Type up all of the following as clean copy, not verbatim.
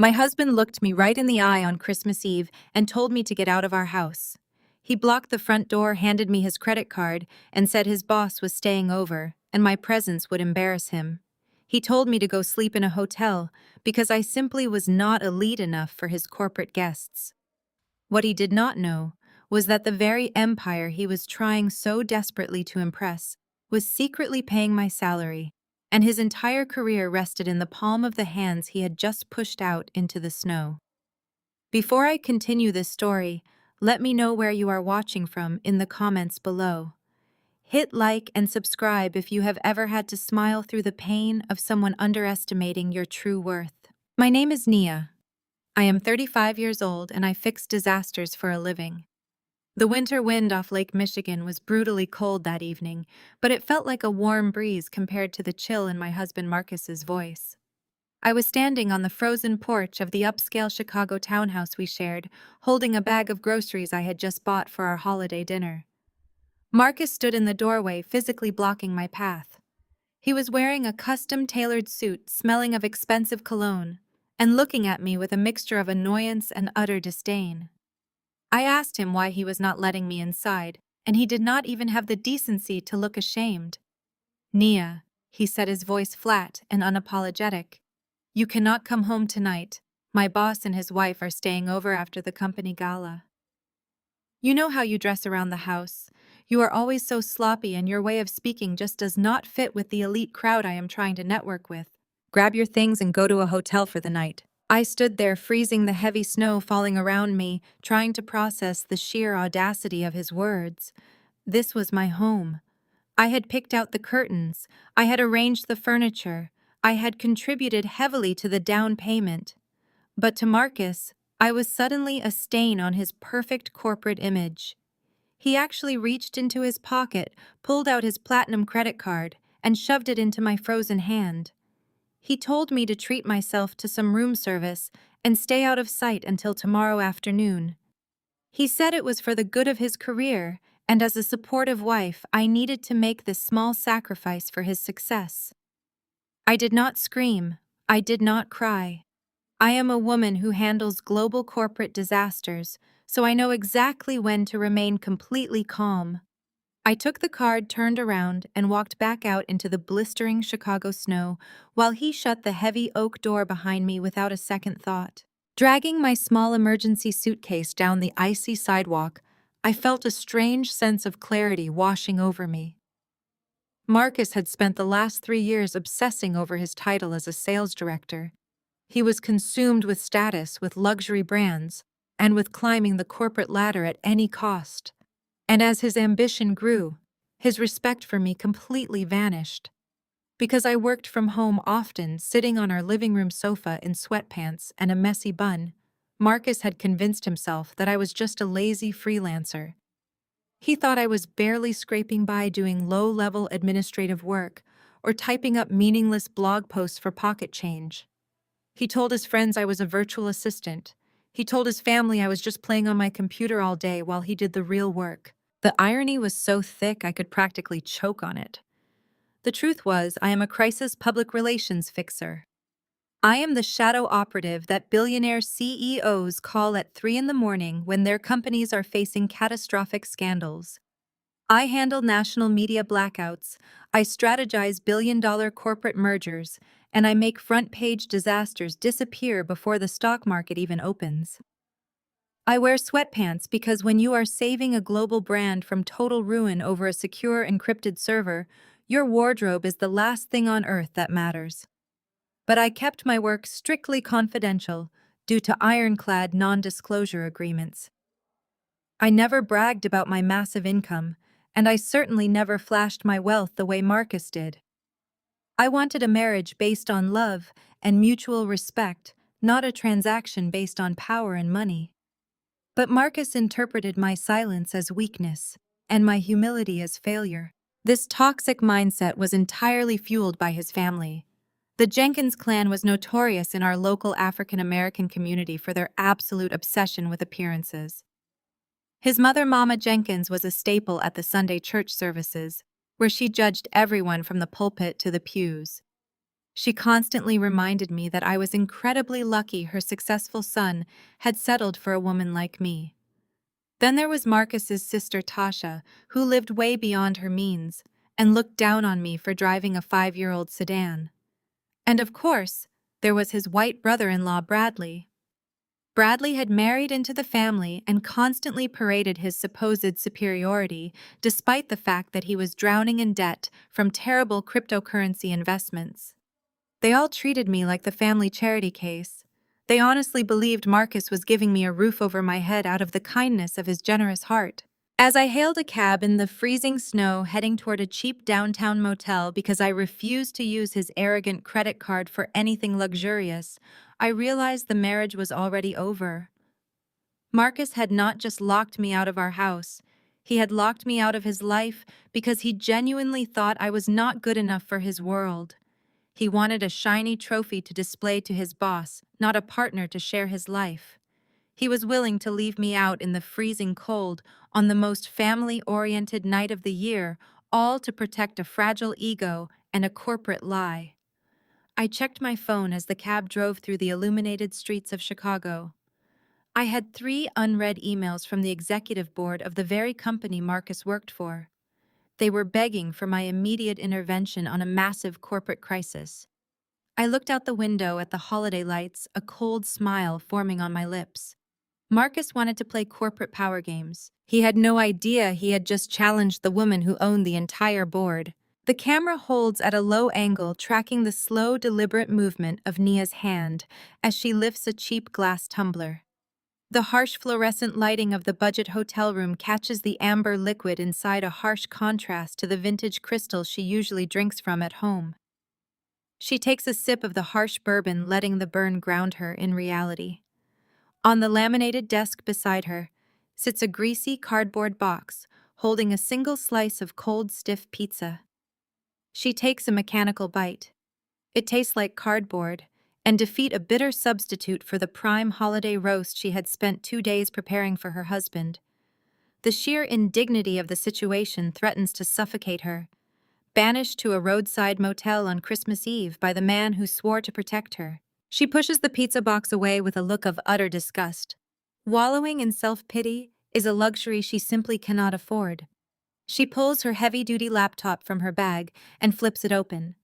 My husband looked me right in the eye on Christmas Eve and told me to get out of our house. He blocked the front door, handed me his credit card, and said his boss was staying over, and my presence would embarrass him. He told me to go sleep in a hotel because I simply was not elite enough for his corporate guests. What he did not know was that the very empire he was trying so desperately to impress was secretly paying my salary, and his entire career rested in the palm of the hands he had just pushed out into the snow. Before I continue this story, let me know where you are watching from in the comments below. Hit like and subscribe if you have ever had to smile through the pain of someone underestimating your true worth. My name is Nia. I am 35 years old and I fix disasters for a living. The winter wind off Lake Michigan was brutally cold that evening, but it felt like a warm breeze compared to the chill in my husband Marcus's voice. I was standing on the frozen porch of the upscale Chicago townhouse we shared, holding a bag of groceries I had just bought for our holiday dinner. Marcus stood in the doorway, physically blocking my path. He was wearing a custom-tailored suit, smelling of expensive cologne, and looking at me with a mixture of annoyance and utter disdain. I asked him why he was not letting me inside, and he did not even have the decency to look ashamed. "Nia," he said, his voice flat and unapologetic, "you cannot come home tonight. My boss and his wife are staying over after the company gala. You know how you dress around the house. You are always so sloppy and your way of speaking just does not fit with the elite crowd I am trying to network with. Grab your things and go to a hotel for the night." I stood there, freezing the heavy snow falling around me, trying to process the sheer audacity of his words. This was my home. I had picked out the curtains. I had arranged the furniture. I had contributed heavily to the down payment. But to Marcus, I was suddenly a stain on his perfect corporate image. He actually reached into his pocket, pulled out his platinum credit card, and shoved it into my frozen hand. He told me to treat myself to some room service and stay out of sight until tomorrow afternoon. He said it was for the good of his career, and as a supportive wife, I needed to make this small sacrifice for his success. I did not scream. I did not cry. I am a woman who handles global corporate disasters, so I know exactly when to remain completely calm. I took the card, turned around, and walked back out into the blistering Chicago snow while he shut the heavy oak door behind me without a second thought. Dragging my small emergency suitcase down the icy sidewalk, I felt a strange sense of clarity washing over me. Marcus had spent the last 3 years obsessing over his title as a sales director. He was consumed with status, with luxury brands, and with climbing the corporate ladder at any cost. And as his ambition grew, his respect for me completely vanished. Because I worked from home often, sitting on our living room sofa in sweatpants and a messy bun, Marcus had convinced himself that I was just a lazy freelancer. He thought I was barely scraping by doing low-level administrative work or typing up meaningless blog posts for pocket change. He told his friends I was a virtual assistant. He told his family I was just playing on my computer all day while he did the real work. The irony was so thick I could practically choke on it. The truth was, I am a crisis public relations fixer. I am the shadow operative that billionaire CEOs call at 3 in the morning when their companies are facing catastrophic scandals. I handle national media blackouts, I strategize billion-dollar corporate mergers, and I make front-page disasters disappear before the stock market even opens. I wear sweatpants because when you are saving a global brand from total ruin over a secure encrypted server, your wardrobe is the last thing on earth that matters. But I kept my work strictly confidential due to ironclad non-disclosure agreements. I never bragged about my massive income, and I certainly never flashed my wealth the way Marcus did. I wanted a marriage based on love and mutual respect, not a transaction based on power and money. But Marcus interpreted my silence as weakness and my humility as failure. This toxic mindset was entirely fueled by his family. The Jenkins clan was notorious in our local African American community for their absolute obsession with appearances. His mother, Mama Jenkins, was a staple at the Sunday church services, where she judged everyone from the pulpit to the pews. She constantly reminded me that I was incredibly lucky her successful son had settled for a woman like me. Then there was Marcus's sister Tasha, who lived way beyond her means and looked down on me for driving a 5-year-old sedan. And of course, there was his white brother-in-law Bradley. Bradley had married into the family and constantly paraded his supposed superiority, despite the fact that he was drowning in debt from terrible cryptocurrency investments. They all treated me like the family charity case. They honestly believed Marcus was giving me a roof over my head out of the kindness of his generous heart. As I hailed a cab in the freezing snow heading toward a cheap downtown motel because I refused to use his arrogant credit card for anything luxurious, I realized the marriage was already over. Marcus had not just locked me out of our house, he had locked me out of his life because he genuinely thought I was not good enough for his world. He wanted a shiny trophy to display to his boss, not a partner to share his life. He was willing to leave me out in the freezing cold on the most family-oriented night of the year, all to protect a fragile ego and a corporate lie. I checked my phone as the cab drove through the illuminated streets of Chicago. I had 3 unread emails from the executive board of the very company Marcus worked for. They were begging for my immediate intervention on a massive corporate crisis. I looked out the window at the holiday lights, a cold smile forming on my lips. Marcus wanted to play corporate power games. He had no idea he had just challenged the woman who owned the entire board. The camera holds at a low angle, tracking the slow, deliberate movement of Nia's hand as she lifts a cheap glass tumbler. The harsh fluorescent lighting of the budget hotel room catches the amber liquid inside, a harsh contrast to the vintage crystal she usually drinks from at home. She takes a sip of the harsh bourbon, letting the burn ground her in reality. On the laminated desk beside her sits a greasy cardboard box holding a single slice of cold, stiff pizza. She takes a mechanical bite. It tastes like cardboard and defeat a bitter substitute for the prime holiday roast she had spent 2 days preparing for her husband. The sheer indignity of the situation threatens to suffocate her. Banished to a roadside motel on Christmas Eve by the man who swore to protect her, she pushes the pizza box away with a look of utter disgust. Wallowing in self-pity is a luxury she simply cannot afford. She pulls her heavy-duty laptop from her bag and flips it open.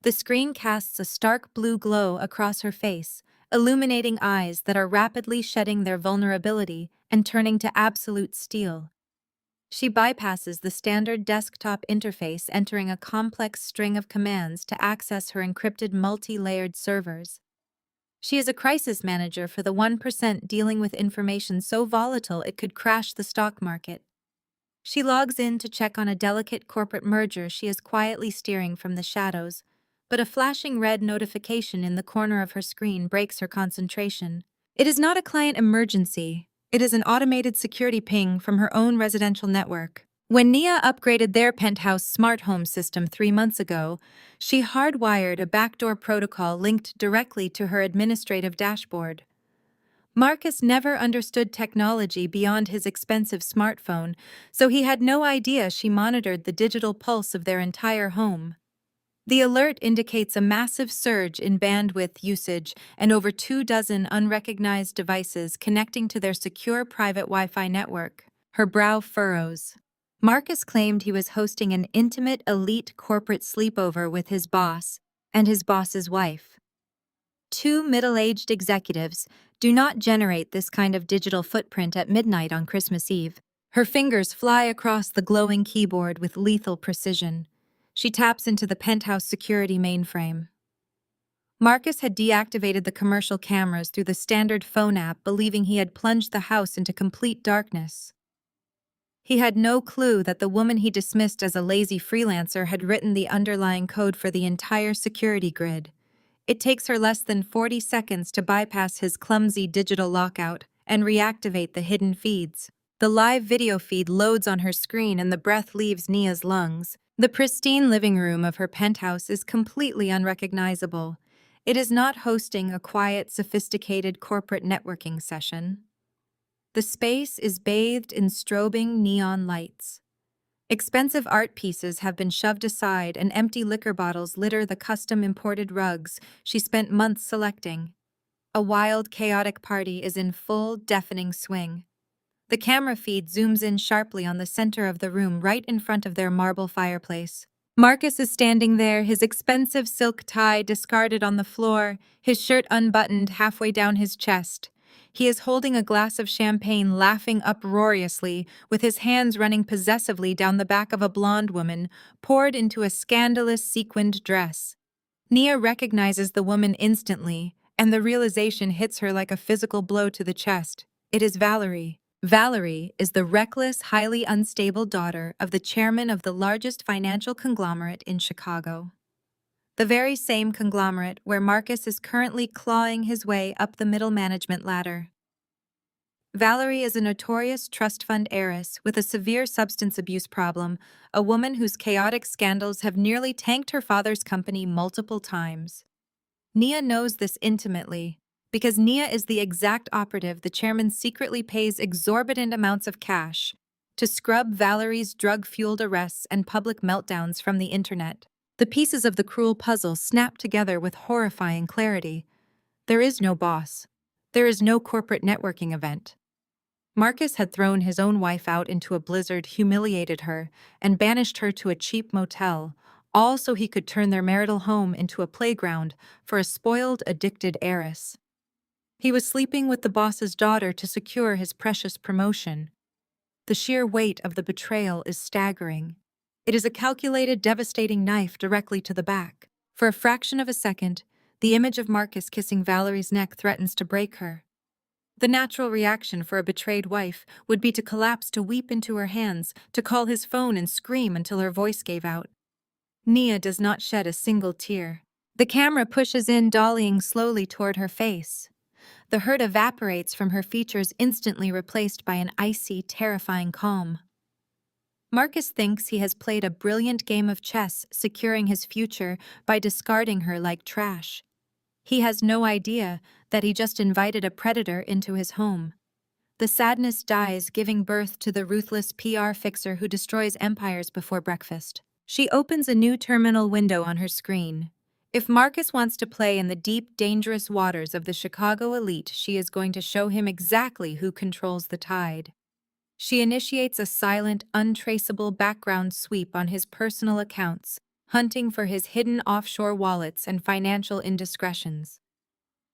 The screen casts a stark blue glow across her face, illuminating eyes that are rapidly shedding their vulnerability and turning to absolute steel. She bypasses the standard desktop interface, entering a complex string of commands to access her encrypted multi-layered servers. She is a crisis manager for the 1%, dealing with information so volatile it could crash the stock market. She logs in to check on a delicate corporate merger she is quietly steering from the shadows, but a flashing red notification in the corner of her screen breaks her concentration. It is not a client emergency. It is an automated security ping from her own residential network. When Nia upgraded their penthouse smart home system 3 months ago, she hardwired a backdoor protocol linked directly to her administrative dashboard. Marcus never understood technology beyond his expensive smartphone, so he had no idea she monitored the digital pulse of their entire home. The alert indicates a massive surge in bandwidth usage and over 24 unrecognized devices connecting to their secure private Wi-Fi network. Her brow furrows. Marcus claimed he was hosting an intimate, elite corporate sleepover with his boss and his boss's wife. 2 middle-aged executives do not generate this kind of digital footprint at midnight on Christmas Eve. Her fingers fly across the glowing keyboard with lethal precision. She taps into the penthouse security mainframe. Marcus had deactivated the commercial cameras through the standard phone app, believing he had plunged the house into complete darkness. He had no clue that the woman he dismissed as a lazy freelancer had written the underlying code for the entire security grid. It takes her less than 40 seconds to bypass his clumsy digital lockout and reactivate the hidden feeds. The live video feed loads on her screen and the breath leaves Nia's lungs. The pristine living room of her penthouse is completely unrecognizable. It is not hosting a quiet, sophisticated corporate networking session. The space is bathed in strobing neon lights. Expensive art pieces have been shoved aside and empty liquor bottles litter the custom-imported rugs she spent months selecting. A wild, chaotic party is in full, deafening swing. The camera feed zooms in sharply on the center of the room right in front of their marble fireplace. Marcus is standing there, his expensive silk tie discarded on the floor, his shirt unbuttoned halfway down his chest. He is holding a glass of champagne, laughing uproariously, with his hands running possessively down the back of a blonde woman, poured into a scandalous sequined dress. Nia recognizes the woman instantly, and the realization hits her like a physical blow to the chest. It is Valerie. Valerie is the reckless, highly unstable daughter of the chairman of the largest financial conglomerate in Chicago. The very same conglomerate where Marcus is currently clawing his way up the middle management ladder. Valerie is a notorious trust fund heiress with a severe substance abuse problem, a woman whose chaotic scandals have nearly tanked her father's company multiple times. Nia knows this intimately, because Nia is the exact operative the chairman secretly pays exorbitant amounts of cash to scrub Valerie's drug-fueled arrests and public meltdowns from the internet. The pieces of the cruel puzzle snap together with horrifying clarity. There is no boss. There is no corporate networking event. Marcus had thrown his own wife out into a blizzard, humiliated her, and banished her to a cheap motel, all so he could turn their marital home into a playground for a spoiled, addicted heiress. He was sleeping with the boss's daughter to secure his precious promotion. The sheer weight of the betrayal is staggering. It is a calculated, devastating knife directly to the back. For a fraction of a second, the image of Marcus kissing Valerie's neck threatens to break her. The natural reaction for a betrayed wife would be to collapse, to weep into her hands, to call his phone and scream until her voice gave out. Nia does not shed a single tear. The camera pushes in, dollying slowly toward her face. The hurt evaporates from her features, instantly replaced by an icy, terrifying calm. Marcus thinks he has played a brilliant game of chess, securing his future by discarding her like trash. He has no idea that he just invited a predator into his home. The sadness dies, giving birth to the ruthless PR fixer who destroys empires before breakfast. She opens a new terminal window on her screen. If Marcus wants to play in the deep, dangerous waters of the Chicago elite, she is going to show him exactly who controls the tide. She initiates a silent, untraceable background sweep on his personal accounts, hunting for his hidden offshore wallets and financial indiscretions.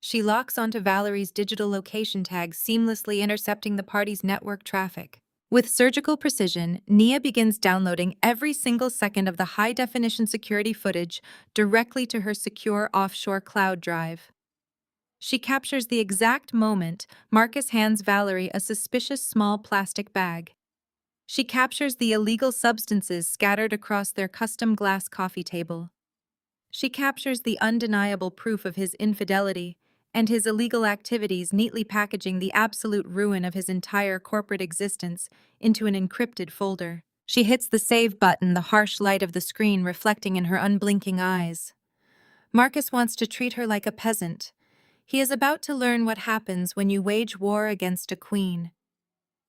She locks onto Valerie's digital location tags, seamlessly intercepting the party's network traffic. With surgical precision, Nia begins downloading every single second of the high-definition security footage directly to her secure offshore cloud drive. She captures the exact moment Marcus hands Valerie a suspicious small plastic bag. She captures the illegal substances scattered across their custom glass coffee table. She captures the undeniable proof of his infidelity and his illegal activities, neatly packaging the absolute ruin of his entire corporate existence into an encrypted folder. She hits the save button, the harsh light of the screen reflecting in her unblinking eyes. Marcus wants to treat her like a peasant. He is about to learn what happens when you wage war against a queen.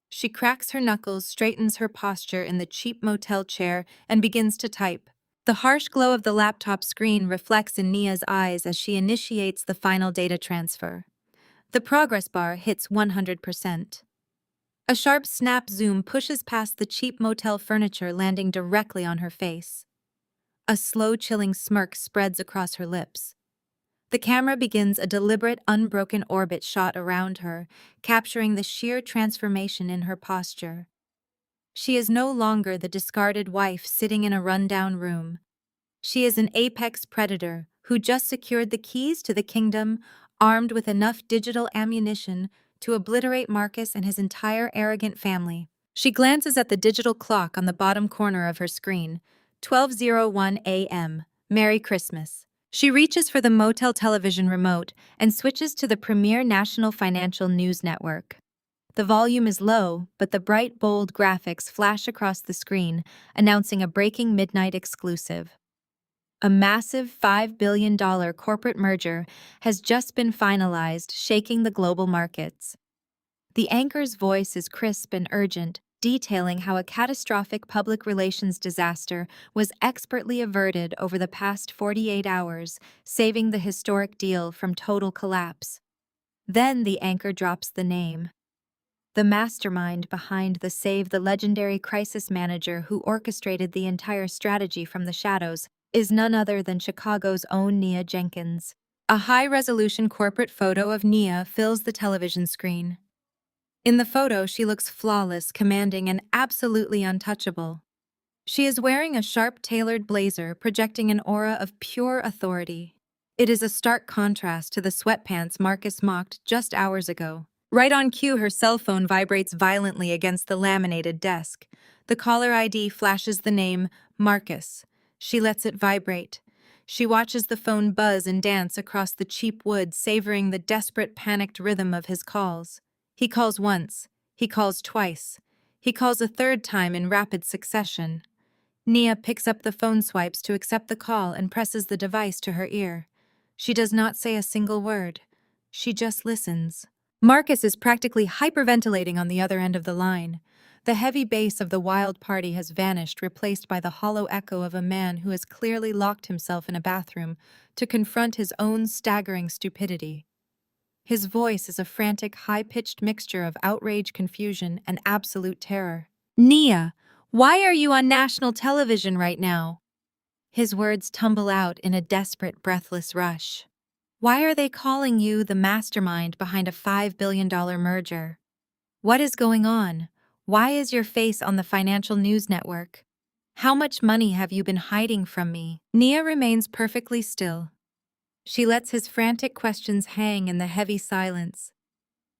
She cracks her knuckles, straightens her posture in the cheap motel chair, and begins to type. The harsh glow of the laptop screen reflects in Nia's eyes as she initiates the final data transfer. The progress bar hits 100%. A sharp snap zoom pushes past the cheap motel furniture, landing directly on her face. A slow, chilling smirk spreads across her lips. The camera begins a deliberate, unbroken orbit shot around her, capturing the sheer transformation in her posture. She is no longer the discarded wife sitting in a rundown room. She is an apex predator who just secured the keys to the kingdom, armed with enough digital ammunition to obliterate Marcus and his entire arrogant family. She glances at the digital clock on the bottom corner of her screen. 12:01 a.m. Merry Christmas. She reaches for the motel television remote and switches to the premier national financial news network. The volume is low, but the bright, bold graphics flash across the screen, announcing a breaking midnight exclusive. A massive $5 billion corporate merger has just been finalized, shaking the global markets. The anchor's voice is crisp and urgent, detailing how a catastrophic public relations disaster was expertly averted over the past 48 hours, saving the historic deal from total collapse. Then the anchor drops the name. The mastermind behind the Save the legendary crisis manager who orchestrated the entire strategy from the shadows is none other than Chicago's own Nia Jenkins. A high-resolution corporate photo of Nia fills the television screen. In the photo, she looks flawless, commanding, and absolutely untouchable. She is wearing a sharp-tailored blazer, projecting an aura of pure authority. It is a stark contrast to the sweatpants Marcus mocked just hours ago. Right on cue, her cell phone vibrates violently against the laminated desk. The caller ID flashes the name Marcus. She lets it vibrate. She watches the phone buzz and dance across the cheap wood, savoring the desperate, panicked rhythm of his calls. He calls once. He calls twice. He calls a third time in rapid succession. Nia picks up the phone swipes to accept the call and presses the device to her ear. She does not say a single word. She just listens. Marcus is practically hyperventilating on the other end of the line. The heavy bass of the wild party has vanished, replaced by the hollow echo of a man who has clearly locked himself in a bathroom to confront his own staggering stupidity. His voice is a frantic, high-pitched mixture of outrage, confusion, and absolute terror. "Nia, why are you on national television right now?" His words tumble out in a desperate, breathless rush. "Why are they calling you the mastermind behind a $5 billion merger? What is going on? Why is your face on the financial news network? How much money have you been hiding from me?" Nia remains perfectly still. She lets his frantic questions hang in the heavy silence.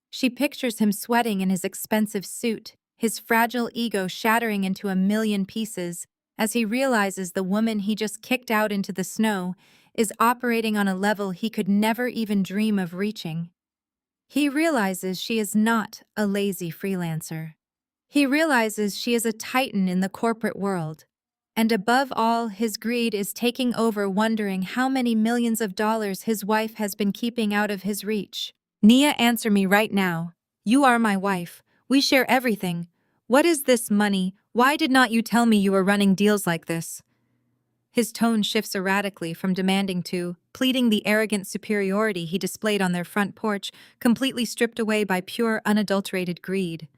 She pictures him sweating in his expensive suit, his fragile ego shattering into a million pieces as he realizes the woman he just kicked out into the snow is operating on a level he could never even dream of reaching. He realizes she is not a lazy freelancer. He realizes she is a titan in the corporate world. And above all, his greed is taking over, wondering how many millions of dollars his wife has been keeping out of his reach. "Nia, answer me right now. You are my wife. We share everything. What is this money? Why did not you tell me you were running deals like this?" His tone shifts erratically from demanding to pleading, the arrogant superiority he displayed on their front porch, completely stripped away by pure, unadulterated greed.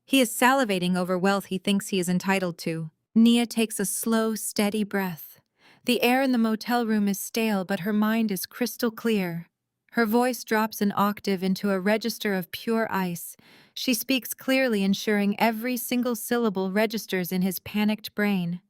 He is salivating over wealth he thinks he is entitled to. Nia takes a slow, steady breath. The air in the motel room is stale, but her mind is crystal clear. Her voice drops an octave into a register of pure ice. She speaks clearly, ensuring every single syllable registers in his panicked brain.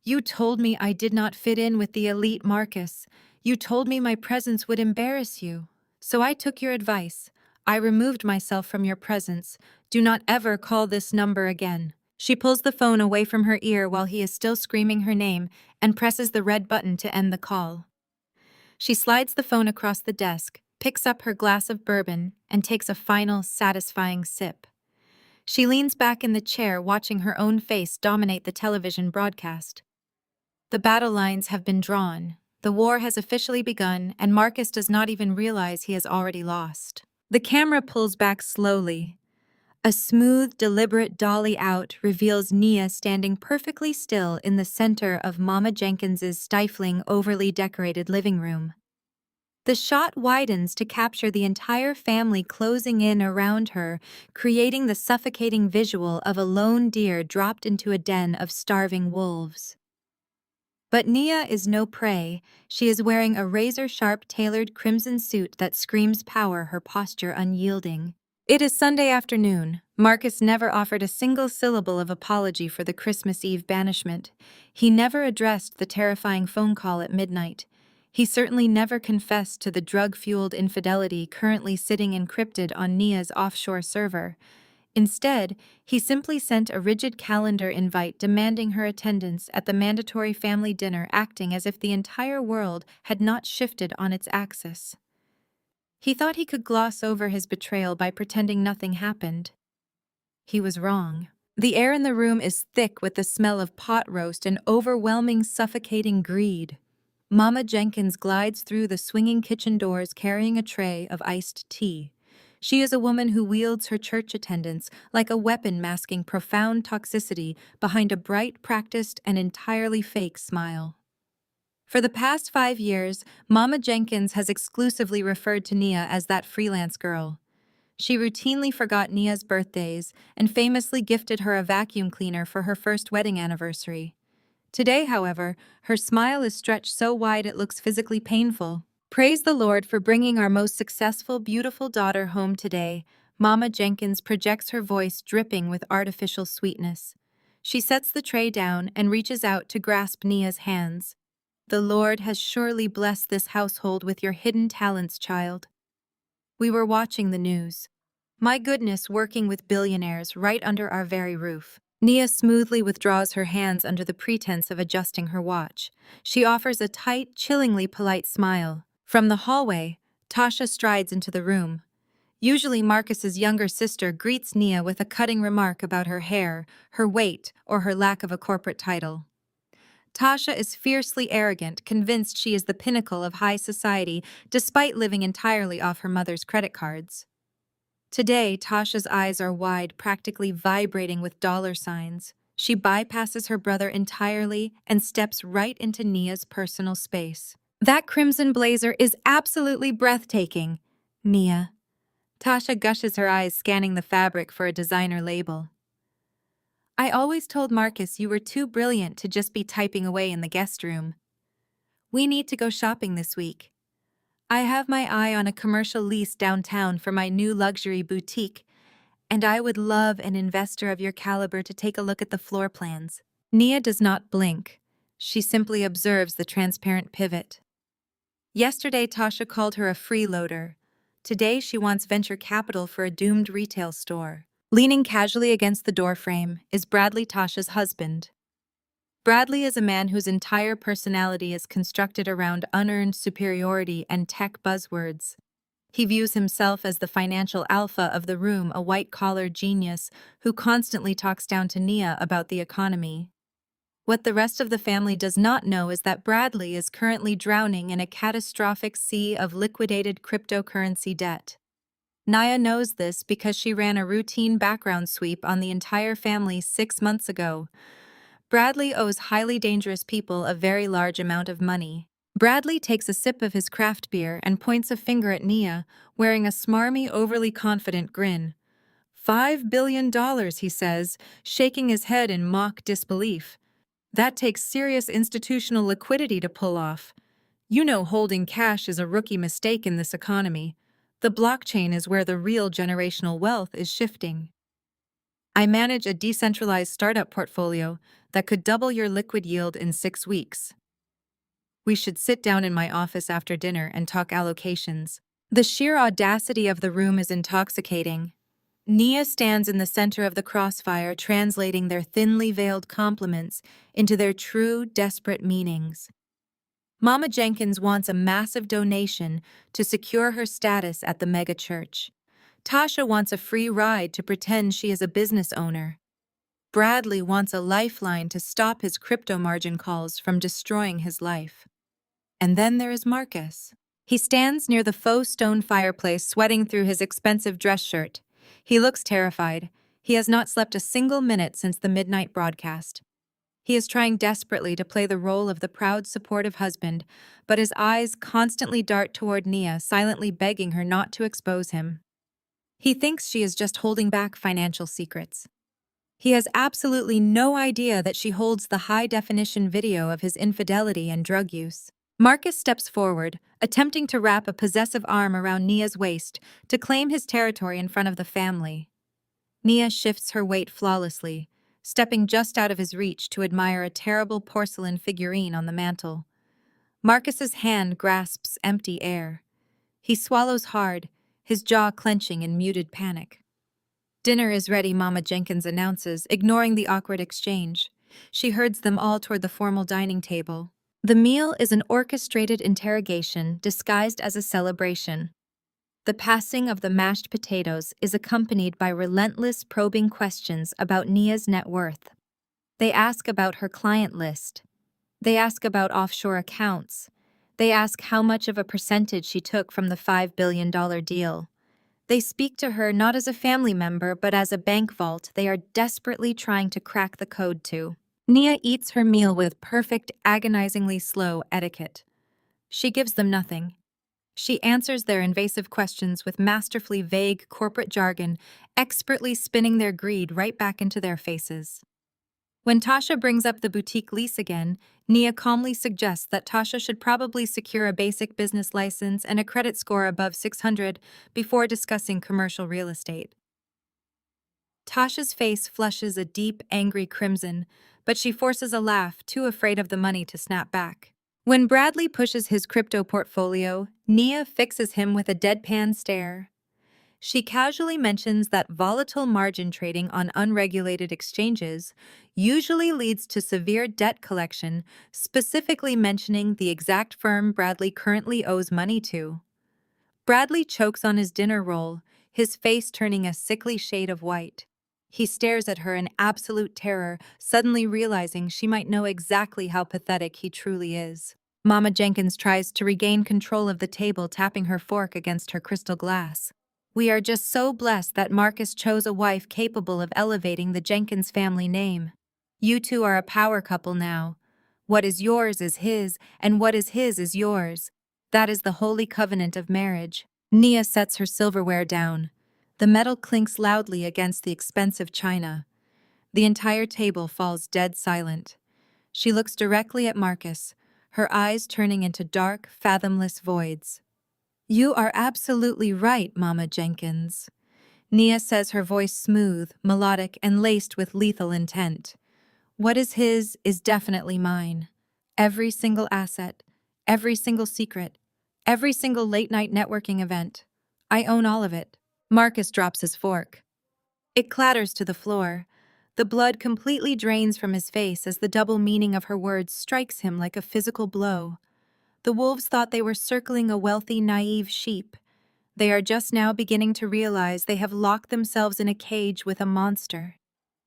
"You told me I did not fit in with the elite, Marcus. You told me my presence would embarrass you. So I took your advice. I removed myself from your presence. Do not ever call this number again." She pulls the phone away from her ear while he is still screaming her name and presses the red button to end the call. She slides the phone across the desk, picks up her glass of bourbon, and takes a final, satisfying sip. She leans back in the chair, watching her own face dominate the television broadcast. The battle lines have been drawn. The war has officially begun, and Marcus does not even realize he has already lost. The camera pulls back slowly. A smooth, deliberate dolly out reveals Nia standing perfectly still in the center of Mama Jenkins's stifling, overly decorated living room. The shot widens to capture the entire family closing in around her, creating the suffocating visual of a lone deer dropped into a den of starving wolves. But Nia is no prey. She is wearing a razor-sharp tailored crimson suit that screams power, her posture unyielding. It is Sunday afternoon. Marcus never offered a single syllable of apology for the Christmas Eve banishment. He never addressed the terrifying phone call at midnight. He certainly never confessed to the drug-fueled infidelity currently sitting encrypted on Nia's offshore server. Instead, he simply sent a rigid calendar invite demanding her attendance at the mandatory family dinner, acting as if the entire world had not shifted on its axis. He thought he could gloss over his betrayal by pretending nothing happened. He was wrong. The air in the room is thick with the smell of pot roast and overwhelming, suffocating greed. Mama Jenkins glides through the swinging kitchen doors carrying a tray of iced tea. She is a woman who wields her church attendance like a weapon masking profound toxicity behind a bright, practiced, and entirely fake smile. For the past 5 years, Mama Jenkins has exclusively referred to Nia as that freelance girl. She routinely forgot Nia's birthdays and famously gifted her a vacuum cleaner for her first wedding anniversary. Today, however, her smile is stretched so wide it looks physically painful. Praise the Lord for bringing our most successful, beautiful daughter home today. Mama Jenkins projects her voice dripping with artificial sweetness. She sets the tray down and reaches out to grasp Nia's hands. The Lord has surely blessed this household with your hidden talents, child. We were watching the news. My goodness, working with billionaires right under our very roof. Nia smoothly withdraws her hands under the pretense of adjusting her watch. She offers a tight, chillingly polite smile. From the hallway, Tasha strides into the room. Usually Marcus's younger sister greets Nia with a cutting remark about her hair, her weight, or her lack of a corporate title. Tasha is fiercely arrogant, convinced she is the pinnacle of high society despite living entirely off her mother's credit cards. Today, Tasha's eyes are wide, practically vibrating with dollar signs. She bypasses her brother entirely and steps right into Nia's personal space. That crimson blazer is absolutely breathtaking, Nia. Tasha gushes her eyes, scanning the fabric for a designer label. I always told Marcus you were too brilliant to just be typing away in the guest room. We need to go shopping this week. I have my eye on a commercial lease downtown for my new luxury boutique, and I would love an investor of your caliber to take a look at the floor plans. Nia does not blink. She simply observes the transparent pivot. Yesterday, Tasha called her a freeloader. Today, she wants venture capital for a doomed retail store. Leaning casually against the doorframe is Bradley, Tasha's husband. Bradley is a man whose entire personality is constructed around unearned superiority and tech buzzwords. He views himself as the financial alpha of the room, a white-collar genius who constantly talks down to Nia about the economy. What the rest of the family does not know is that Bradley is currently drowning in a catastrophic sea of liquidated cryptocurrency debt. Nia knows this because she ran a routine background sweep on the entire family 6 months ago. Bradley owes highly dangerous people a very large amount of money. Bradley takes a sip of his craft beer and points a finger at Nia, wearing a smarmy, overly confident grin. $5 billion, he says, shaking his head in mock disbelief. That takes serious institutional liquidity to pull off. You know holding cash is a rookie mistake in this economy. The blockchain is where the real generational wealth is shifting. I manage a decentralized startup portfolio that could double your liquid yield in 6 weeks. We should sit down in my office after dinner and talk allocations. The sheer audacity of the room is intoxicating. Nia stands in the center of the crossfire, translating their thinly veiled compliments into their true, desperate meanings. Mama Jenkins wants a massive donation to secure her status at the megachurch. Tasha wants a free ride to pretend she is a business owner. Bradley wants a lifeline to stop his crypto margin calls from destroying his life. And then there is Marcus. He stands near the faux stone fireplace, sweating through his expensive dress shirt. He looks terrified. He has not slept a single minute since the midnight broadcast. He is trying desperately to play the role of the proud, supportive husband, but his eyes constantly dart toward Nia, silently begging her not to expose him. He thinks she is just holding back financial secrets. He has absolutely no idea that she holds the high-definition video of his infidelity and drug use. Marcus steps forward, attempting to wrap a possessive arm around Nia's waist to claim his territory in front of the family. Nia shifts her weight flawlessly, stepping just out of his reach to admire a terrible porcelain figurine on the mantel. Marcus's hand grasps empty air. He swallows hard, his jaw clenching in muted panic. Dinner is ready, Mama Jenkins announces, ignoring the awkward exchange. She herds them all toward the formal dining table. The meal is an orchestrated interrogation disguised as a celebration. The passing of the mashed potatoes is accompanied by relentless probing questions about Nia's net worth. They ask about her client list. They ask about offshore accounts. They ask how much of a percentage she took from the $5 billion deal. They speak to her not as a family member but as a bank vault they are desperately trying to crack the code to. Nia eats her meal with perfect, agonizingly slow etiquette. She gives them nothing. She answers their invasive questions with masterfully vague corporate jargon, expertly spinning their greed right back into their faces. When Tasha brings up the boutique lease again, Nia calmly suggests that Tasha should probably secure a basic business license and a credit score above 600 before discussing commercial real estate. Tasha's face flushes a deep, angry crimson, but she forces a laugh, too afraid of the money to snap back. When Bradley pushes his crypto portfolio, Nia fixes him with a deadpan stare. She casually mentions that volatile margin trading on unregulated exchanges usually leads to severe debt collection, specifically mentioning the exact firm Bradley currently owes money to. Bradley chokes on his dinner roll, his face turning a sickly shade of white. He stares at her in absolute terror, suddenly realizing she might know exactly how pathetic he truly is. Mama Jenkins tries to regain control of the table, tapping her fork against her crystal glass. We are just so blessed that Marcus chose a wife capable of elevating the Jenkins family name. You two are a power couple now. What is yours is his, and what is his is yours. That is the holy covenant of marriage. Nia sets her silverware down. The metal clinks loudly against the expensive china. The entire table falls dead silent. She looks directly at Marcus, her eyes turning into dark, fathomless voids. You are absolutely right, Mama Jenkins. Nia says, her voice smooth, melodic, and laced with lethal intent. What is his is definitely mine. Every single asset, every single secret, every single late-night networking event. I own all of it. Marcus drops his fork. It clatters to the floor. The blood completely drains from his face as the double meaning of her words strikes him like a physical blow. The wolves thought they were circling a wealthy, naive sheep. They are just now beginning to realize they have locked themselves in a cage with a monster.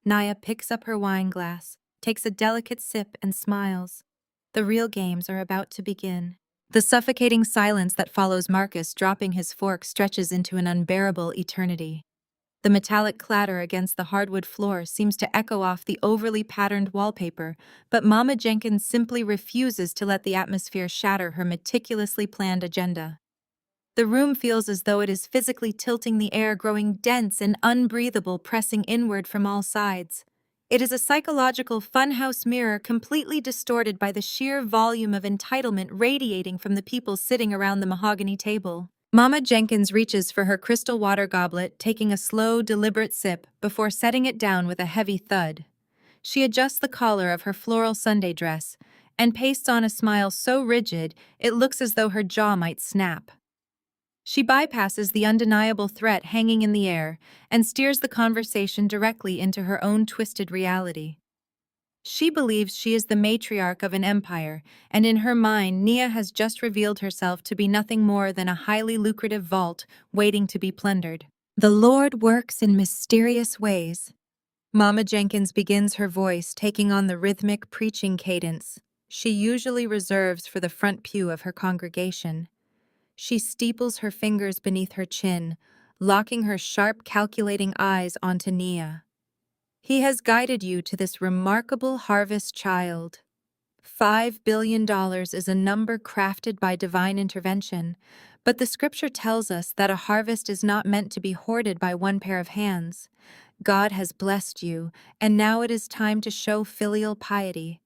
Nia picks up her wine glass, takes a delicate sip, and smiles. The real games are about to begin. The suffocating silence that follows Marcus dropping his fork stretches into an unbearable eternity. The metallic clatter against the hardwood floor seems to echo off the overly patterned wallpaper, but Mama Jenkins simply refuses to let the atmosphere shatter her meticulously planned agenda. The room feels as though it is physically tilting, the air growing dense and unbreathable, pressing inward from all sides. It is a psychological funhouse mirror completely distorted by the sheer volume of entitlement radiating from the people sitting around the mahogany table. Mama Jenkins reaches for her crystal water goblet, taking a slow, deliberate sip before setting it down with a heavy thud. She adjusts the collar of her floral Sunday dress and pastes on a smile so rigid it looks as though her jaw might snap. She bypasses the undeniable threat hanging in the air and steers the conversation directly into her own twisted reality. She believes she is the matriarch of an empire, and in her mind, Nia has just revealed herself to be nothing more than a highly lucrative vault waiting to be plundered. The Lord works in mysterious ways. Mama Jenkins begins, her voice taking on the rhythmic preaching cadence she usually reserves for the front pew of her congregation. She steeples her fingers beneath her chin, locking her sharp, calculating eyes onto Nia. He has guided you to this remarkable harvest, child. $5 billion is a number crafted by divine intervention, but the scripture tells us that a harvest is not meant to be hoarded by one pair of hands. God has blessed you, and now it is time to show filial piety.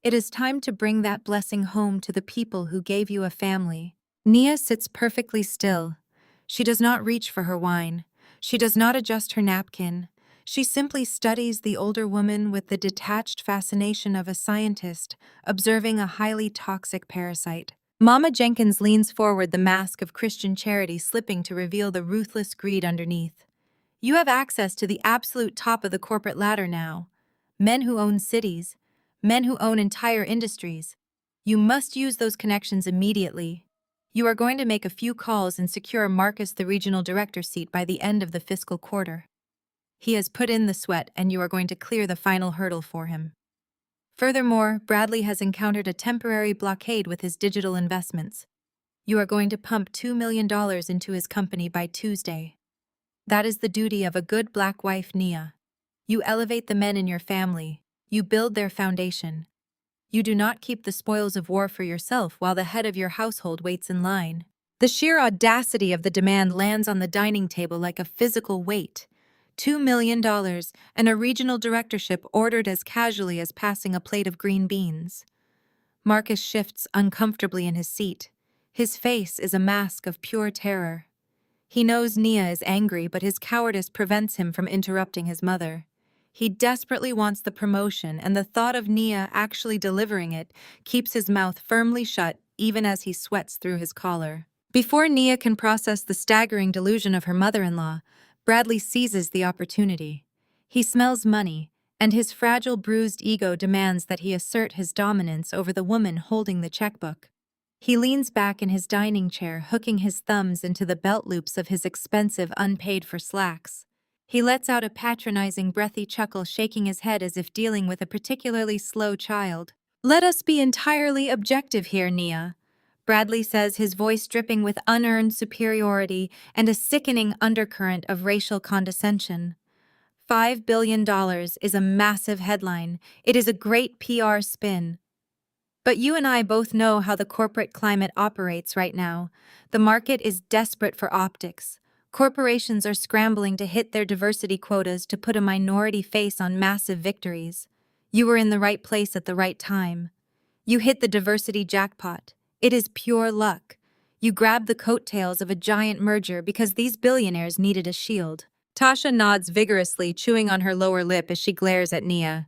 It is time to bring that blessing home to the people who gave you a family. Nia sits perfectly still. She does not reach for her wine. She does not adjust her napkin. She simply studies the older woman with the detached fascination of a scientist observing a highly toxic parasite. Mama Jenkins leans forward, the mask of Christian charity slipping to reveal the ruthless greed underneath. You have access to the absolute top of the corporate ladder now. Men who own cities, men who own entire industries. You must use those connections immediately. You are going to make a few calls and secure Marcus the regional director seat by the end of the fiscal quarter. He has put in the sweat, and you are going to clear the final hurdle for him. Furthermore, Bradley has encountered a temporary blockade with his digital investments. You are going to pump $2 million into his company by Tuesday. That is the duty of a good black wife, Nia. You elevate the men in your family. You build their foundation. You do not keep the spoils of war for yourself while the head of your household waits in line. The sheer audacity of the demand lands on the dining table like a physical weight. $2 million and a regional directorship ordered as casually as passing a plate of green beans. Marcus shifts uncomfortably in his seat. His face is a mask of pure terror. He knows Nia is angry, but his cowardice prevents him from interrupting his mother. He desperately wants the promotion, and the thought of Nia actually delivering it keeps his mouth firmly shut even as he sweats through his collar. Before Nia can process the staggering delusion of her mother-in-law, Bradley seizes the opportunity. He smells money, and his fragile, bruised ego demands that he assert his dominance over the woman holding the checkbook. He leans back in his dining chair, hooking his thumbs into the belt loops of his expensive, unpaid-for slacks. He lets out a patronizing, breathy chuckle, shaking his head as if dealing with a particularly slow child. "Let us be entirely objective here, Nia," Bradley says, his voice dripping with unearned superiority and a sickening undercurrent of racial condescension. $5 billion is a massive headline. It is a great PR spin. But you and I both know how the corporate climate operates right now. The market is desperate for optics. Corporations are scrambling to hit their diversity quotas to put a minority face on massive victories. You were in the right place at the right time. You hit the diversity jackpot. It is pure luck. You grabbed the coattails of a giant merger because these billionaires needed a shield. Tasha nods vigorously, chewing on her lower lip as she glares at Nia.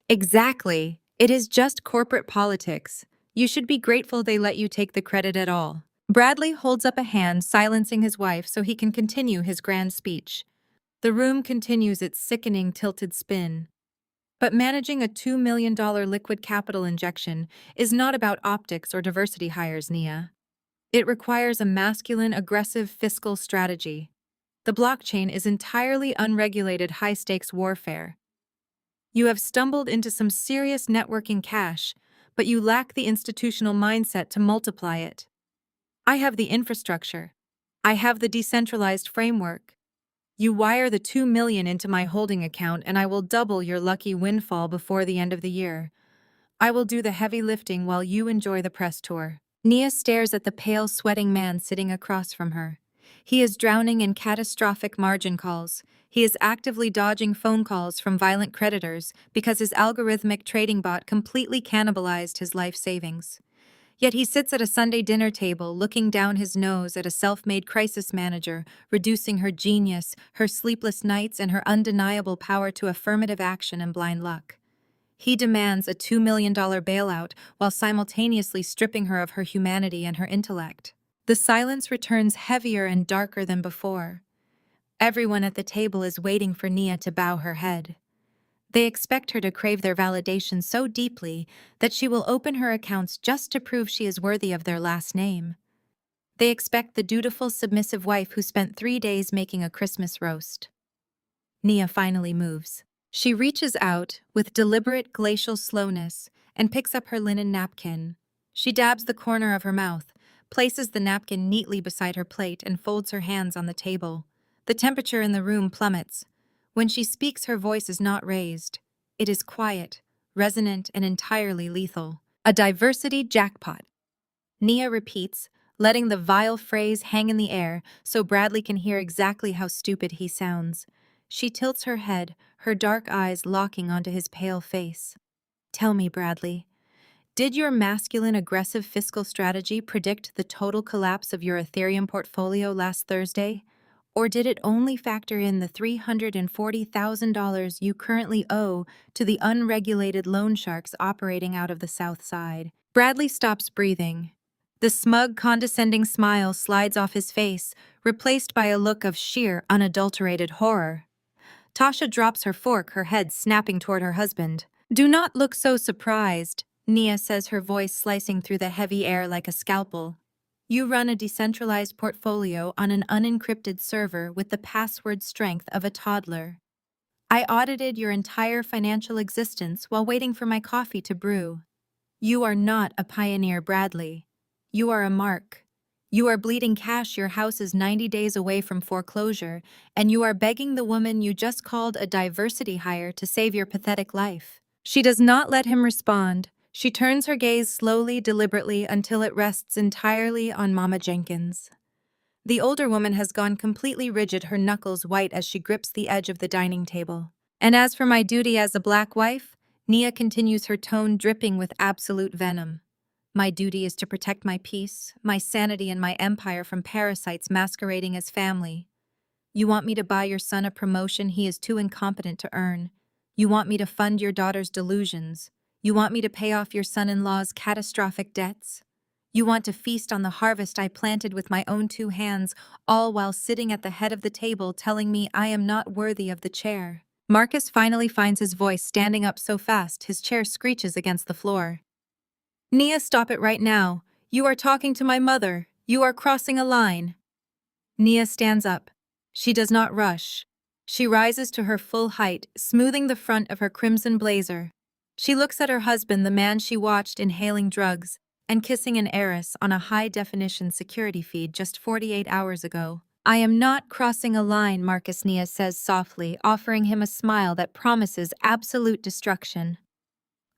Exactly. It is just corporate politics. You should be grateful they let you take the credit at all. Bradley holds up a hand, silencing his wife so he can continue his grand speech. The room continues its sickening tilted spin. But managing a $2 million liquid capital injection is not about optics or diversity hires, Nia. It requires a masculine, aggressive fiscal strategy. The blockchain is entirely unregulated high-stakes warfare. You have stumbled into some serious networking cash, but you lack the institutional mindset to multiply it. I have the infrastructure. I have the decentralized framework. You wire the $2 million into my holding account and I will double your lucky windfall before the end of the year. I will do the heavy lifting while you enjoy the press tour. Nia stares at the pale, sweating man sitting across from her. He is drowning in catastrophic margin calls. He is actively dodging phone calls from violent creditors because his algorithmic trading bot completely cannibalized his life savings. Yet he sits at a Sunday dinner table looking down his nose at a self-made crisis manager, reducing her genius, her sleepless nights, and her undeniable power to affirmative action and blind luck. He demands a $2 million bailout while simultaneously stripping her of her humanity and her intellect. The silence returns heavier and darker than before. Everyone at the table is waiting for Nia to bow her head. They expect her to crave their validation so deeply that she will open her accounts just to prove she is worthy of their last name. They expect the dutiful, submissive wife who spent 3 days making a Christmas roast. Nia finally moves. She reaches out with deliberate glacial slowness and picks up her linen napkin. She dabs the corner of her mouth, places the napkin neatly beside her plate, and folds her hands on the table. The temperature in the room plummets. When she speaks, her voice is not raised. It is quiet, resonant, and entirely lethal. A diversity jackpot. Nia repeats, letting the vile phrase hang in the air so Bradley can hear exactly how stupid he sounds. She tilts her head, her dark eyes locking onto his pale face. Tell me, Bradley, did your masculine, aggressive fiscal strategy predict the total collapse of your Ethereum portfolio last Thursday? Or did it only factor in the $340,000 you currently owe to the unregulated loan sharks operating out of the South Side? Bradley stops breathing. The smug, condescending smile slides off his face, replaced by a look of sheer, unadulterated horror. Tasha drops her fork, her head snapping toward her husband. Do not look so surprised, Nia says, her voice slicing through the heavy air like a scalpel. You run a decentralized portfolio on an unencrypted server with the password strength of a toddler. I audited your entire financial existence while waiting for my coffee to brew. You are not a pioneer, Bradley. You are a mark. You are bleeding cash, your house is 90 days away from foreclosure, and you are begging the woman you just called a diversity hire to save your pathetic life. She does not let him respond. She turns her gaze slowly, deliberately, until it rests entirely on Mama Jenkins. The older woman has gone completely rigid, her knuckles white as she grips the edge of the dining table. And as for my duty as a black wife, Nia continues, her tone dripping with absolute venom. My duty is to protect my peace, my sanity, and my empire from parasites masquerading as family. You want me to buy your son a promotion he is too incompetent to earn. You want me to fund your daughter's delusions. You want me to pay off your son-in-law's catastrophic debts. You want to feast on the harvest I planted with my own 2 hands, all while sitting at the head of the table telling me I am not worthy of the chair. Marcus finally finds his voice, standing up so fast his chair screeches against the floor. Nia, stop it right now. You are talking to my mother. You are crossing a line. Nia stands up. She does not rush. She rises to her full height, smoothing the front of her crimson blazer. She looks at her husband, the man she watched inhaling drugs and kissing an heiress on a high-definition security feed just 48 hours ago. I am not crossing a line, Marcus, Nia says softly, offering him a smile that promises absolute destruction.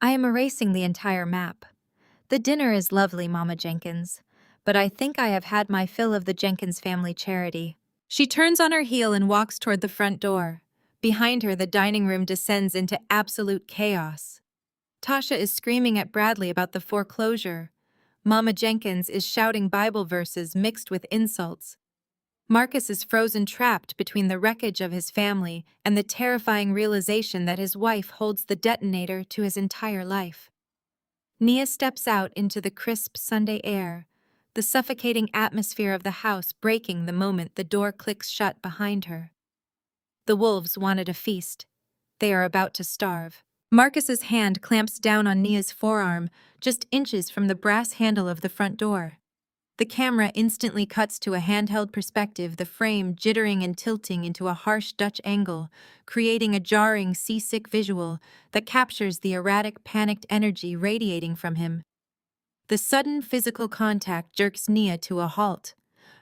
I am erasing the entire map. The dinner is lovely, Mama Jenkins, but I think I have had my fill of the Jenkins family charity. She turns on her heel and walks toward the front door. Behind her, the dining room descends into absolute chaos. Tasha is screaming at Bradley about the foreclosure. Mama Jenkins is shouting Bible verses mixed with insults. Marcus is frozen, trapped between the wreckage of his family and the terrifying realization that his wife holds the detonator to his entire life. Nia steps out into the crisp Sunday air, the suffocating atmosphere of the house breaking the moment the door clicks shut behind her. The wolves wanted a feast. They are about to starve. Marcus's hand clamps down on Nia's forearm, just inches from the brass handle of the front door. The camera instantly cuts to a handheld perspective, the frame jittering and tilting into a harsh Dutch angle, creating a jarring, seasick visual that captures the erratic, panicked energy radiating from him. The sudden physical contact jerks Nia to a halt.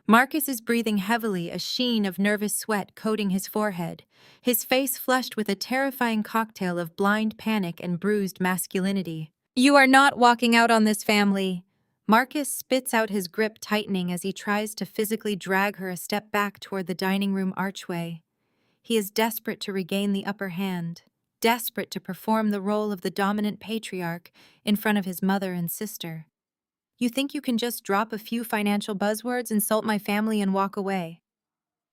Marcus is breathing heavily, a sheen of nervous sweat coating his forehead, his face flushed with a terrifying cocktail of blind panic and bruised masculinity. You are not walking out on this, family. Marcus spits out, his grip tightening as he tries to physically drag her a step back toward the dining room archway. He is desperate to regain the upper hand, desperate to perform the role of the dominant patriarch in front of his mother and sister. You think you can just drop a few financial buzzwords, insult my family, and walk away?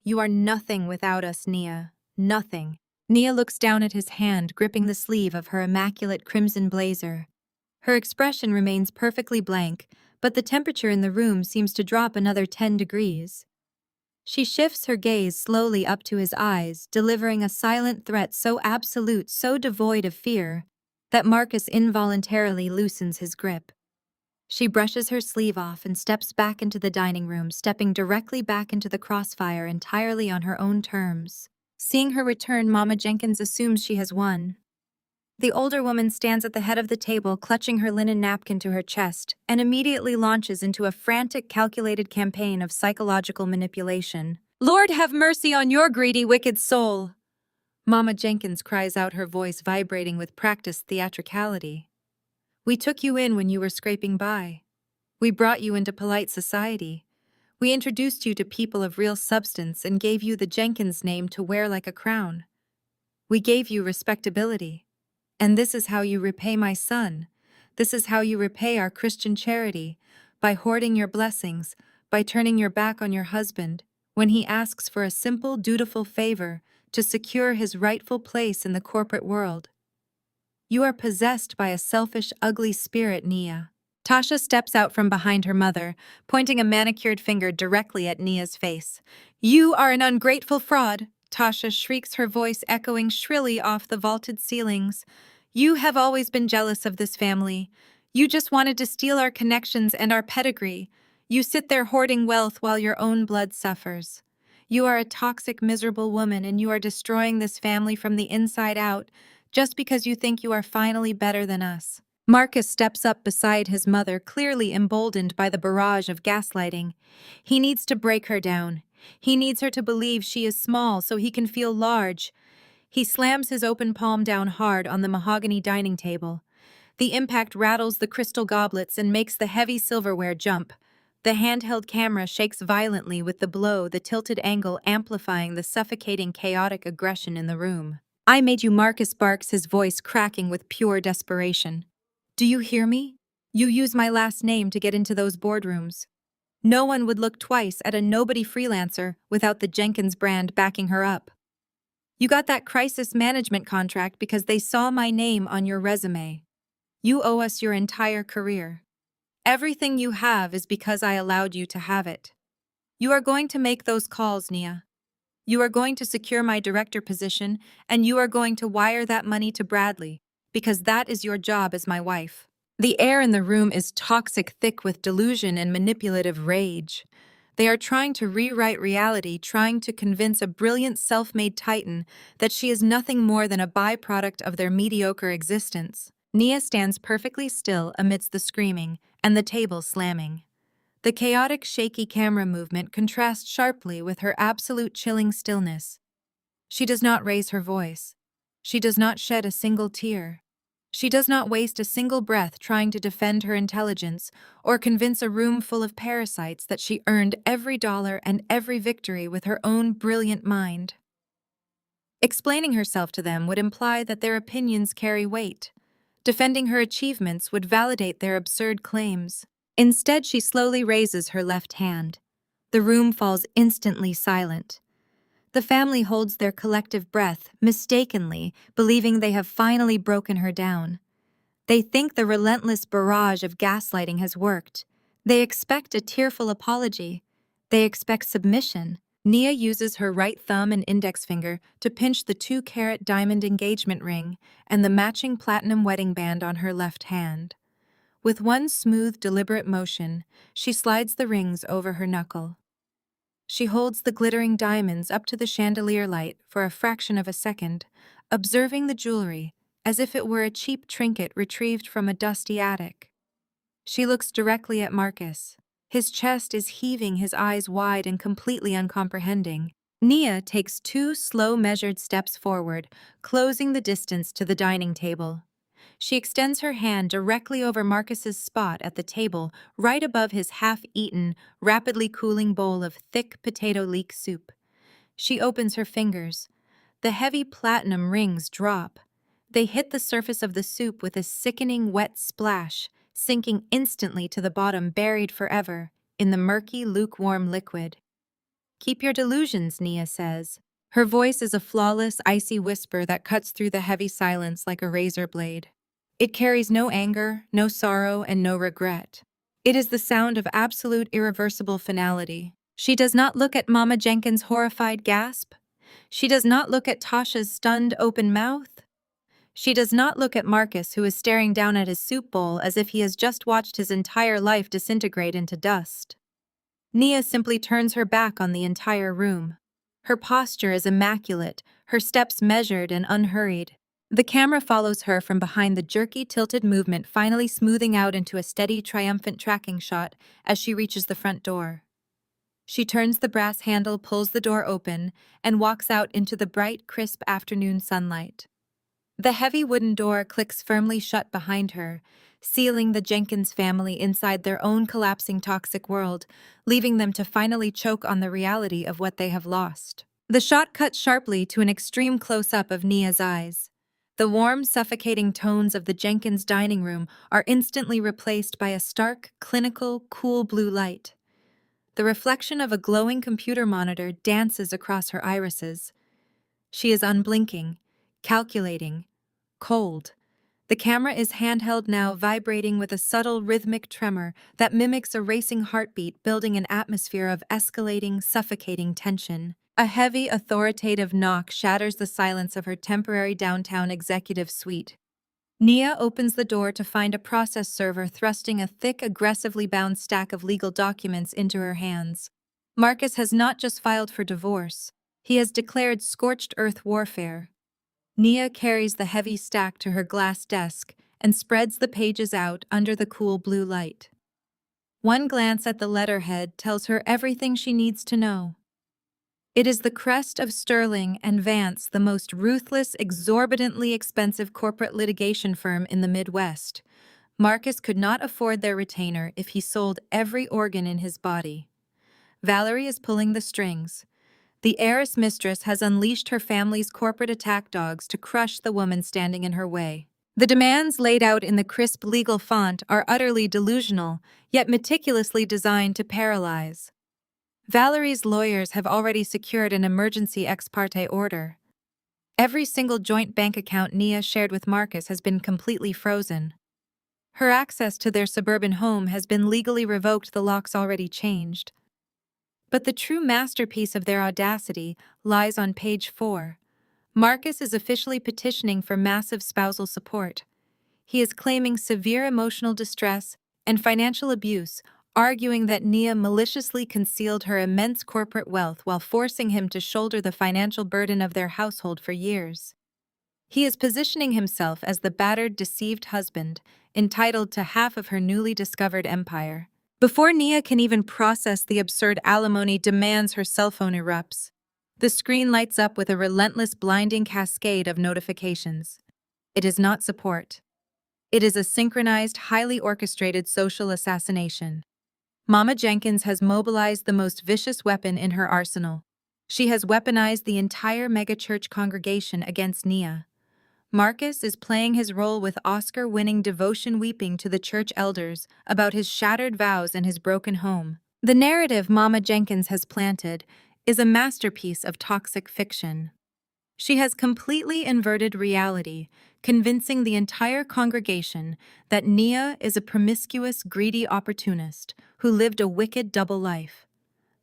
You are nothing without us, Nia. Nothing. Nia looks down at his hand, gripping the sleeve of her immaculate crimson blazer. Her expression remains perfectly blank, but the temperature in the room seems to drop another 10 degrees. She shifts her gaze slowly up to his eyes, delivering a silent threat so absolute, so devoid of fear, that Marcus involuntarily loosens his grip. She brushes her sleeve off and steps back into the dining room, stepping directly back into the crossfire entirely on her own terms. Seeing her return, Mama Jenkins assumes she has won. The older woman stands at the head of the table, clutching her linen napkin to her chest, and immediately launches into a frantic, calculated campaign of psychological manipulation. Lord, have mercy on your greedy, wicked soul! Mama Jenkins cries out, her voice vibrating with practiced theatricality. We took you in when you were scraping by. We brought you into polite society. We introduced you to people of real substance and gave you the Jenkins name to wear like a crown. We gave you respectability. And this is how you repay my son. This is how you repay our Christian charity, by hoarding your blessings, by turning your back on your husband, when he asks for a simple, dutiful favor to secure his rightful place in the corporate world. You are possessed by a selfish, ugly spirit, Nia. Tasha steps out from behind her mother, pointing a manicured finger directly at Nia's face. You are an ungrateful fraud, Tasha shrieks, her voice echoing shrilly off the vaulted ceilings. You have always been jealous of this family. You just wanted to steal our connections and our pedigree. You sit there hoarding wealth while your own blood suffers. You are a toxic, miserable woman, and you are destroying this family from the inside out, just because you think you are finally better than us. Marcus steps up beside his mother, clearly emboldened by the barrage of gaslighting. He needs to break her down. He needs her to believe she is small so he can feel large. He slams his open palm down hard on the mahogany dining table. The impact rattles the crystal goblets and makes the heavy silverware jump. The handheld camera shakes violently with the blow, the tilted angle amplifying the suffocating, chaotic aggression in the room. "I made you," Marcus barks, his voice cracking with pure desperation. "Do you hear me? You use my last name to get into those boardrooms. No one would look twice at a nobody freelancer without the Jenkins brand backing her up. You got that crisis management contract because they saw my name on your resume. You owe us your entire career. Everything you have is because I allowed you to have it. You are going to make those calls, Nia. You are going to secure my director position, and you are going to wire that money to Bradley, because that is your job as my wife." The air in the room is toxic, thick with delusion and manipulative rage. They are trying to rewrite reality, trying to convince a brilliant self-made titan that she is nothing more than a byproduct of their mediocre existence. Nia stands perfectly still amidst the screaming and the table slamming. The chaotic, shaky camera movement contrasts sharply with her absolute chilling stillness. She does not raise her voice. She does not shed a single tear. She does not waste a single breath trying to defend her intelligence or convince a room full of parasites that she earned every dollar and every victory with her own brilliant mind. Explaining herself to them would imply that their opinions carry weight. Defending her achievements would validate their absurd claims. Instead, she slowly raises her left hand. The room falls instantly silent. The family holds their collective breath, mistakenly, believing they have finally broken her down. They think the relentless barrage of gaslighting has worked. They expect a tearful apology. They expect submission. Nia uses her right thumb and index finger to pinch the 2-carat diamond engagement ring and the matching platinum wedding band on her left hand. With one smooth, deliberate motion, she slides the rings over her knuckle. She holds the glittering diamonds up to the chandelier light for a fraction of a second, observing the jewelry as if it were a cheap trinket retrieved from a dusty attic. She looks directly at Marcus. His chest is heaving, his eyes wide and completely uncomprehending. Nia takes 2 slow, measured steps forward, closing the distance to the dining table. She extends her hand directly over Marcus's spot at the table, right above his half-eaten, rapidly cooling bowl of thick potato leek soup. She opens her fingers. The heavy platinum rings drop. They hit the surface of the soup with a sickening wet splash, sinking instantly to the bottom, buried forever in the murky, lukewarm liquid. "Keep your delusions," Nia says. Her voice is a flawless, icy whisper that cuts through the heavy silence like a razor blade. It carries no anger, no sorrow, and no regret. It is the sound of absolute, irreversible finality. She does not look at Mama Jenkins' horrified gasp. She does not look at Tasha's stunned open mouth. She does not look at Marcus, who is staring down at his soup bowl as if he has just watched his entire life disintegrate into dust. Nia simply turns her back on the entire room. Her posture is immaculate, her steps measured and unhurried. The camera follows her from behind, the jerky, tilted movement finally smoothing out into a steady, triumphant tracking shot as she reaches the front door. She turns the brass handle, pulls the door open, and walks out into the bright, crisp afternoon sunlight. The heavy wooden door clicks firmly shut behind her, sealing the Jenkins family inside their own collapsing toxic world, leaving them to finally choke on the reality of what they have lost. The shot cuts sharply to an extreme close-up of Nia's eyes. The warm, suffocating tones of the Jenkins dining room are instantly replaced by a stark, clinical, cool blue light. The reflection of a glowing computer monitor dances across her irises. She is unblinking, calculating, cold. The camera is handheld now, vibrating with a subtle rhythmic tremor that mimics a racing heartbeat, building an atmosphere of escalating, suffocating tension. A heavy, authoritative knock shatters the silence of her temporary downtown executive suite. Nia opens the door to find a process server thrusting a thick, aggressively bound stack of legal documents into her hands. Marcus has not just filed for divorce. He has declared scorched earth warfare. Nia carries the heavy stack to her glass desk and spreads the pages out under the cool blue light. One glance at the letterhead tells her everything she needs to know. It is the crest of Sterling and Vance, the most ruthless, exorbitantly expensive corporate litigation firm in the Midwest. Marcus could not afford their retainer if he sold every organ in his body. Valerie is pulling the strings. The heiress mistress has unleashed her family's corporate attack dogs to crush the woman standing in her way. The demands laid out in the crisp legal font are utterly delusional, yet meticulously designed to paralyze. Valerie's lawyers have already secured an emergency ex parte order. Every single joint bank account Nia shared with Marcus has been completely frozen. Her access to their suburban home has been legally revoked, the locks already changed. But the true masterpiece of their audacity lies on page 4. Marcus is officially petitioning for massive spousal support. He is claiming severe emotional distress and financial abuse, arguing that Nia maliciously concealed her immense corporate wealth while forcing him to shoulder the financial burden of their household for years. He is positioning himself as the battered, deceived husband, entitled to half of her newly discovered empire. Before Nia can even process the absurd alimony demands, her cell phone erupts. The screen lights up with a relentless, blinding cascade of notifications. It is not support. It is a synchronized, highly orchestrated social assassination. Mama Jenkins has mobilized the most vicious weapon in her arsenal. She has weaponized the entire megachurch congregation against Nia. Marcus is playing his role with Oscar-winning devotion, weeping to the church elders about his shattered vows and his broken home. The narrative Mama Jenkins has planted is a masterpiece of toxic fiction. She has completely inverted reality, convincing the entire congregation that Nia is a promiscuous, greedy opportunist who lived a wicked double life.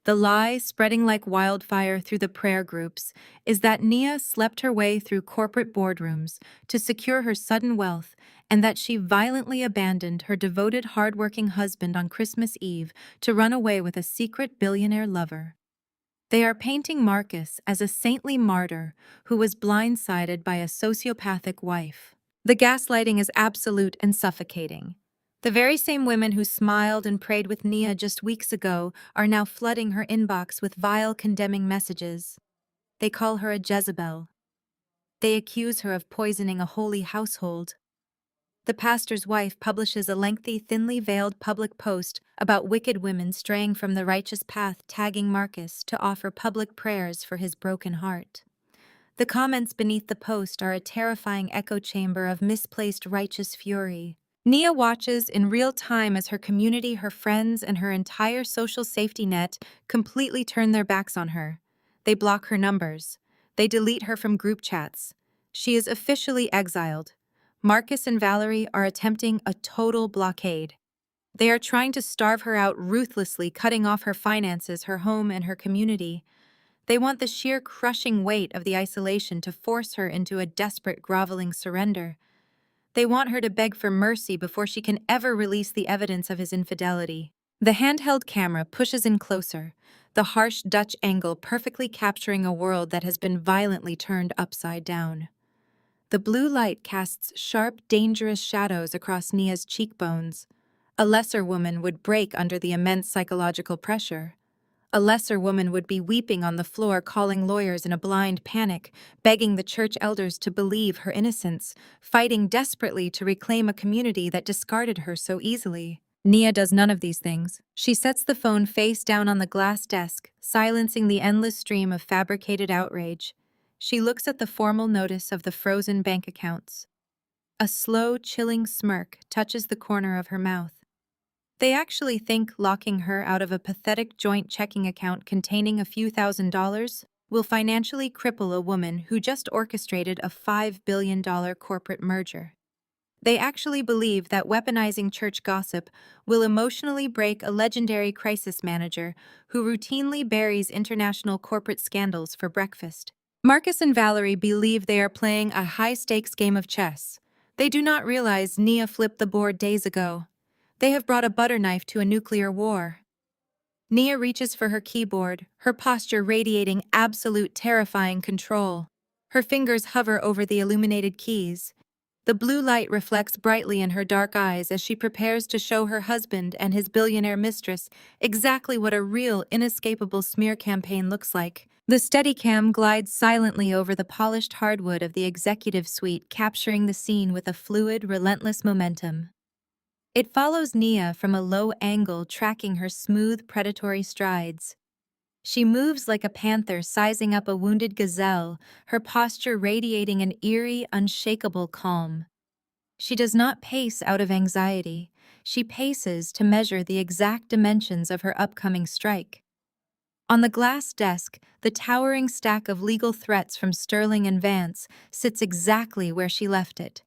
The lie, spreading like wildfire through the prayer groups, is that Nia slept her way through corporate boardrooms to secure her sudden wealth, and that she violently abandoned her devoted, hard-working husband on Christmas Eve to run away with a secret billionaire lover. They are painting Marcus as a saintly martyr who was blindsided by a sociopathic wife. The gaslighting is absolute and suffocating. The very same women who smiled and prayed with Nia just weeks ago are now flooding her inbox with vile, condemning messages. They call her a Jezebel. They accuse her of poisoning a holy household. The pastor's wife publishes a lengthy, thinly veiled public post about wicked women straying from the righteous path, tagging Marcus to offer public prayers for his broken heart. The comments beneath the post are a terrifying echo chamber of misplaced righteous fury. Nia watches in real time as her community, her friends, and her entire social safety net completely turn their backs on her. They block her numbers. They delete her from group chats. She is officially exiled. Marcus and Valerie are attempting a total blockade. They are trying to starve her out ruthlessly, cutting off her finances, her home, and her community. They want the sheer crushing weight of the isolation to force her into a desperate, groveling surrender. They want her to beg for mercy before she can ever release the evidence of his infidelity. The handheld camera pushes in closer, the harsh Dutch angle perfectly capturing a world that has been violently turned upside down. The blue light casts sharp, dangerous shadows across Nia's cheekbones. A lesser woman would break under the immense psychological pressure. A lesser woman would be weeping on the floor, calling lawyers in a blind panic, begging the church elders to believe her innocence, fighting desperately to reclaim a community that discarded her so easily. Nia does none of these things. She sets the phone face down on the glass desk, silencing the endless stream of fabricated outrage. She looks at the formal notice of the frozen bank accounts. A slow, chilling smirk touches the corner of her mouth. They actually think locking her out of a pathetic joint checking account containing a few $1,000s will financially cripple a woman who just orchestrated a $5 billion corporate merger. They actually believe that weaponizing church gossip will emotionally break a legendary crisis manager who routinely buries international corporate scandals for breakfast. Marcus and Valerie believe they are playing a high-stakes game of chess. They do not realize Nia flipped the board days ago. They have brought a butter knife to a nuclear war. Nia reaches for her keyboard, her posture radiating absolute terrifying control. Her fingers hover over the illuminated keys. The blue light reflects brightly in her dark eyes as she prepares to show her husband and his billionaire mistress exactly what a real, inescapable smear campaign looks like. The Steadicam glides silently over the polished hardwood of the executive suite, capturing the scene with a fluid, relentless momentum. It follows Nia from a low angle, tracking her smooth, predatory strides. She moves like a panther sizing up a wounded gazelle, her posture radiating an eerie, unshakable calm. She does not pace out of anxiety. She paces to measure the exact dimensions of her upcoming strike. On the glass desk, the towering stack of legal threats from Sterling and Vance sits exactly where she left it.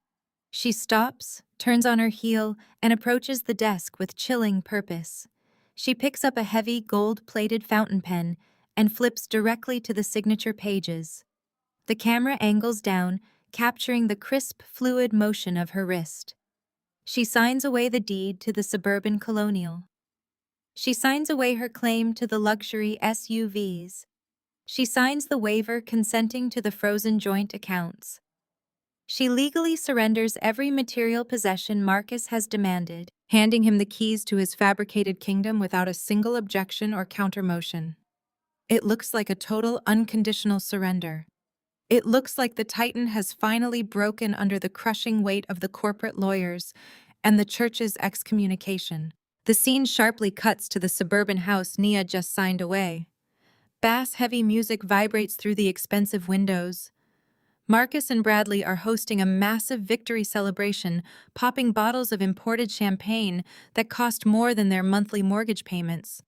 She stops, turns on her heel, and approaches the desk with chilling purpose. She picks up a heavy, gold-plated fountain pen and flips directly to the signature pages. The camera angles down, capturing the crisp, fluid motion of her wrist. She signs away the deed to the suburban colonial. She signs away her claim to the luxury SUVs. She signs the waiver consenting to the frozen joint accounts. She legally surrenders every material possession Marcus has demanded, handing him the keys to his fabricated kingdom without a single objection or countermotion. It looks like a total, unconditional surrender. It looks like the Titan has finally broken under the crushing weight of the corporate lawyers and the church's excommunication. The scene sharply cuts to the suburban house Nia just signed away. Bass-heavy music vibrates through the expensive windows. Marcus and Bradley are hosting a massive victory celebration, popping bottles of imported champagne that cost more than their monthly mortgage payments.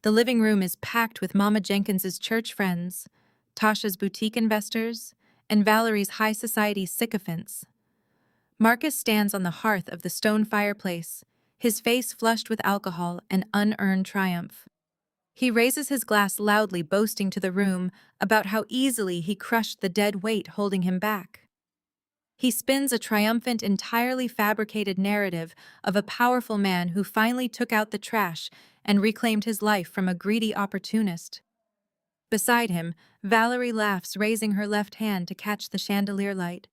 The living room is packed with Mama Jenkins's church friends, Tasha's boutique investors, and Valerie's high society sycophants. Marcus stands on the hearth of the stone fireplace, his face flushed with alcohol and unearned triumph. He raises his glass loudly, boasting to the room about how easily he crushed the dead weight holding him back. He spins a triumphant, entirely fabricated narrative of a powerful man who finally took out the trash and reclaimed his life from a greedy opportunist. Beside him, Valerie laughs, raising her left hand to catch the chandelier light.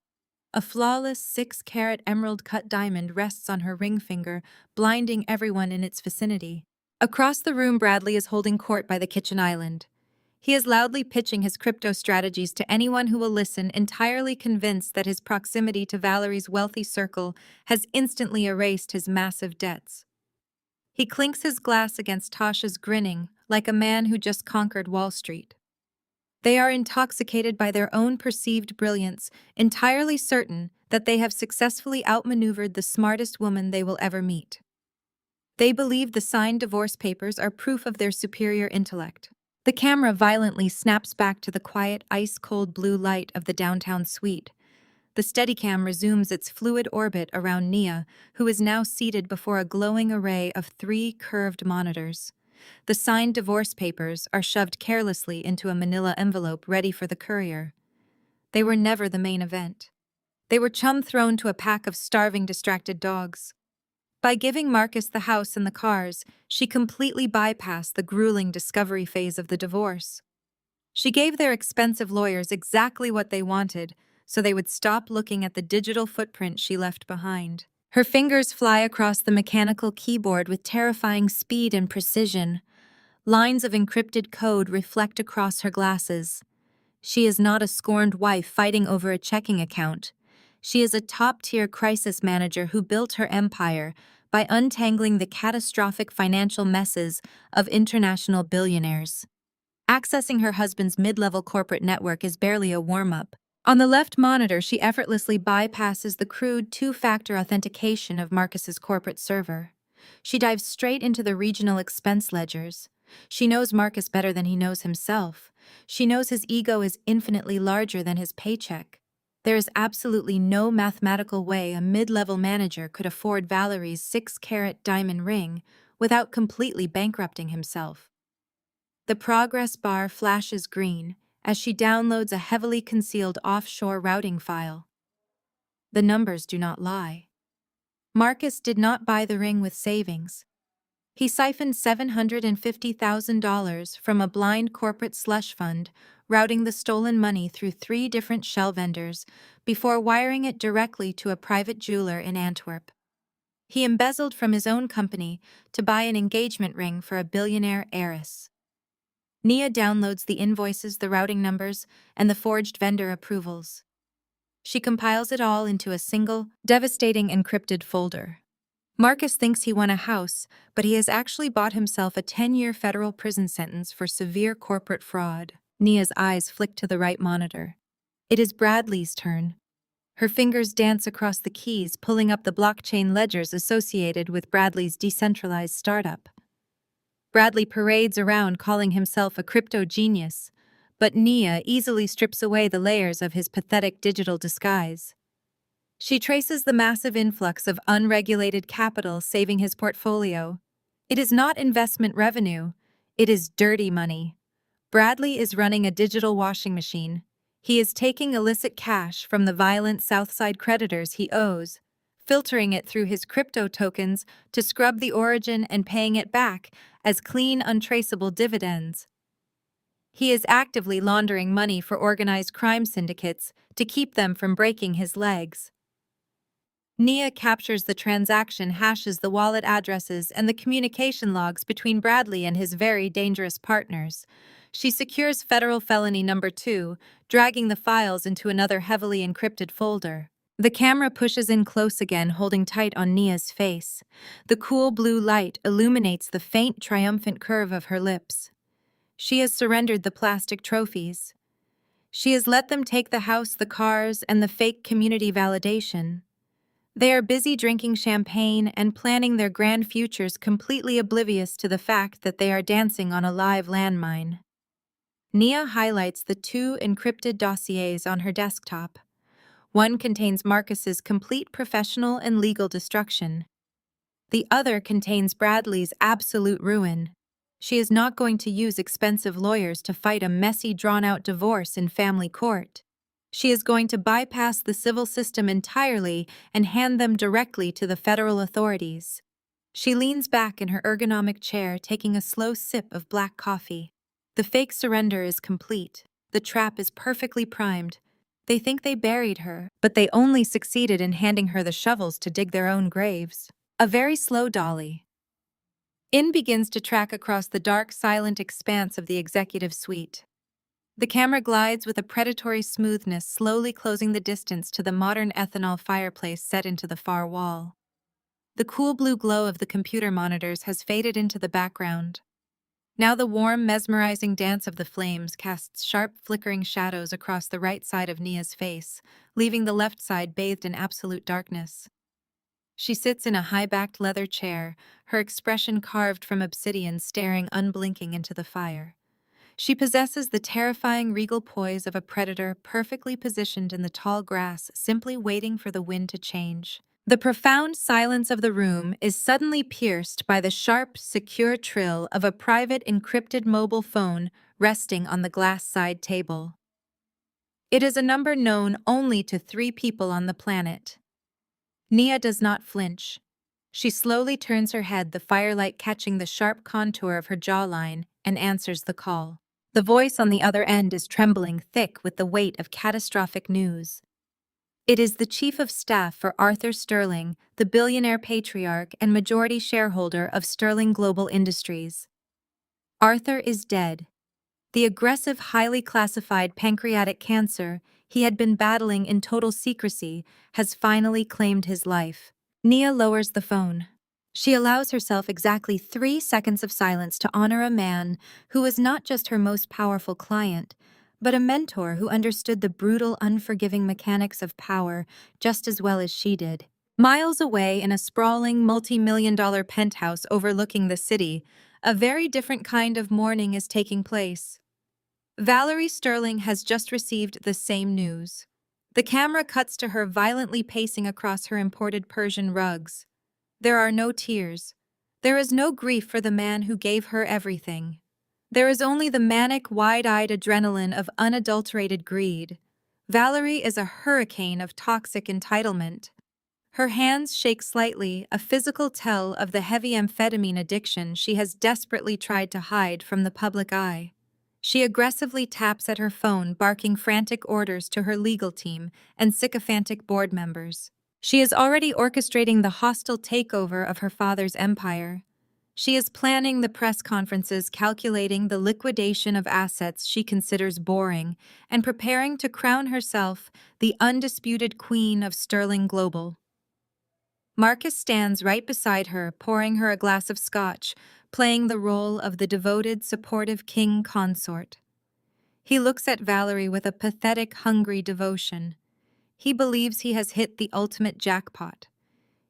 A flawless 6-carat emerald-cut diamond rests on her ring finger, blinding everyone in its vicinity. Across the room, Bradley is holding court by the kitchen island. He is loudly pitching his crypto strategies to anyone who will listen, entirely convinced that his proximity to Valerie's wealthy circle has instantly erased his massive debts. He clinks his glass against Tasha's, grinning like a man who just conquered Wall Street. They are intoxicated by their own perceived brilliance, entirely certain that they have successfully outmaneuvered the smartest woman they will ever meet. They believe the signed divorce papers are proof of their superior intellect. The camera violently snaps back to the quiet, ice-cold blue light of the downtown suite. The Steadicam resumes its fluid orbit around Nia, who is now seated before a glowing array of 3 curved monitors. The signed divorce papers are shoved carelessly into a manila envelope ready for the courier. They were never the main event. They were chum thrown to a pack of starving, distracted dogs. By giving Marcus the house and the cars, she completely bypassed the grueling discovery phase of the divorce. She gave their expensive lawyers exactly what they wanted, so they would stop looking at the digital footprint she left behind. Her fingers fly across the mechanical keyboard with terrifying speed and precision. Lines of encrypted code reflect across her glasses. She is not a scorned wife fighting over a checking account. She is a top-tier crisis manager who built her empire by untangling the catastrophic financial messes of international billionaires. Accessing her husband's mid-level corporate network is barely a warm-up. On the left monitor, she effortlessly bypasses the crude 2-factor authentication of Marcus's corporate server. She dives straight into the regional expense ledgers. She knows Marcus better than he knows himself. She knows his ego is infinitely larger than his paycheck. There is absolutely no mathematical way a mid-level manager could afford Valerie's 6-carat diamond ring without completely bankrupting himself. The progress bar flashes green as she downloads a heavily concealed offshore routing file. The numbers do not lie. Marcus did not buy the ring with savings. He siphoned $750,000 from a blind corporate slush fund, routing the stolen money through 3 different shell vendors before wiring it directly to a private jeweler in Antwerp. He embezzled from his own company to buy an engagement ring for a billionaire heiress. Nia downloads the invoices, the routing numbers, and the forged vendor approvals. She compiles it all into a single, devastating encrypted folder. Marcus thinks he won a house, but he has actually bought himself a 10-year federal prison sentence for severe corporate fraud. Nia's eyes flick to the right monitor. It is Bradley's turn. Her fingers dance across the keys, pulling up the blockchain ledgers associated with Bradley's decentralized startup. Bradley parades around calling himself a crypto genius, but Nia easily strips away the layers of his pathetic digital disguise. She traces the massive influx of unregulated capital saving his portfolio. It is not investment revenue, it is dirty money. Bradley is running a digital washing machine. He is taking illicit cash from the violent Southside creditors he owes, filtering it through his crypto tokens to scrub the origin and paying it back as clean, untraceable dividends. He is actively laundering money for organized crime syndicates to keep them from breaking his legs. Nia captures the transaction, hashes the wallet addresses and the communication logs between Bradley and his very dangerous partners. She secures federal felony number 2, dragging the files into another heavily encrypted folder. The camera pushes in close again, holding tight on Nia's face. The cool blue light illuminates the faint, triumphant curve of her lips. She has surrendered the plastic trophies. She has let them take the house, the cars, and the fake community validation. They are busy drinking champagne and planning their grand futures, completely oblivious to the fact that they are dancing on a live landmine. Nia highlights the 2 encrypted dossiers on her desktop. One contains Marcus's complete professional and legal destruction. The other contains Bradley's absolute ruin. She is not going to use expensive lawyers to fight a messy, drawn-out divorce in family court. She is going to bypass the civil system entirely and hand them directly to the federal authorities. She leans back in her ergonomic chair, taking a slow sip of black coffee. The fake surrender is complete. The trap is perfectly primed. They think they buried her, but they only succeeded in handing her the shovels to dig their own graves. A very slow dolly. In begins to track across the dark, silent expanse of the executive suite. The camera glides with a predatory smoothness, slowly closing the distance to the modern ethanol fireplace set into the far wall. The cool blue glow of the computer monitors has faded into the background. Now the warm, mesmerizing dance of the flames casts sharp, flickering shadows across the right side of Nia's face, leaving the left side bathed in absolute darkness. She sits in a high-backed leather chair, her expression carved from obsidian, staring unblinking into the fire. She possesses the terrifying regal poise of a predator, perfectly positioned in the tall grass, simply waiting for the wind to change. The profound silence of the room is suddenly pierced by the sharp, secure trill of a private encrypted mobile phone resting on the glass side table. It is a number known only to 3 people on the planet. Nia does not flinch. She slowly turns her head, the firelight catching the sharp contour of her jawline, and answers the call. The voice on the other end is trembling, thick with the weight of catastrophic news. It is the chief of staff for Arthur Sterling, the billionaire patriarch and majority shareholder of Sterling Global Industries. Arthur is dead. The aggressive, highly classified pancreatic cancer he had been battling in total secrecy has finally claimed his life. Nia lowers the phone. She allows herself exactly 3 seconds of silence to honor a man who was not just her most powerful client, but a mentor who understood the brutal, unforgiving mechanics of power just as well as she did. Miles away in a sprawling, multi-million-dollar penthouse overlooking the city, a very different kind of mourning is taking place. Valerie Sterling has just received the same news. The camera cuts to her violently pacing across her imported Persian rugs. There are no tears. There is no grief for the man who gave her everything. There is only the manic, wide-eyed adrenaline of unadulterated greed. Valerie is a hurricane of toxic entitlement. Her hands shake slightly, a physical tell of the heavy amphetamine addiction she has desperately tried to hide from the public eye. She aggressively taps at her phone, barking frantic orders to her legal team and sycophantic board members. She is already orchestrating the hostile takeover of her father's empire. She is planning the press conferences, calculating the liquidation of assets she considers boring, and preparing to crown herself the undisputed queen of Sterling Global. Marcus stands right beside her, pouring her a glass of scotch, playing the role of the devoted, supportive king consort. He looks at Valerie with a pathetic, hungry devotion. He believes he has hit the ultimate jackpot.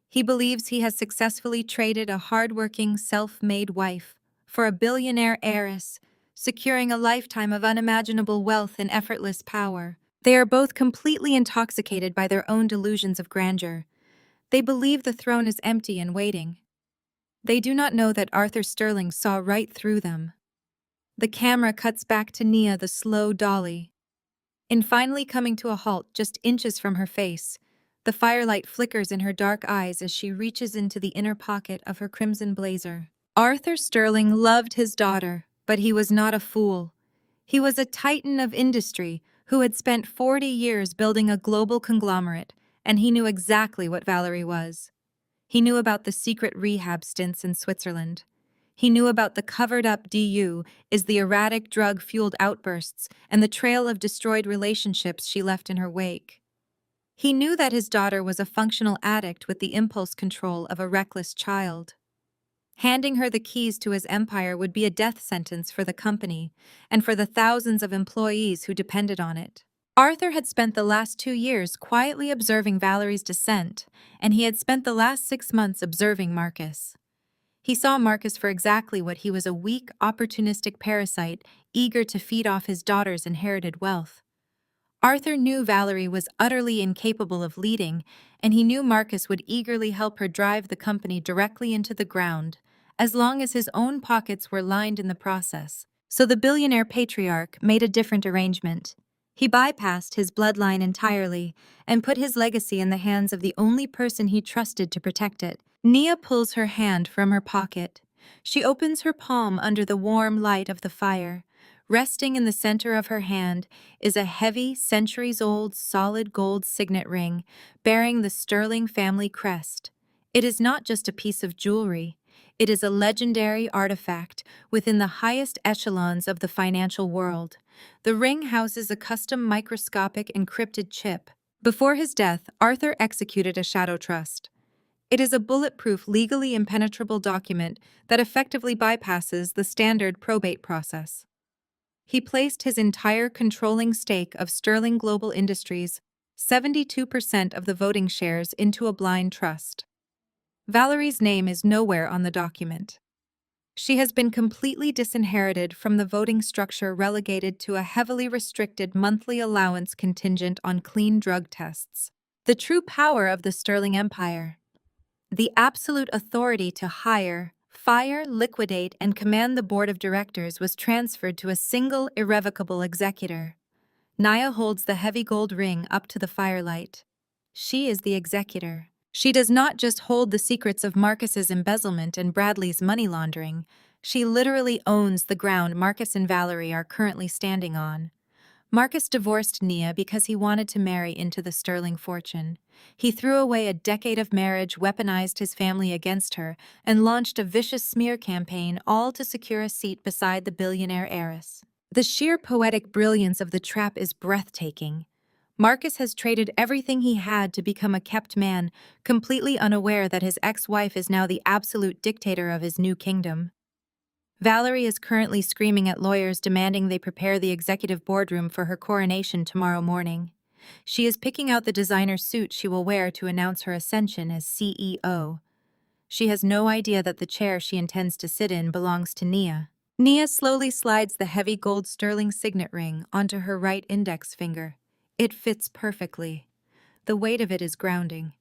He believes he has successfully traded a hard-working, self-made wife for a billionaire heiress, securing a lifetime of unimaginable wealth and effortless power. They are both completely intoxicated by their own delusions of grandeur. They believe the throne is empty and waiting. They do not know that Arthur Sterling saw right through them. The camera cuts back to Nia, the slow dolly. In finally coming to a halt just inches from her face, the firelight flickers in her dark eyes as she reaches into the inner pocket of her crimson blazer. Arthur Sterling loved his daughter, but he was not a fool. He was a titan of industry who had spent 40 years building a global conglomerate, and he knew exactly what Valerie was. He knew about the secret rehab stints in Switzerland. He knew about the covered-up DU is the erratic drug-fueled outbursts and the trail of destroyed relationships she left in her wake. He knew that his daughter was a functional addict with the impulse control of a reckless child. Handing her the keys to his empire would be a death sentence for the company and for the thousands of employees who depended on it. Arthur had spent the last 2 years quietly observing Valerie's descent, and he had spent the last 6 months observing Marcus. He saw Marcus for exactly what he was: a weak, opportunistic parasite, eager to feed off his daughter's inherited wealth. Arthur knew Valerie was utterly incapable of leading, and he knew Marcus would eagerly help her drive the company directly into the ground, as long as his own pockets were lined in the process. So the billionaire patriarch made a different arrangement. He bypassed his bloodline entirely and put his legacy in the hands of the only person he trusted to protect it. Nia pulls her hand from her pocket. She opens her palm under the warm light of the fire. Resting in the center of her hand is a heavy, centuries-old, solid gold signet ring bearing the Sterling family crest. It is not just a piece of jewelry. It is a legendary artifact within the highest echelons of the financial world. The ring houses a custom microscopic encrypted chip. Before his death, Arthur executed a shadow trust. It is a bulletproof, legally impenetrable document that effectively bypasses the standard probate process. He placed his entire controlling stake of Sterling Global Industries, 72% of the voting shares, into a blind trust. Valerie's name is nowhere on the document. She has been completely disinherited from the voting structure, relegated to a heavily restricted monthly allowance contingent on clean drug tests. The true power of the Sterling Empire, the absolute authority to hire, fire, liquidate, and command the board of directors, was transferred to a single, irrevocable executor. Nia holds the heavy gold ring up to the firelight. She is the executor. She does not just hold the secrets of Marcus's embezzlement and Bradley's money laundering. She literally owns the ground Marcus and Valerie are currently standing on. Marcus divorced Nia because he wanted to marry into the Sterling fortune. He threw away a decade of marriage, weaponized his family against her, and launched a vicious smear campaign, all to secure a seat beside the billionaire heiress. The sheer poetic brilliance of the trap is breathtaking. Marcus has traded everything he had to become a kept man, completely unaware that his ex-wife is now the absolute dictator of his new kingdom. Valerie is currently screaming at lawyers, demanding they prepare the executive boardroom for her coronation tomorrow morning. She is picking out the designer suit she will wear to announce her ascension as CEO. She has no idea that the chair she intends to sit in belongs to Nia. Nia slowly slides the heavy gold Sterling signet ring onto her right index finger. It fits perfectly. The weight of it is grounding.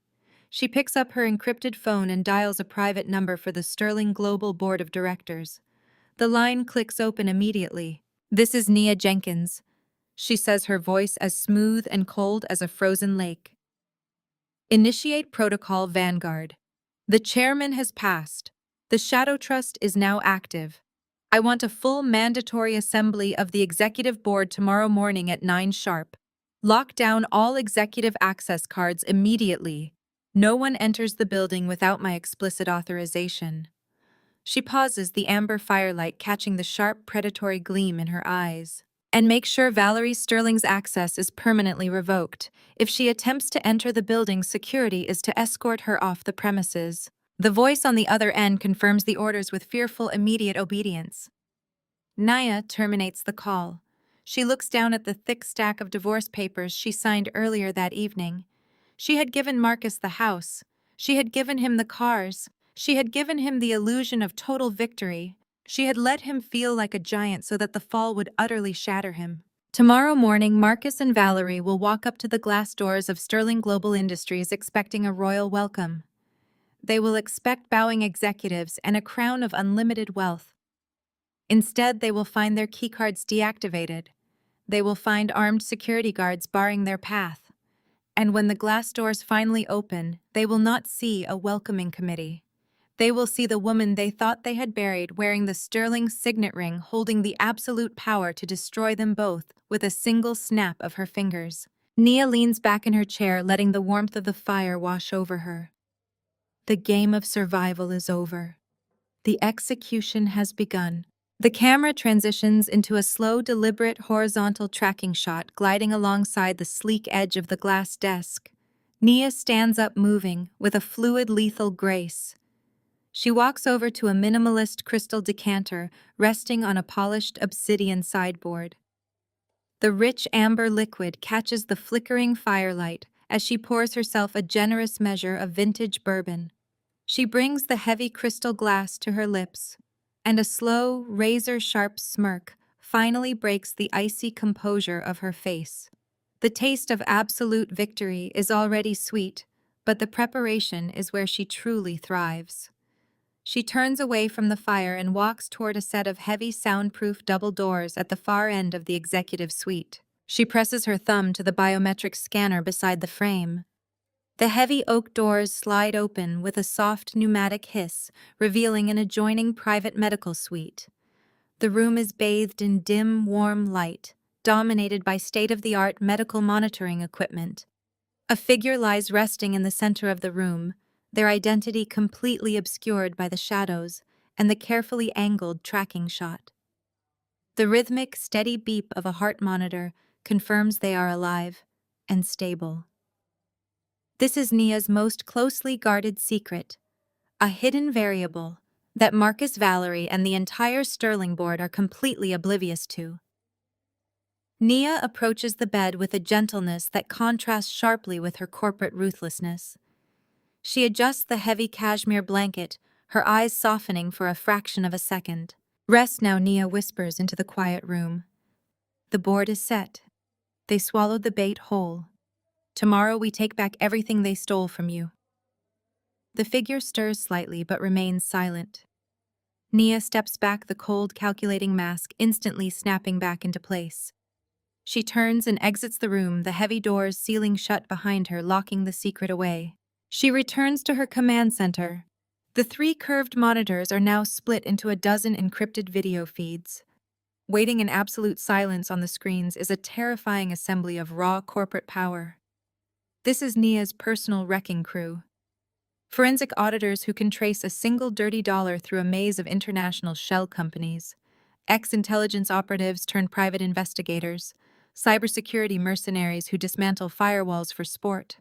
She picks up her encrypted phone and dials a private number for the Sterling Global Board of Directors. The line clicks open immediately. "This is Nia Jenkins," she says, her voice as smooth and cold as a frozen lake. Initiate Protocol Vanguard. The chairman has passed. The Shadow Trust is now active. I want a full mandatory assembly of the executive board tomorrow morning at 9 sharp. Lock down all executive access cards immediately. No one enters the building without my explicit authorization. She pauses, the amber firelight catching the sharp, predatory gleam in her eyes. And make sure Valerie Sterling's access is permanently revoked. If she attempts to enter the building, security is to escort her off the premises. The voice on the other end confirms the orders with fearful, immediate obedience. Naya terminates the call. She looks down at the thick stack of divorce papers she signed earlier that evening. She had given Marcus the house. She had given him the cars. She had given him the illusion of total victory. She had let him feel like a giant so that the fall would utterly shatter him. Tomorrow morning, Marcus and Valerie will walk up to the glass doors of Sterling Global Industries expecting a royal welcome. They will expect bowing executives and a crown of unlimited wealth. Instead, they will find their keycards deactivated. They will find armed security guards barring their path. And when the glass doors finally open, they will not see a welcoming committee. They will see the woman they thought they had buried wearing the sterling signet ring, holding the absolute power to destroy them both with a single snap of her fingers. Nia leans back in her chair, letting the warmth of the fire wash over her. The game of survival is over. The execution has begun. The camera transitions into a slow, deliberate horizontal tracking shot gliding alongside the sleek edge of the glass desk. Nia stands up, moving with a fluid, lethal grace. She walks over to a minimalist crystal decanter resting on a polished obsidian sideboard. The rich amber liquid catches the flickering firelight as she pours herself a generous measure of vintage bourbon. She brings the heavy crystal glass to her lips, and a slow, razor-sharp smirk finally breaks the icy composure of her face. The taste of absolute victory is already sweet, but the preparation is where she truly thrives. She turns away from the fire and walks toward a set of heavy, soundproof double doors at the far end of the executive suite. She presses her thumb to the biometric scanner beside the frame. The heavy oak doors slide open with a soft pneumatic hiss, revealing an adjoining private medical suite. The room is bathed in dim, warm light, dominated by state-of-the-art medical monitoring equipment. A figure lies resting in the center of the room, their identity completely obscured by the shadows and the carefully angled tracking shot. The rhythmic, steady beep of a heart monitor confirms they are alive and stable. This is Nia's most closely guarded secret, a hidden variable that Marcus, Valerie, and the entire Sterling board are completely oblivious to. Nia approaches the bed with a gentleness that contrasts sharply with her corporate ruthlessness. She adjusts the heavy cashmere blanket, her eyes softening for a fraction of a second. Rest now, Nia whispers into the quiet room. The board is set. They swallowed the bait whole. Tomorrow we take back everything they stole from you. The figure stirs slightly but remains silent. Nia steps back, the cold, calculating mask instantly snapping back into place. She turns and exits the room, the heavy doors sealing shut behind her, locking the secret away. She returns to her command center. The 3 curved monitors are now split into a dozen encrypted video feeds. Waiting in absolute silence on the screens is a terrifying assembly of raw corporate power. This is Nia's personal wrecking crew. Forensic auditors who can trace a single dirty dollar through a maze of international shell companies, ex-intelligence operatives turned private investigators, cybersecurity mercenaries who dismantle firewalls for sport.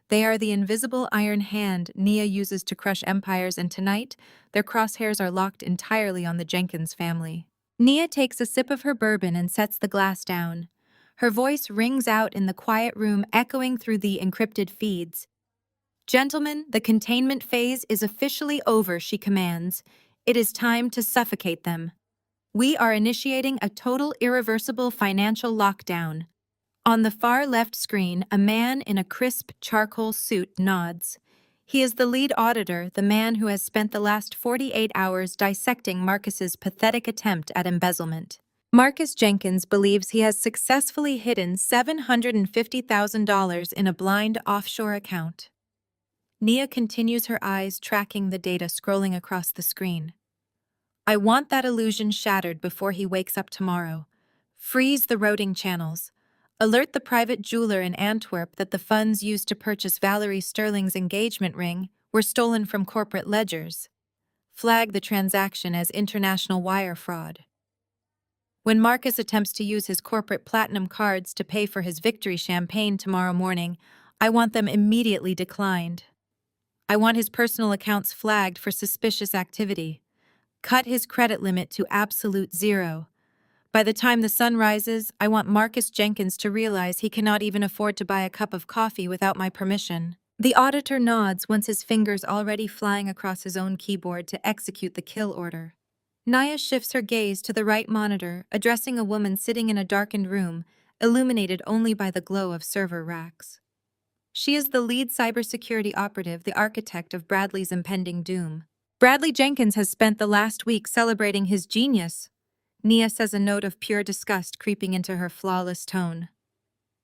They are the invisible iron hand Nia uses to crush empires, and tonight, their crosshairs are locked entirely on the Jenkins family. Nia takes a sip of her bourbon and sets the glass down. Her voice rings out in the quiet room, echoing through the encrypted feeds. "Gentlemen, the containment phase is officially over," she commands. "It is time to suffocate them. We are initiating a total, irreversible financial lockdown." On the far left screen, a man in a crisp charcoal suit nods. He is the lead auditor, the man who has spent the last 48 hours dissecting Marcus's pathetic attempt at embezzlement. Marcus Jenkins believes he has successfully hidden $750,000 in a blind offshore account. Nia continues, her eyes tracking the data scrolling across the screen. I want that illusion shattered before he wakes up tomorrow. Freeze the routing channels. Alert the private jeweler in Antwerp that the funds used to purchase Valerie Sterling's engagement ring were stolen from corporate ledgers. Flag the transaction as international wire fraud. When Marcus attempts to use his corporate platinum cards to pay for his victory champagne tomorrow morning, I want them immediately declined. I want his personal accounts flagged for suspicious activity. Cut his credit limit to absolute zero. By the time the sun rises, I want Marcus Jenkins to realize he cannot even afford to buy a cup of coffee without my permission. The auditor nods once his fingers already flying across his own keyboard to execute the kill order. Nia shifts her gaze to the right monitor, addressing a woman sitting in a darkened room, illuminated only by the glow of server racks. She is the lead cybersecurity operative, the architect of Bradley's impending doom. Bradley Jenkins has spent the last week celebrating his genius, Nia says, a note of pure disgust creeping into her flawless tone.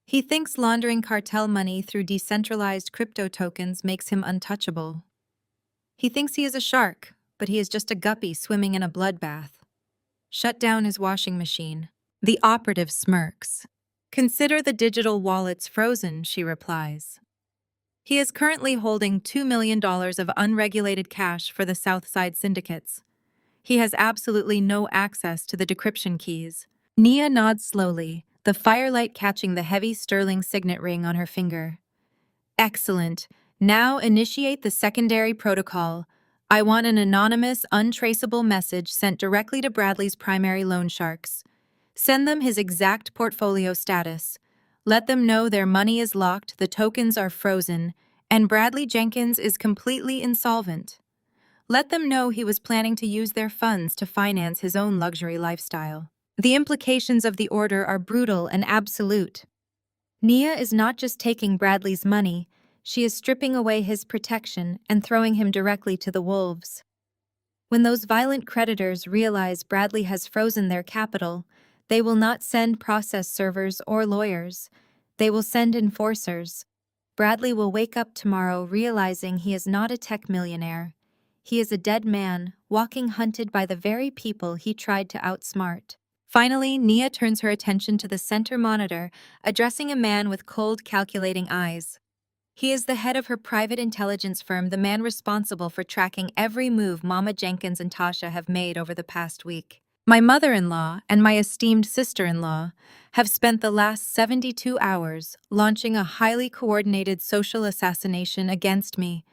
He thinks laundering cartel money through decentralized crypto tokens makes him untouchable. He thinks he is a shark, but he is just a guppy swimming in a bloodbath. Shut down his washing machine. The operative smirks. Consider the digital wallets frozen, she replies. He is currently holding $2 million of unregulated cash for the Southside syndicates. He has absolutely no access to the decryption keys. Nia nods slowly, the firelight catching the heavy sterling signet ring on her finger. Excellent. Now initiate the secondary protocol. I want an anonymous, untraceable message sent directly to Bradley's primary loan sharks. Send them his exact portfolio status. Let them know their money is locked, the tokens are frozen, and Bradley Jenkins is completely insolvent. Let them know he was planning to use their funds to finance his own luxury lifestyle. The implications of the order are brutal and absolute. Nia is not just taking Bradley's money, she is stripping away his protection and throwing him directly to the wolves. When those violent creditors realize Bradley has frozen their capital, they will not send process servers or lawyers. They will send enforcers. Bradley will wake up tomorrow realizing he is not a tech millionaire. He is a dead man, walking hunted by the very people he tried to outsmart. Finally, Nia turns her attention to the center monitor, addressing a man with cold, calculating eyes. He is the head of her private intelligence firm, the man responsible for tracking every move Mama Jenkins and Tasha have made over the past week. My mother-in-law and my esteemed sister-in-law have spent the last 72 hours launching a highly coordinated social assassination against me,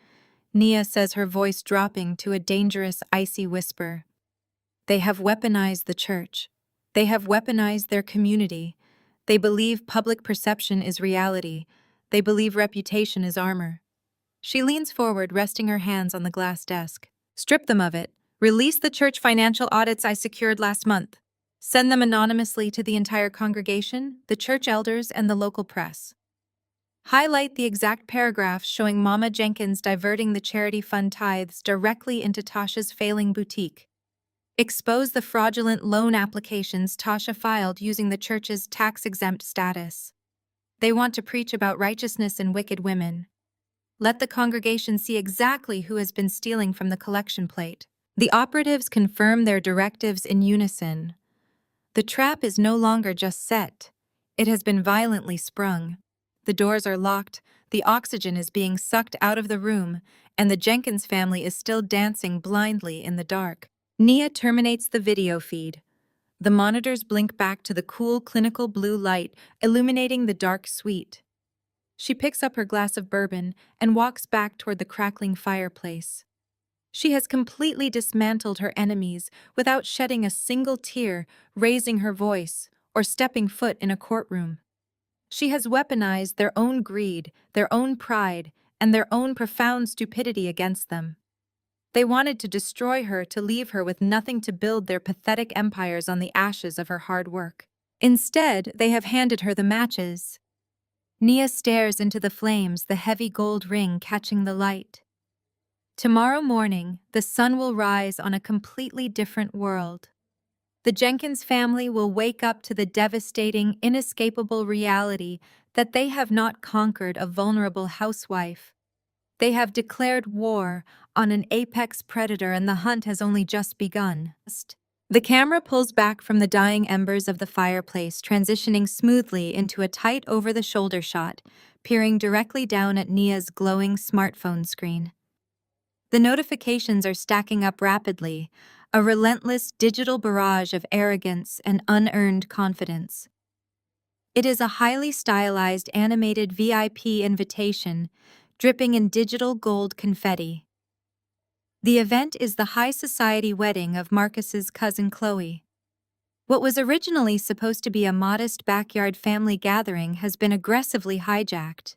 Nia says, her voice dropping to a dangerous, icy whisper. They have weaponized the church. They have weaponized their community. They believe public perception is reality. They believe reputation is armor. She leans forward, resting her hands on the glass desk. Strip them of it. Release the church financial audits I secured last month. Send them anonymously to the entire congregation, the church elders, and the local press. Highlight the exact paragraphs showing Mama Jenkins diverting the charity fund tithes directly into Tasha's failing boutique. Expose the fraudulent loan applications Tasha filed using the church's tax-exempt status. They want to preach about righteousness and wicked women. Let the congregation see exactly who has been stealing from the collection plate. The operatives confirm their directives in unison. The trap is no longer just set. It has been violently sprung. The doors are locked, the oxygen is being sucked out of the room, and the Jenkins family is still dancing blindly in the dark. Nia terminates the video feed. The monitors blink back to the cool, clinical blue light illuminating the dark suite. She picks up her glass of bourbon and walks back toward the crackling fireplace. She has completely dismantled her enemies without shedding a single tear, raising her voice, or stepping foot in a courtroom. She has weaponized their own greed, their own pride, and their own profound stupidity against them. They wanted to destroy her, to leave her with nothing to build their pathetic empires on the ashes of her hard work. Instead, they have handed her the matches. Nia stares into the flames, the heavy gold ring catching the light. Tomorrow morning, the sun will rise on a completely different world. The Jenkins family will wake up to the devastating, inescapable reality that they have not conquered a vulnerable housewife. They have declared war on an apex predator and the hunt has only just begun. The camera pulls back from the dying embers of the fireplace, transitioning smoothly into a tight over-the-shoulder shot, peering directly down at Nia's glowing smartphone screen. The notifications are stacking up rapidly, a relentless digital barrage of arrogance and unearned confidence. It is a highly stylized animated VIP invitation, dripping in digital gold confetti. The event is the high society wedding of Marcus's cousin Chloe. What was originally supposed to be a modest backyard family gathering has been aggressively hijacked.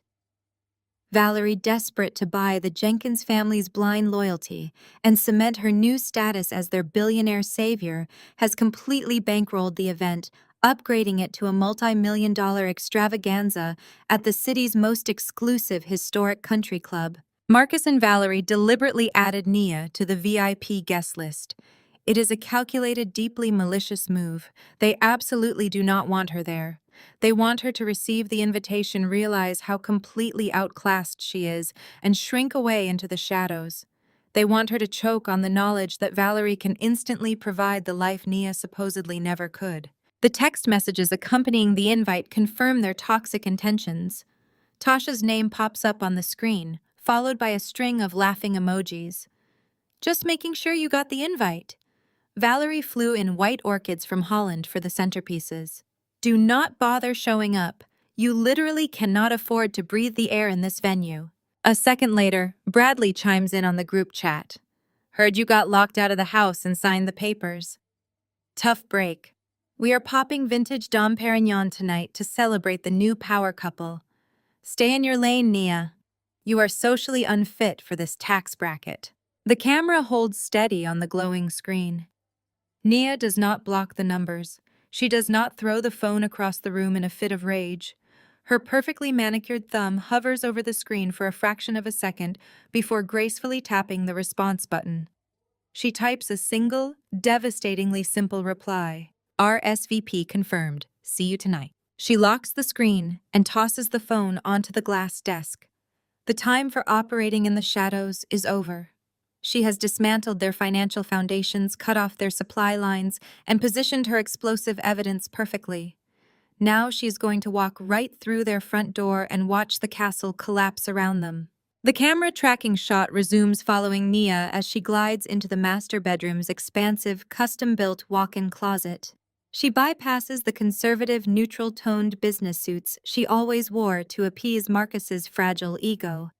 Valerie, desperate to buy the Jenkins family's blind loyalty and cement her new status as their billionaire savior, has completely bankrolled the event, upgrading it to a multi-million-dollar extravaganza at the city's most exclusive historic country club. Marcus and Valerie deliberately added Nia to the VIP guest list. It is a calculated, deeply malicious move. They absolutely do not want her there. They want her to receive the invitation, realize how completely outclassed she is, and shrink away into the shadows. They want her to choke on the knowledge that Valerie can instantly provide the life Nia supposedly never could. The text messages accompanying the invite confirm their toxic intentions. Tasha's name pops up on the screen, followed by a string of laughing emojis. Just making sure you got the invite. Valerie flew in white orchids from Holland for the centerpieces. Do not bother showing up. You literally cannot afford to breathe the air in this venue. A second later, Bradley chimes in on the group chat. Heard you got locked out of the house and signed the papers. Tough break. We are popping vintage Dom Perignon tonight to celebrate the new power couple. Stay in your lane, Nia. You are socially unfit for this tax bracket. The camera holds steady on the glowing screen. Nia does not block the numbers. She does not throw the phone across the room in a fit of rage. Her perfectly manicured thumb hovers over the screen for a fraction of a second before gracefully tapping the response button. She types a single, devastatingly simple reply. RSVP confirmed. See you tonight. She locks the screen and tosses the phone onto the glass desk. The time for operating in the shadows is over. She has dismantled their financial foundations, cut off their supply lines, and positioned her explosive evidence perfectly. Now she is going to walk right through their front door and watch the castle collapse around them. The camera tracking shot resumes following Nia as she glides into the master bedroom's expansive, custom-built walk-in closet. She bypasses the conservative, neutral-toned business suits she always wore to appease Marcus's fragile ego.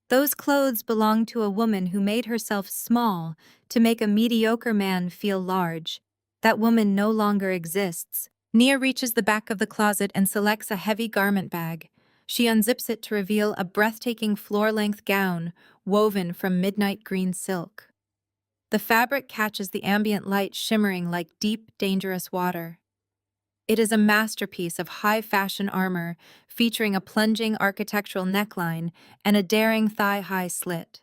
Those clothes belong to a woman who made herself small to make a mediocre man feel large. That woman no longer exists. Nia reaches the back of the closet and selects a heavy garment bag. She unzips it to reveal a breathtaking floor-length gown woven from midnight green silk. The fabric catches the ambient light, shimmering like deep, dangerous water. It is a masterpiece of high-fashion armor, featuring a plunging architectural neckline and a daring thigh-high slit.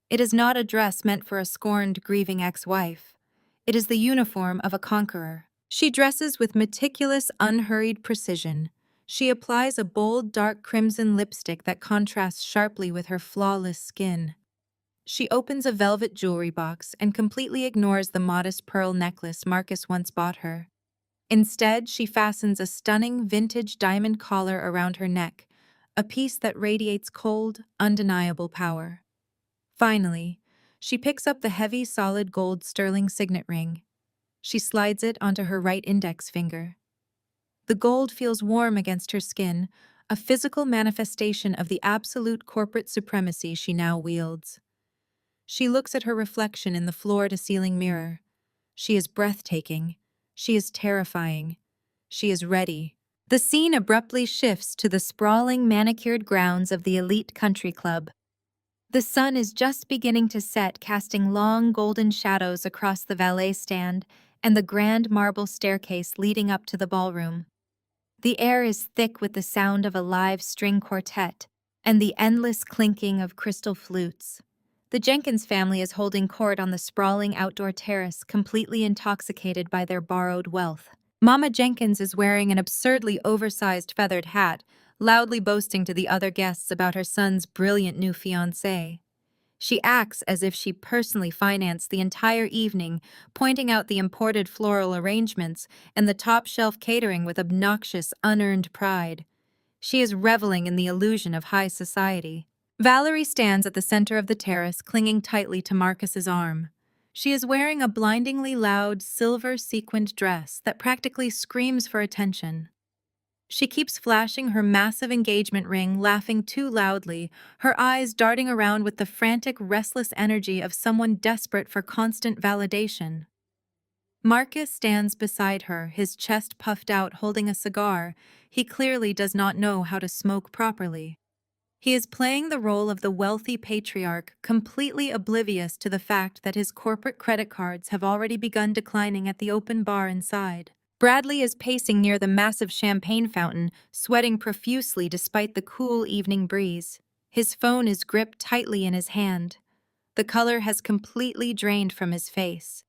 It is not a dress meant for a scorned, grieving ex-wife. It is the uniform of a conqueror. She dresses with meticulous, unhurried precision. She applies a bold, dark crimson lipstick that contrasts sharply with her flawless skin. She opens a velvet jewelry box and completely ignores the modest pearl necklace Marcus once bought her. Instead, she fastens a stunning vintage diamond collar around her neck, a piece that radiates cold, undeniable power. Finally, she picks up the heavy, solid gold sterling signet ring. She slides it onto her right index finger. The gold feels warm against her skin, a physical manifestation of the absolute corporate supremacy she now wields. She looks at her reflection in the floor-to-ceiling mirror. She is breathtaking. She is terrifying. She is ready. The scene abruptly shifts to the sprawling, manicured grounds of the elite country club. The sun is just beginning to set, casting long golden shadows across the valet stand and the grand marble staircase leading up to the ballroom. The air is thick with the sound of a live string quartet and the endless clinking of crystal flutes. The Jenkins family is holding court on the sprawling outdoor terrace, completely intoxicated by their borrowed wealth. Mama Jenkins is wearing an absurdly oversized feathered hat, loudly boasting to the other guests about her son's brilliant new fiancé. She acts as if she personally financed the entire evening, pointing out the imported floral arrangements and the top-shelf catering with obnoxious, unearned pride. She is reveling in the illusion of high society. Valerie stands at the center of the terrace, clinging tightly to Marcus's arm. She is wearing a blindingly loud, silver-sequined dress that practically screams for attention. She keeps flashing her massive engagement ring, laughing too loudly, her eyes darting around with the frantic, restless energy of someone desperate for constant validation. Marcus stands beside her, his chest puffed out, holding a cigar. He clearly does not know how to smoke properly. He is playing the role of the wealthy patriarch, completely oblivious to the fact that his corporate credit cards have already begun declining at the open bar inside. Bradley is pacing near the massive champagne fountain, sweating profusely despite the cool evening breeze. His phone is gripped tightly in his hand. The color has completely drained from his face.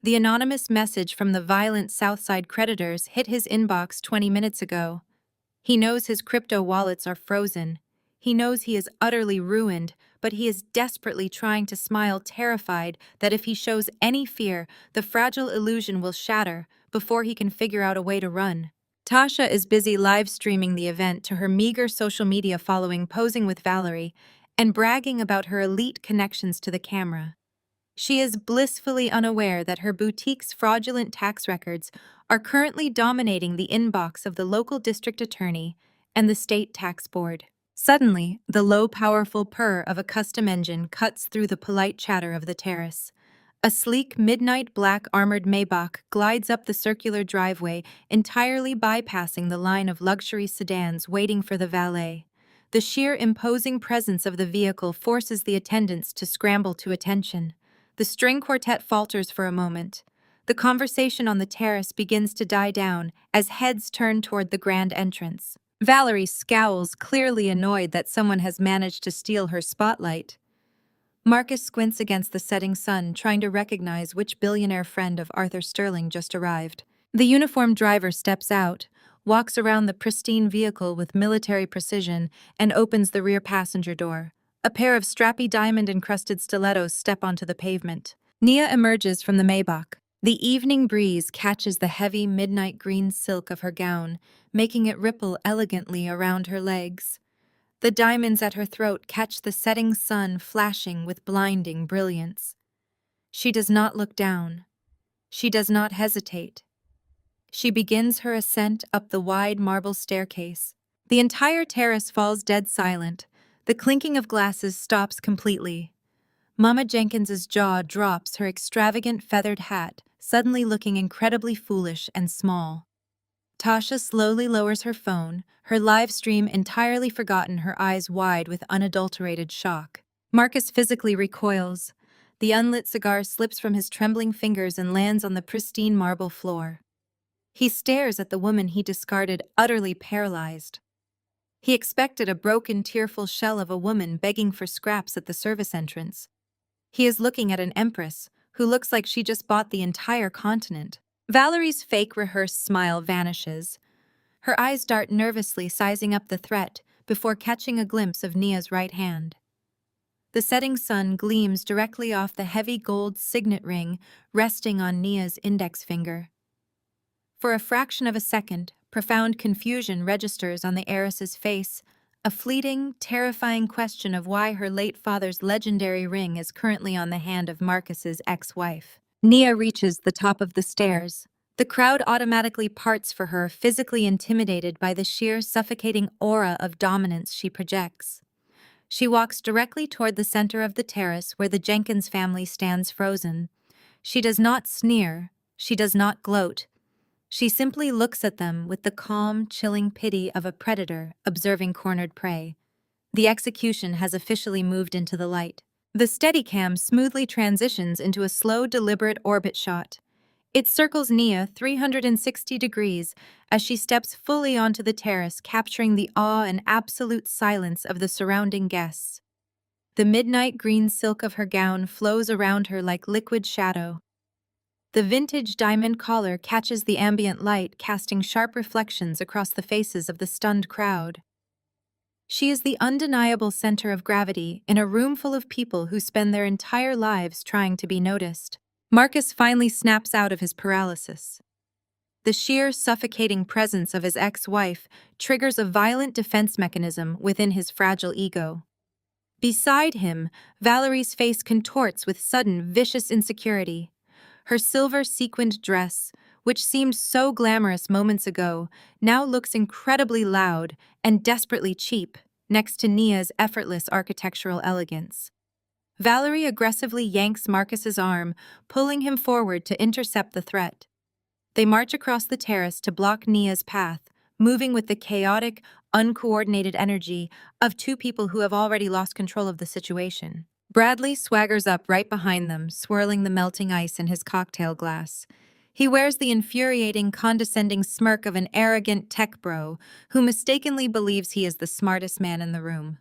The anonymous message from the violent Southside creditors hit his inbox 20 minutes ago. He knows his crypto wallets are frozen. He knows he is utterly ruined, but he is desperately trying to smile, terrified that if he shows any fear, the fragile illusion will shatter before he can figure out a way to run. Tasha is busy live streaming the event to her meager social media following, posing with Valerie, and bragging about her elite connections to the camera. She is blissfully unaware that her boutique's fraudulent tax records are currently dominating the inbox of the local district attorney and the state tax board. Suddenly, the low, powerful purr of a custom engine cuts through the polite chatter of the terrace. A sleek, midnight black armored Maybach glides up the circular driveway, entirely bypassing the line of luxury sedans waiting for the valet. The sheer imposing presence of the vehicle forces the attendants to scramble to attention. The string quartet falters for a moment. The conversation on the terrace begins to die down as heads turn toward the grand entrance. Valerie scowls, clearly annoyed that someone has managed to steal her spotlight. Marcus squints against the setting sun, trying to recognize which billionaire friend of Arthur Sterling just arrived. The uniformed driver steps out, walks around the pristine vehicle with military precision, and opens the rear passenger door. A pair of strappy diamond-encrusted stilettos step onto the pavement. Nia emerges from the Maybach. The evening breeze catches the heavy midnight green silk of her gown, making it ripple elegantly around her legs. The diamonds at her throat catch the setting sun, flashing with blinding brilliance. She does not look down. She does not hesitate. She begins her ascent up the wide marble staircase. The entire terrace falls dead silent. The clinking of glasses stops completely. Mama Jenkins's jaw drops, her extravagant feathered hat suddenly looking incredibly foolish and small. Tasha slowly lowers her phone, her live stream entirely forgotten, her eyes wide with unadulterated shock. Marcus physically recoils. The unlit cigar slips from his trembling fingers and lands on the pristine marble floor. He stares at the woman he discarded, utterly paralyzed. He expected a broken, tearful shell of a woman begging for scraps at the service entrance. He is looking at an empress who looks like she just bought the entire continent. Valerie's fake rehearsed smile vanishes. Her eyes dart nervously, sizing up the threat before catching a glimpse of Nia's right hand. The setting sun gleams directly off the heavy gold signet ring resting on Nia's index finger. For a fraction of a second, profound confusion registers on the heiress's face, a fleeting, terrifying question of why her late father's legendary ring is currently on the hand of Marcus's ex-wife. Nia reaches the top of the stairs. The crowd automatically parts for her, physically intimidated by the sheer, suffocating aura of dominance she projects. She walks directly toward the center of the terrace where the Jenkins family stands frozen. She does not sneer. She does not gloat. She simply looks at them with the calm, chilling pity of a predator observing cornered prey. The execution has officially moved into the light. The Steadicam smoothly transitions into a slow, deliberate orbit shot. It circles Nia 360 degrees as she steps fully onto the terrace, capturing the awe and absolute silence of the surrounding guests. The midnight green silk of her gown flows around her like liquid shadow. The vintage diamond collar catches the ambient light, casting sharp reflections across the faces of the stunned crowd. She is the undeniable center of gravity in a room full of people who spend their entire lives trying to be noticed. Marcus finally snaps out of his paralysis. The sheer, suffocating presence of his ex-wife triggers a violent defense mechanism within his fragile ego. Beside him, Valerie's face contorts with sudden, vicious insecurity. Her silver sequined dress, which seemed so glamorous moments ago, now looks incredibly loud and desperately cheap next to Nia's effortless architectural elegance. Valerie aggressively yanks Marcus's arm, pulling him forward to intercept the threat. They march across the terrace to block Nia's path, moving with the chaotic, uncoordinated energy of two people who have already lost control of the situation. Bradley swaggers up right behind them, swirling the melting ice in his cocktail glass. He wears the infuriating, condescending smirk of an arrogant tech bro who mistakenly believes he is the smartest man in the room.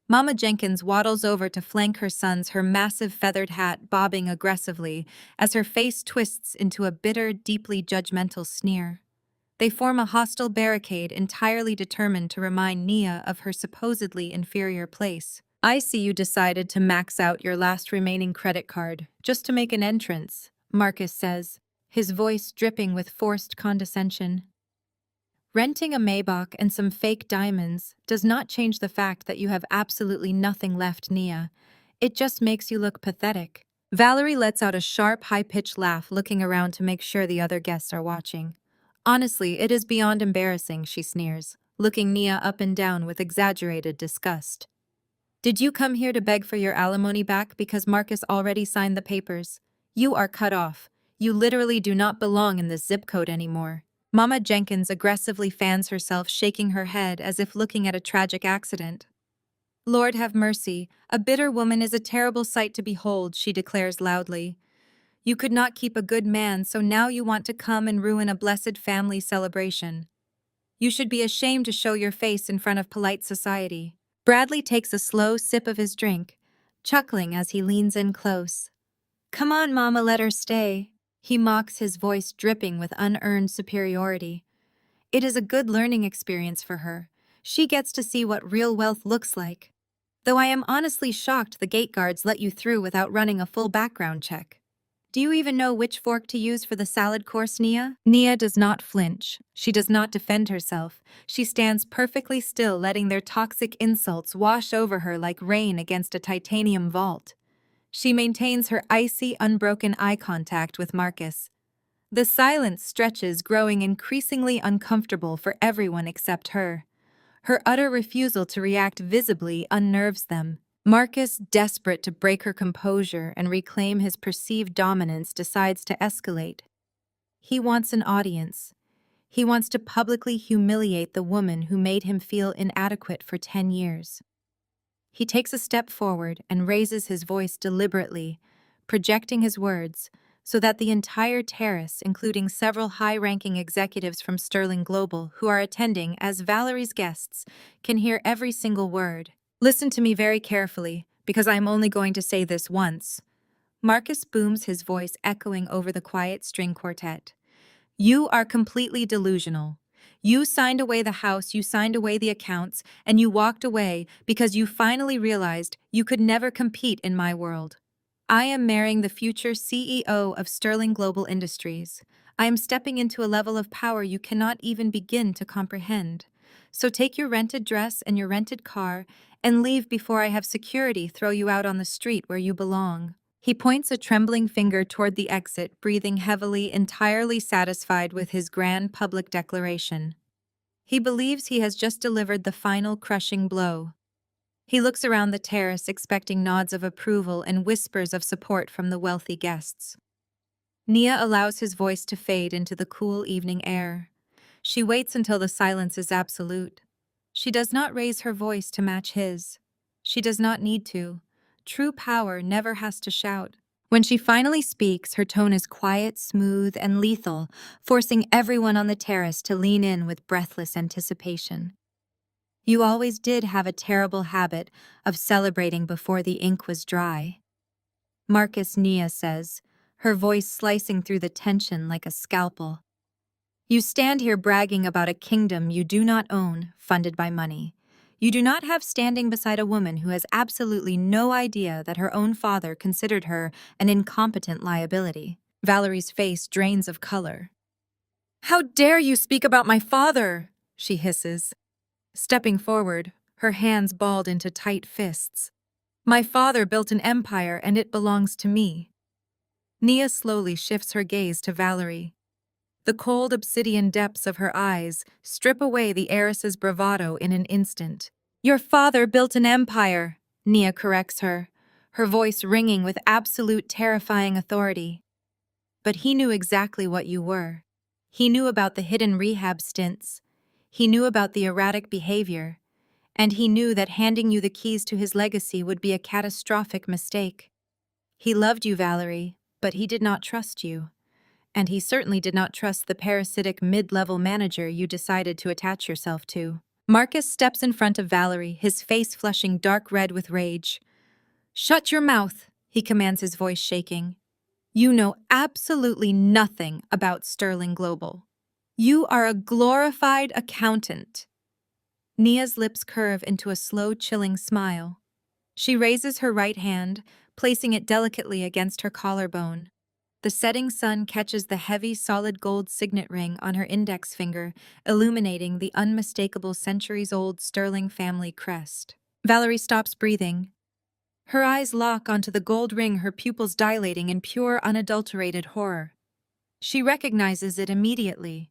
Mama Jenkins waddles over to flank her sons, her massive feathered hat bobbing aggressively as her face twists into a bitter, deeply judgmental sneer. They form a hostile barricade entirely determined to remind Nia of her supposedly inferior place. "I see you decided to max out your last remaining credit card just to make an entrance," Marcus says, his voice dripping with forced condescension. Renting a Maybach and some fake diamonds does not change the fact that you have absolutely nothing left, Nia. It just makes you look pathetic. Valerie lets out a sharp, high-pitched laugh, looking around to make sure the other guests are watching. "Honestly, it is beyond embarrassing," she sneers, looking Nia up and down with exaggerated disgust. "Did you come here to beg for your alimony back because Marcus already signed the papers? You are cut off. You literally do not belong in this zip code anymore." Mama Jenkins aggressively fans herself, shaking her head as if looking at a tragic accident. "Lord have mercy, a bitter woman is a terrible sight to behold," she declares loudly. "You could not keep a good man, so now you want to come and ruin a blessed family celebration. You should be ashamed to show your face in front of polite society." Bradley takes a slow sip of his drink, chuckling as he leans in close. "Come on, Mama, let her stay," he mocks, his voice dripping with unearned superiority. "It is a good learning experience for her. She gets to see what real wealth looks like. Though I am honestly shocked the gate guards let you through without running a full background check. Do you even know which fork to use for the salad course, Nia?" Nia does not flinch. She does not defend herself. She stands perfectly still, letting their toxic insults wash over her like rain against a titanium vault. She maintains her icy, unbroken eye contact with Marcus. The silence stretches, growing increasingly uncomfortable for everyone except her. Her utter refusal to react visibly unnerves them. Marcus, desperate to break her composure and reclaim his perceived dominance, decides to escalate. He wants an audience. He wants to publicly humiliate the woman who made him feel inadequate for 10 years. He takes a step forward and raises his voice deliberately, projecting his words so that the entire terrace, including several high-ranking executives from Sterling Global who are attending as Valerie's guests, can hear every single word. "Listen to me very carefully, because I am only going to say this once." Marcus booms, his voice echoing over the quiet string quartet. "You are completely delusional. You signed away the house, you signed away the accounts, and you walked away because you finally realized you could never compete in my world. I am marrying the future CEO of Sterling Global Industries. I am stepping into a level of power you cannot even begin to comprehend. So take your rented dress and your rented car and leave before I have security throw you out on the street where you belong." He points a trembling finger toward the exit, breathing heavily, entirely satisfied with his grand public declaration. He believes he has just delivered the final crushing blow. He looks around the terrace, expecting nods of approval and whispers of support from the wealthy guests. Nia allows his voice to fade into the cool evening air. She waits until the silence is absolute. She does not raise her voice to match his. She does not need to. True power never has to shout. When she finally speaks, her tone is quiet, smooth, and lethal, forcing everyone on the terrace to lean in with breathless anticipation. "You always did have a terrible habit of celebrating before the ink was dry," Marcus, Nia says, her voice slicing through the tension like a scalpel. "You stand here bragging about a kingdom you do not own, funded by money. You do not have standing beside a woman who has absolutely no idea that her own father considered her an incompetent liability. Valerie's face drains of color. How dare you speak about my father? She hisses. Stepping forward, her hands balled into tight fists. My father built an empire and it belongs to me. Nia slowly shifts her gaze to Valerie. The cold obsidian depths of her eyes strip away the heiress's bravado in an instant. Your father built an empire, Nia corrects her voice ringing with absolute terrifying authority. But he knew exactly what you were. He knew about the hidden rehab stints. He knew about the erratic behavior. And he knew that handing you the keys to his legacy would be a catastrophic mistake. He loved you, Valerie, but he did not trust you. And he certainly did not trust the parasitic mid-level manager you decided to attach yourself to. Marcus steps in front of Valerie, his face flushing dark red with rage. Shut your mouth, he commands, his voice shaking. You know absolutely nothing about Sterling Global. You are a glorified accountant. Nia's lips curve into a slow, chilling smile. She raises her right hand, placing it delicately against her collarbone. The setting sun catches the heavy, solid gold signet ring on her index finger, illuminating the unmistakable centuries-old Sterling family crest. Valerie stops breathing. Her eyes lock onto the gold ring, her pupils dilating in pure, unadulterated horror. She recognizes it immediately.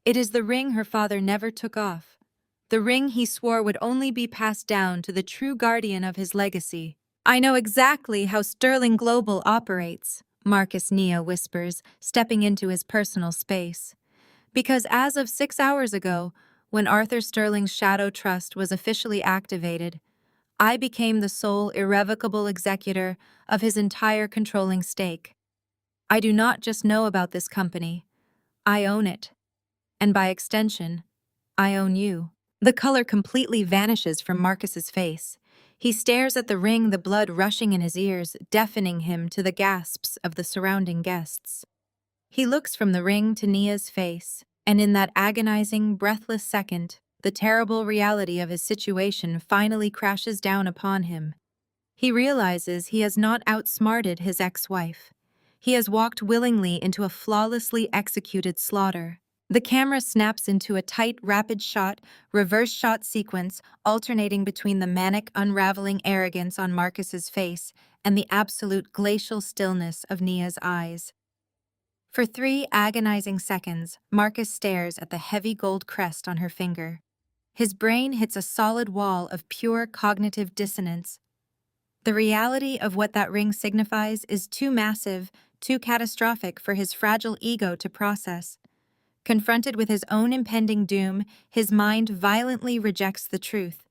It is the ring her father never took off. The ring he swore would only be passed down to the true guardian of his legacy. I know exactly how Sterling Global operates, Marcus Nia whispers, stepping into his personal space. Because as of 6 hours ago, when Arthur Sterling's Shadow Trust was officially activated, I became the sole irrevocable executor of his entire controlling stake. I do not just know about this company, I own it. And by extension, I own you. The color completely vanishes from Marcus's face. He stares at the ring, the blood rushing in his ears, deafening him to the gasps of the surrounding guests. He looks from the ring to Nia's face, and in that agonizing, breathless second, the terrible reality of his situation finally crashes down upon him. He realizes he has not outsmarted his ex-wife. He has walked willingly into a flawlessly executed slaughter. The camera snaps into a tight, rapid shot, reverse shot sequence, alternating between the manic, unraveling arrogance on Marcus's face and the absolute glacial stillness of Nia's eyes. For 3 agonizing seconds, Marcus stares at the heavy gold crest on her finger. His brain hits a solid wall of pure cognitive dissonance. The reality of what that ring signifies is too massive, too catastrophic for his fragile ego to process. Confronted with his own impending doom, his mind violently rejects the truth.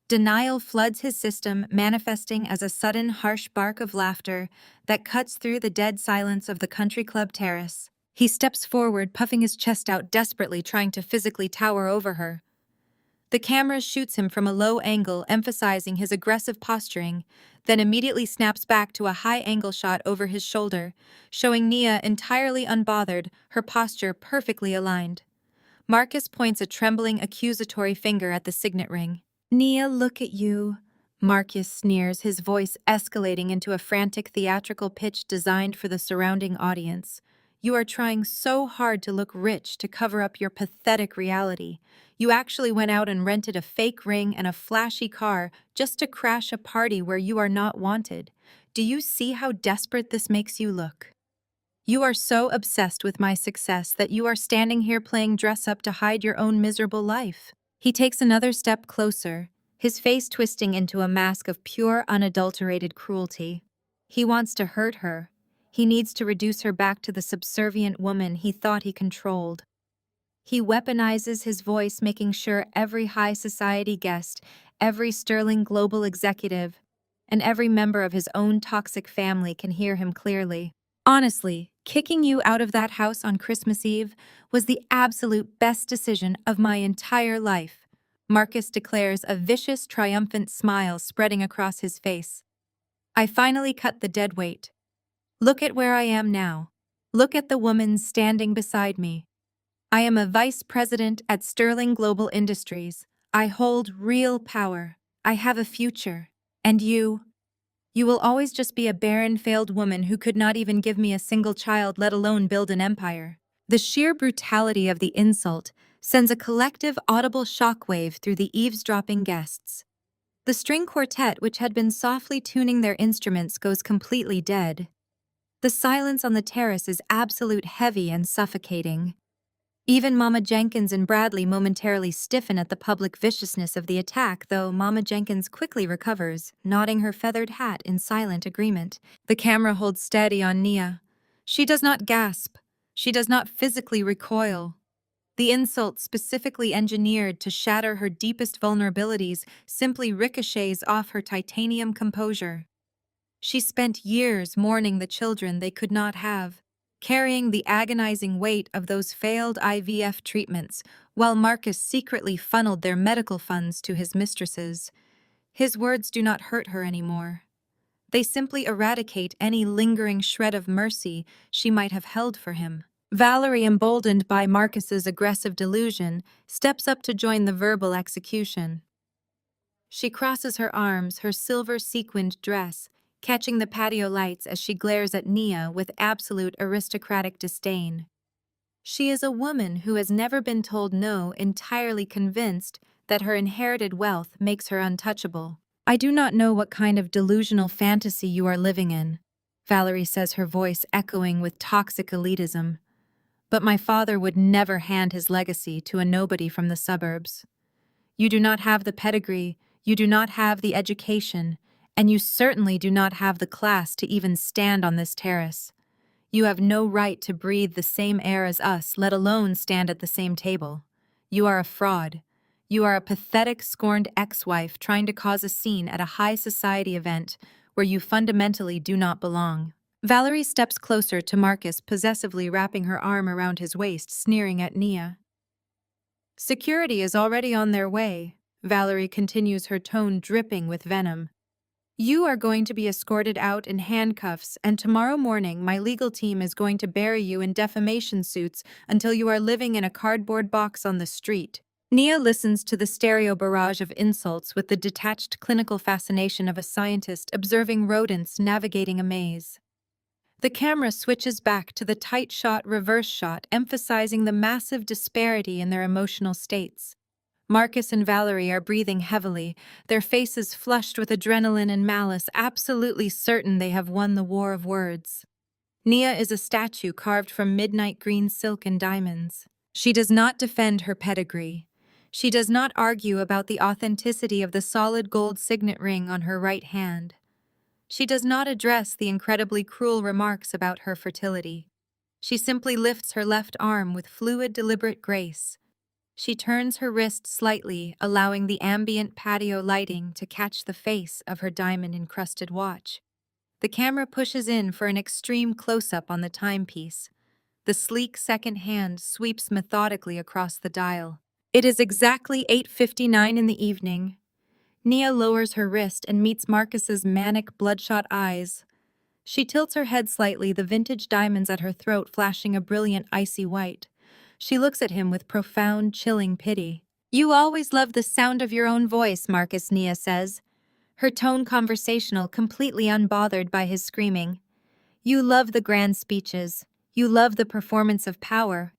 Denial floods his system, manifesting as a sudden, harsh bark of laughter that cuts through the dead silence of the country club terrace. He steps forward, puffing his chest out desperately, trying to physically tower over her. The camera shoots him from a low angle, emphasizing his aggressive posturing, then immediately snaps back to a high-angle shot over his shoulder, showing Nia entirely unbothered, her posture perfectly aligned. Marcus points a trembling, accusatory finger at the signet ring. Nia, look at you. Marcus sneers, his voice escalating into a frantic theatrical pitch designed for the surrounding audience. You are trying so hard to look rich to cover up your pathetic reality. You actually went out and rented a fake ring and a flashy car just to crash a party where you are not wanted. Do you see how desperate this makes you look? You are so obsessed with my success that you are standing here playing dress-up to hide your own miserable life. He takes another step closer, his face twisting into a mask of pure, unadulterated cruelty. He wants to hurt her. He needs to reduce her back to the subservient woman he thought he controlled. He weaponizes his voice, making sure every high society guest, every Sterling Global executive, and every member of his own toxic family can hear him clearly. Honestly, kicking you out of that house on Christmas Eve was the absolute best decision of my entire life, Marcus declares, a vicious, triumphant smile spreading across his face. I finally cut the dead weight. Look at where I am now. Look at the woman standing beside me. I am a vice president at Sterling Global Industries. I hold real power. I have a future. And you will always just be a barren, failed woman who could not even give me a single child, let alone build an empire." The sheer brutality of the insult sends a collective audible shockwave through the eavesdropping guests. The string quartet, which had been softly tuning their instruments, goes completely dead. The silence on the terrace is absolute, heavy and suffocating. Even Mama Jenkins and Bradley momentarily stiffen at the public viciousness of the attack, though Mama Jenkins quickly recovers, nodding her feathered hat in silent agreement. The camera holds steady on Nia. She does not gasp. She does not physically recoil. The insult, specifically engineered to shatter her deepest vulnerabilities, simply ricochets off her titanium composure. She spent years mourning the children they could not have, carrying the agonizing weight of those failed IVF treatments, while Marcus secretly funneled their medical funds to his mistresses. His words do not hurt her anymore. They simply eradicate any lingering shred of mercy she might have held for him. Valerie, emboldened by Marcus's aggressive delusion, steps up to join the verbal execution. She crosses her arms, her silver sequined dress, catching the patio lights as she glares at Nia with absolute aristocratic disdain. She is a woman who has never been told no, entirely convinced that her inherited wealth makes her untouchable. "I do not know what kind of delusional fantasy you are living in," Valerie says, her voice echoing with toxic elitism. "But my father would never hand his legacy to a nobody from the suburbs. You do not have the pedigree, you do not have the education, and you certainly do not have the class to even stand on this terrace. You have no right to breathe the same air as us, let alone stand at the same table. You are a fraud. You are a pathetic, scorned ex-wife trying to cause a scene at a high society event where you fundamentally do not belong." Valerie steps closer to Marcus, possessively wrapping her arm around his waist, sneering at Nia. "Security is already on their way," Valerie continues, her tone dripping with venom. "You are going to be escorted out in handcuffs, and tomorrow morning my legal team is going to bury you in defamation suits until you are living in a cardboard box on the street." Nia listens to the stereo barrage of insults with the detached clinical fascination of a scientist observing rodents navigating a maze. The camera switches back to the tight shot reverse shot, emphasizing the massive disparity in their emotional states. Marcus and Valerie are breathing heavily, their faces flushed with adrenaline and malice, absolutely certain they have won the war of words. Nia is a statue carved from midnight green silk and diamonds. She does not defend her pedigree. She does not argue about the authenticity of the solid gold signet ring on her right hand. She does not address the incredibly cruel remarks about her fertility. She simply lifts her left arm with fluid, deliberate grace. She turns her wrist slightly, allowing the ambient patio lighting to catch the face of her diamond-encrusted watch. The camera pushes in for an extreme close-up on the timepiece. The sleek second hand sweeps methodically across the dial. It is exactly 8:59 in the evening. Nia lowers her wrist and meets Marcus's manic, bloodshot eyes. She tilts her head slightly, the vintage diamonds at her throat flashing a brilliant icy white. She looks at him with profound, chilling pity. "You always loved the sound of your own voice," Marcus, Nia says, her tone conversational, completely unbothered by his screaming. "You love the grand speeches. You love the performance of power.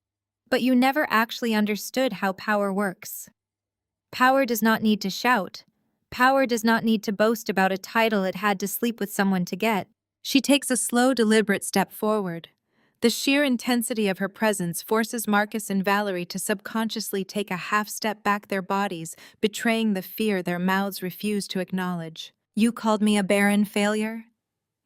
But you never actually understood how power works. Power does not need to shout. Power does not need to boast about a title it had to sleep with someone to get." She takes a slow, deliberate step forward. The sheer intensity of her presence forces Marcus and Valerie to subconsciously take a half step back, their bodies betraying the fear their mouths refuse to acknowledge. "You called me a barren failure?"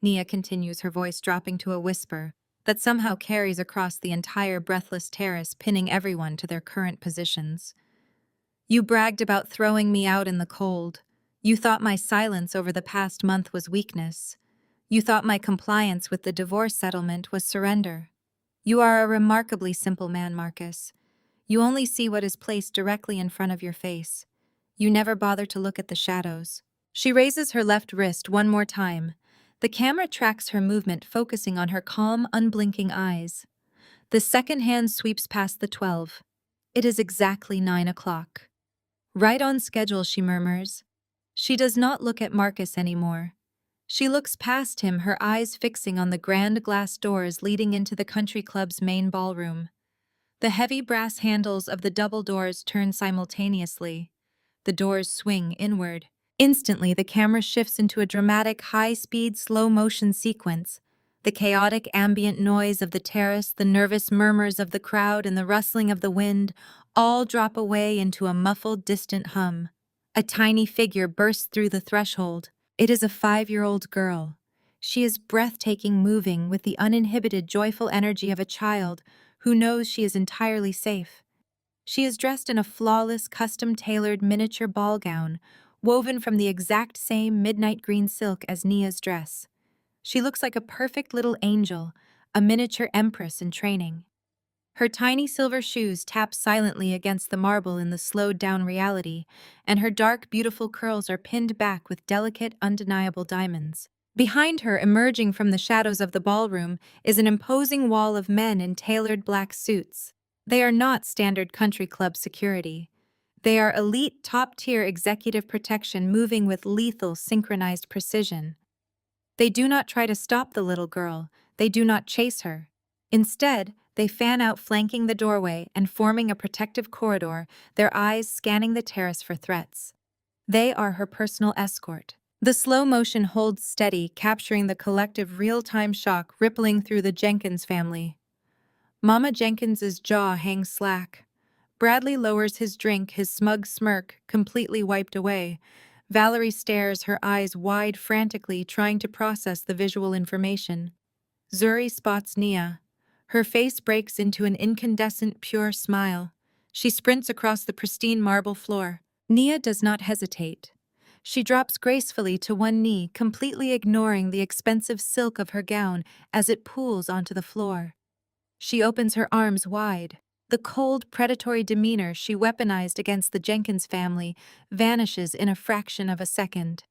Nia continues, her voice dropping to a whisper that somehow carries across the entire breathless terrace, pinning everyone to their current positions. "You bragged about throwing me out in the cold. You thought my silence over the past month was weakness. You thought my compliance with the divorce settlement was surrender. You are a remarkably simple man, Marcus. You only see what is placed directly in front of your face. You never bother to look at the shadows." She raises her left wrist one more time. The camera tracks her movement, focusing on her calm, unblinking eyes. The second hand sweeps past the 12. It is exactly 9 o'clock. Right on schedule, she murmurs. She does not look at Marcus anymore. She looks past him, her eyes fixing on the grand glass doors leading into the country club's main ballroom. The heavy brass handles of the double doors turn simultaneously. The doors swing inward. Instantly, the camera shifts into a dramatic, high-speed, slow-motion sequence. The chaotic ambient noise of the terrace, the nervous murmurs of the crowd, and the rustling of the wind all drop away into a muffled, distant hum. A tiny figure bursts through the threshold. It is a 5-year-old girl. She is breathtaking, moving with the uninhibited, joyful energy of a child who knows she is entirely safe. She is dressed in a flawless, custom-tailored miniature ball gown, woven from the exact same midnight green silk as Nia's dress. She looks like a perfect little angel, a miniature empress in training. Her tiny silver shoes tap silently against the marble in the slowed-down reality, and her dark, beautiful curls are pinned back with delicate, undeniable diamonds. Behind her, emerging from the shadows of the ballroom, is an imposing wall of men in tailored black suits. They are not standard country club security. They are elite, top-tier executive protection moving with lethal, synchronized precision. They do not try to stop the little girl. They do not chase her. Instead, they fan out, flanking the doorway and forming a protective corridor, their eyes scanning the terrace for threats. They are her personal escort. The slow motion holds steady, capturing the collective real-time shock rippling through the Jenkins family. Mama Jenkins's jaw hangs slack. Bradley lowers his drink, his smug smirk completely wiped away. Valerie stares, her eyes wide frantically, trying to process the visual information. Zuri spots Nia. Her face breaks into an incandescent, pure smile. She sprints across the pristine marble floor. Nia does not hesitate. She drops gracefully to one knee, completely ignoring the expensive silk of her gown as it pools onto the floor. She opens her arms wide. The cold, predatory demeanor she weaponized against the Jenkins family vanishes in a fraction of a second.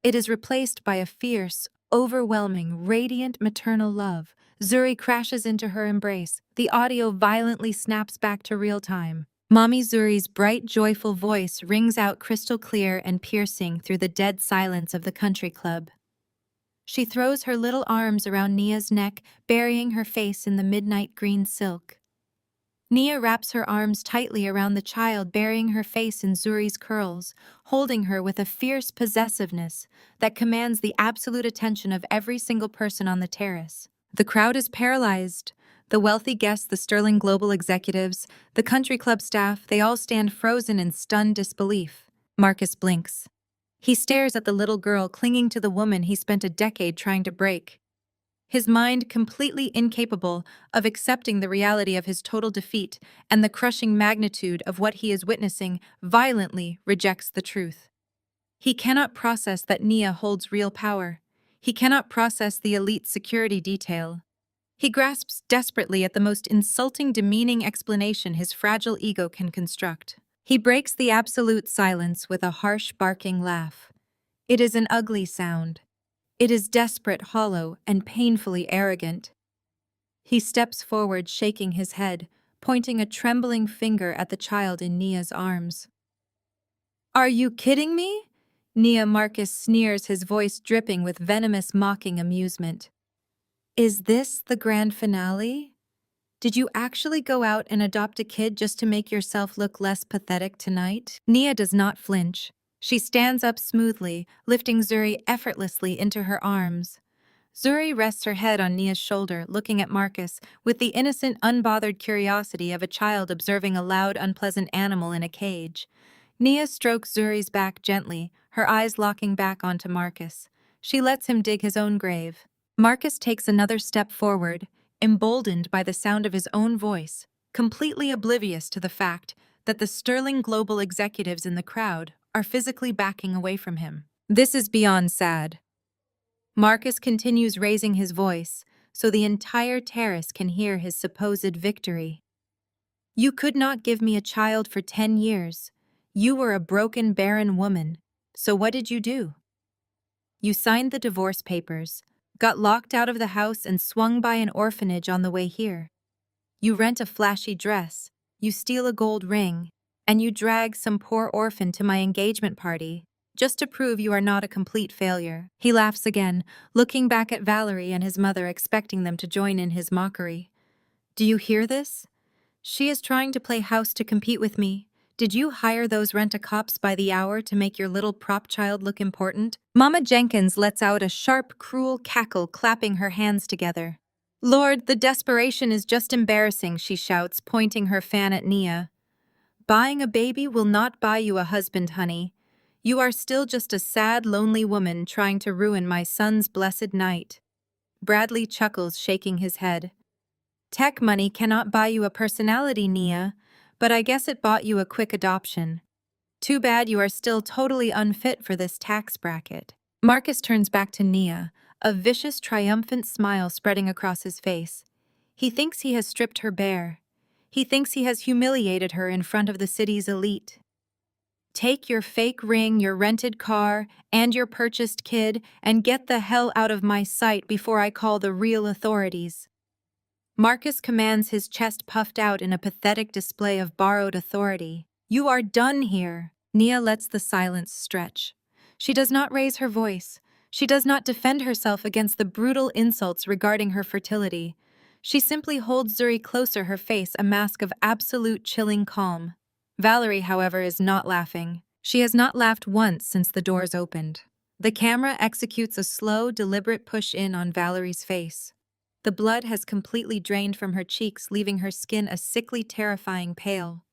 It is replaced by a fierce, overwhelming, radiant maternal love. Zuri crashes into her embrace. The audio violently snaps back to real time. Mommy Zuri's bright, joyful voice rings out crystal clear and piercing through the dead silence of the country club. She throws her little arms around Nia's neck, burying her face in the midnight green silk. Nia wraps her arms tightly around the child, burying her face in Zuri's curls, holding her with a fierce possessiveness that commands the absolute attention of every single person on the terrace. The crowd is paralyzed. The wealthy guests, the Sterling Global executives, the country club staff, they all stand frozen in stunned disbelief. Marcus blinks. He stares at the little girl clinging to the woman he spent a decade trying to break. His mind completely incapable of accepting the reality of his total defeat and the crushing magnitude of what he is witnessing, violently rejects the truth. He cannot process that Nia holds real power. He cannot process the elite security detail. He grasps desperately at the most insulting, demeaning explanation his fragile ego can construct. He breaks the absolute silence with a harsh, barking laugh. It is an ugly sound. It is desperate, hollow, and painfully arrogant. He steps forward, shaking his head, pointing a trembling finger at the child in Nia's arms. "Are you kidding me?" Nia Marcus sneers, his voice dripping with venomous, mocking amusement. "Is this the grand finale? Did you actually go out and adopt a kid just to make yourself look less pathetic tonight?" Nia does not flinch. She stands up smoothly, lifting Zuri effortlessly into her arms. Zuri rests her head on Nia's shoulder, looking at Marcus with the innocent, unbothered curiosity of a child observing a loud, unpleasant animal in a cage. Nia strokes Zuri's back gently, her eyes locking back onto Marcus. She lets him dig his own grave. Marcus takes another step forward, emboldened by the sound of his own voice, completely oblivious to the fact that the Sterling Global executives in the crowd are physically backing away from him. This is beyond sad. Marcus continues, raising his voice so the entire terrace can hear his supposed victory. "You could not give me a child for 10 years. You were a broken, barren woman. So what did you do? You signed the divorce papers, got locked out of the house, and swung by an orphanage on the way here. You rent a flashy dress, you steal a gold ring, and you drag some poor orphan to my engagement party, just to prove you are not a complete failure. He laughs again, looking back at Valerie and his mother, expecting them to join in his mockery. Do you hear this? She is trying to play house to compete with me. Did you hire those rent-a-cops by the hour to make your little prop child look important? Mama Jenkins lets out a sharp, cruel cackle, clapping her hands together. Lord, the desperation is just embarrassing, she shouts, pointing her fan at Nia. Buying a baby will not buy you a husband, honey. You are still just a sad, lonely woman trying to ruin my son's blessed night. Bradley chuckles, shaking his head. Tech money cannot buy you a personality, Nia, but I guess it bought you a quick adoption. Too bad you are still totally unfit for this tax bracket. Marcus turns back to Nia, a vicious, triumphant smile spreading across his face. He thinks he has stripped her bare. He thinks he has humiliated her in front of the city's elite. Take your fake ring, your rented car, and your purchased kid, and get the hell out of my sight before I call the real authorities. Marcus commands, his chest puffed out in a pathetic display of borrowed authority. You are done here. Nia lets the silence stretch. She does not raise her voice. She does not defend herself against the brutal insults regarding her fertility. She simply holds Zuri closer, her face a mask of absolute chilling calm. Valerie, however, is not laughing. She has not laughed once since the doors opened. The camera executes a slow, deliberate push-in on Valerie's face. The blood has completely drained from her cheeks, leaving her skin a sickly, terrifying pale.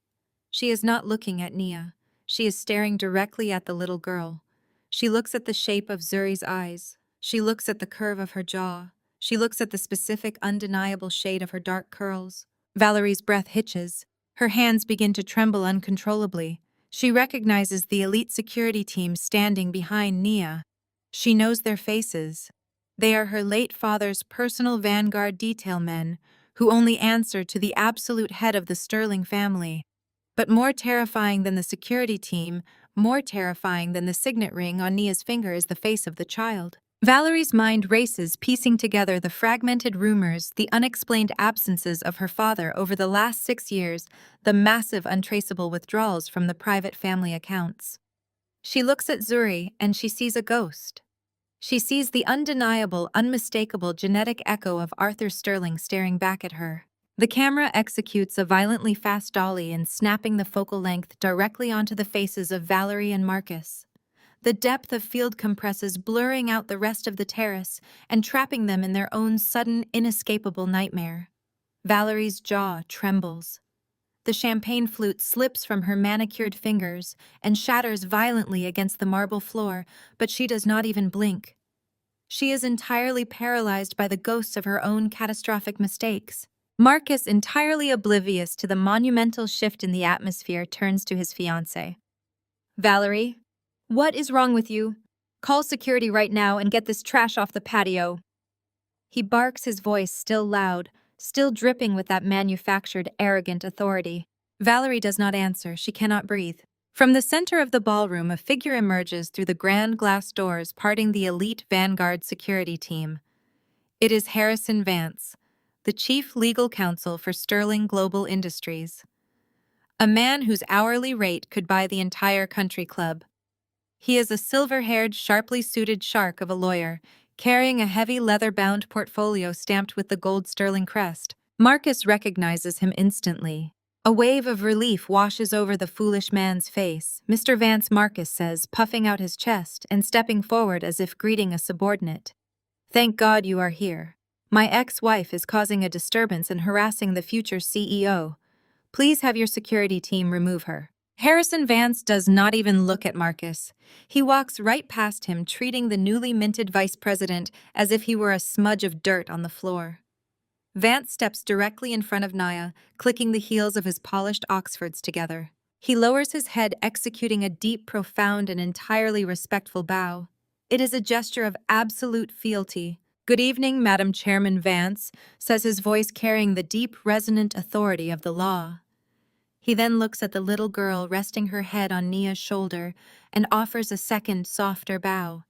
She is not looking at Nia. She is staring directly at the little girl. She looks at the shape of Zuri's eyes. She looks at the curve of her jaw. She looks at the specific, undeniable shade of her dark curls. Valerie's breath hitches. Her hands begin to tremble uncontrollably. She recognizes the elite security team standing behind Nia. She knows their faces. They are her late father's personal vanguard detail men, who only answer to the absolute head of the Sterling family. But more terrifying than the security team, more terrifying than the signet ring on Nia's finger, is the face of the child. Valerie's mind races, piecing together the fragmented rumors, the unexplained absences of her father over the last 6 years, the massive untraceable withdrawals from the private family accounts. She looks at Zuri and she sees a ghost. She sees the undeniable, unmistakable genetic echo of Arthur Sterling staring back at her. The camera executes a violently fast dolly and snapping the focal length directly onto the faces of Valerie and Marcus. The depth of field compresses, blurring out the rest of the terrace and trapping them in their own sudden, inescapable nightmare. Valerie's jaw trembles. The champagne flute slips from her manicured fingers and shatters violently against the marble floor, but she does not even blink. She is entirely paralyzed by the ghosts of her own catastrophic mistakes. Marcus, entirely oblivious to the monumental shift in the atmosphere, turns to his fiancée. Valerie, what is wrong with you? Call security right now and get this trash off the patio. He barks, his voice still loud, still dripping with that manufactured, arrogant authority. Valerie does not answer. She cannot breathe. From the center of the ballroom, a figure emerges through the grand glass doors, parting the elite vanguard security team. It is Harrison Vance, the chief legal counsel for Sterling Global Industries. A man whose hourly rate could buy the entire country club. He is a silver-haired, sharply suited shark of a lawyer, carrying a heavy leather-bound portfolio stamped with the gold Sterling crest. Marcus recognizes him instantly. A wave of relief washes over the foolish man's face. Mr. Vance, Marcus says, puffing out his chest and stepping forward as if greeting a subordinate. Thank God you are here. My ex-wife is causing a disturbance and harassing the future CEO. Please have your security team remove her. Harrison Vance does not even look at Marcus. He walks right past him, treating the newly minted vice president as if he were a smudge of dirt on the floor. Vance steps directly in front of Nia, clicking the heels of his polished Oxfords together. He lowers his head, executing a deep, profound, and entirely respectful bow. It is a gesture of absolute fealty. Good evening, Madam Chairman Vance, says his voice carrying the deep, resonant authority of the law. He then looks at the little girl resting her head on Nia's shoulder and offers a second, softer bow.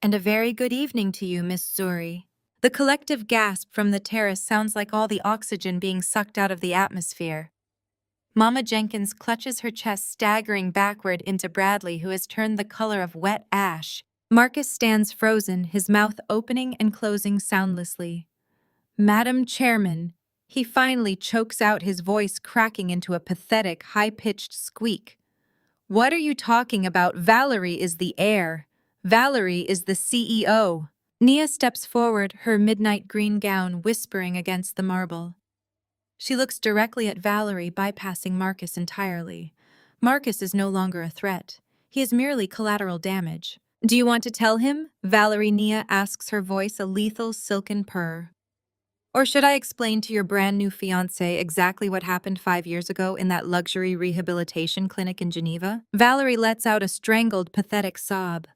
And a very good evening to you, Miss Zuri. The collective gasp from the terrace sounds like all the oxygen being sucked out of the atmosphere. Mama Jenkins clutches her chest, staggering backward into Bradley, who has turned the color of wet ash. Marcus stands frozen, his mouth opening and closing soundlessly. Madam Chairman, he finally chokes out, his voice cracking into a pathetic, high-pitched squeak. What are you talking about? Valerie is the heir. Valerie is the CEO. Nia steps forward, her midnight green gown whispering against the marble. She looks directly at Valerie, bypassing Marcus entirely. Marcus is no longer a threat. He is merely collateral damage. Do you want to tell him? Valerie, Nia asks, her voice a lethal silken purr. Or should I explain to your brand new fiancé exactly what happened 5 years ago in that luxury rehabilitation clinic in Geneva? Valerie lets out a strangled, pathetic sob.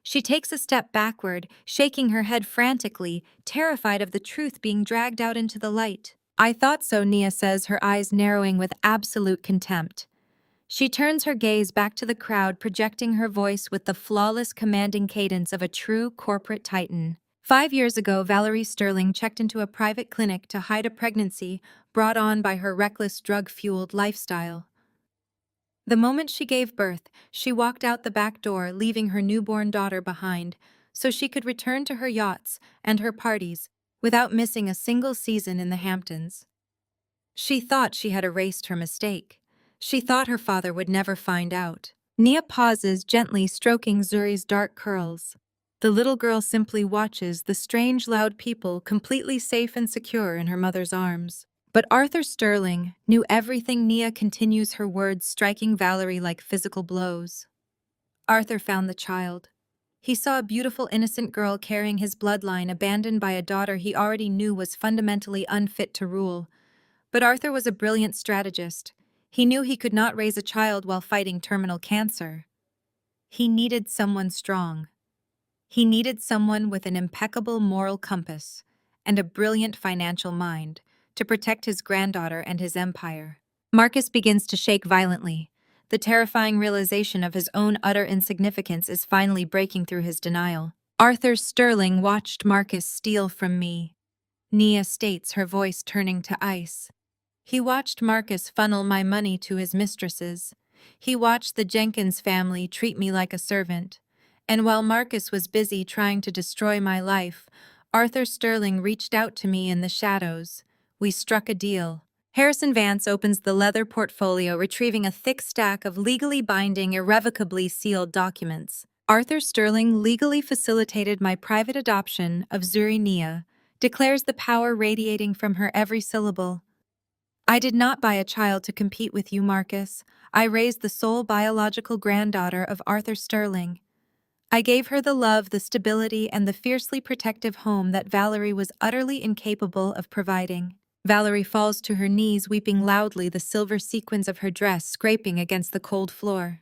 She takes a step backward, shaking her head frantically, terrified of the truth being dragged out into the light. I thought so, Nia says, her eyes narrowing with absolute contempt. She turns her gaze back to the crowd, projecting her voice with the flawless, commanding cadence of a true corporate titan. 5 years ago, Valerie Sterling checked into a private clinic to hide a pregnancy brought on by her reckless, drug-fueled lifestyle. The moment she gave birth, she walked out the back door, leaving her newborn daughter behind, so she could return to her yachts and her parties without missing a single season in the Hamptons. She thought she had erased her mistake. She thought her father would never find out. Nia pauses, gently stroking Zuri's dark curls. The little girl simply watches, the strange, loud people completely safe and secure in her mother's arms. But Arthur Sterling knew everything. Nia continues, her words striking Valerie like physical blows. Arthur found the child. He saw a beautiful, innocent girl carrying his bloodline, abandoned by a daughter he already knew was fundamentally unfit to rule. But Arthur was a brilliant strategist. He knew he could not raise a child while fighting terminal cancer. He needed someone strong. He needed someone with an impeccable moral compass and a brilliant financial mind to protect his granddaughter and his empire. Marcus begins to shake violently. The terrifying realization of his own utter insignificance is finally breaking through his denial. Arthur Sterling watched Marcus steal from me, Nia states, her voice turning to ice. He watched Marcus funnel my money to his mistresses. He watched the Jenkins family treat me like a servant. And while Marcus was busy trying to destroy my life, Arthur Sterling reached out to me in the shadows. We struck a deal. Harrison Vance opens the leather portfolio, retrieving a thick stack of legally binding, irrevocably sealed documents. Arthur Sterling legally facilitated my private adoption of Zuri, Nia declares, the power radiating from her every syllable. I did not buy a child to compete with you, Marcus. I raised the sole biological granddaughter of Arthur Sterling. I gave her the love, the stability, and the fiercely protective home that Valerie was utterly incapable of providing. Valerie falls to her knees, weeping loudly, the silver sequins of her dress scraping against the cold floor.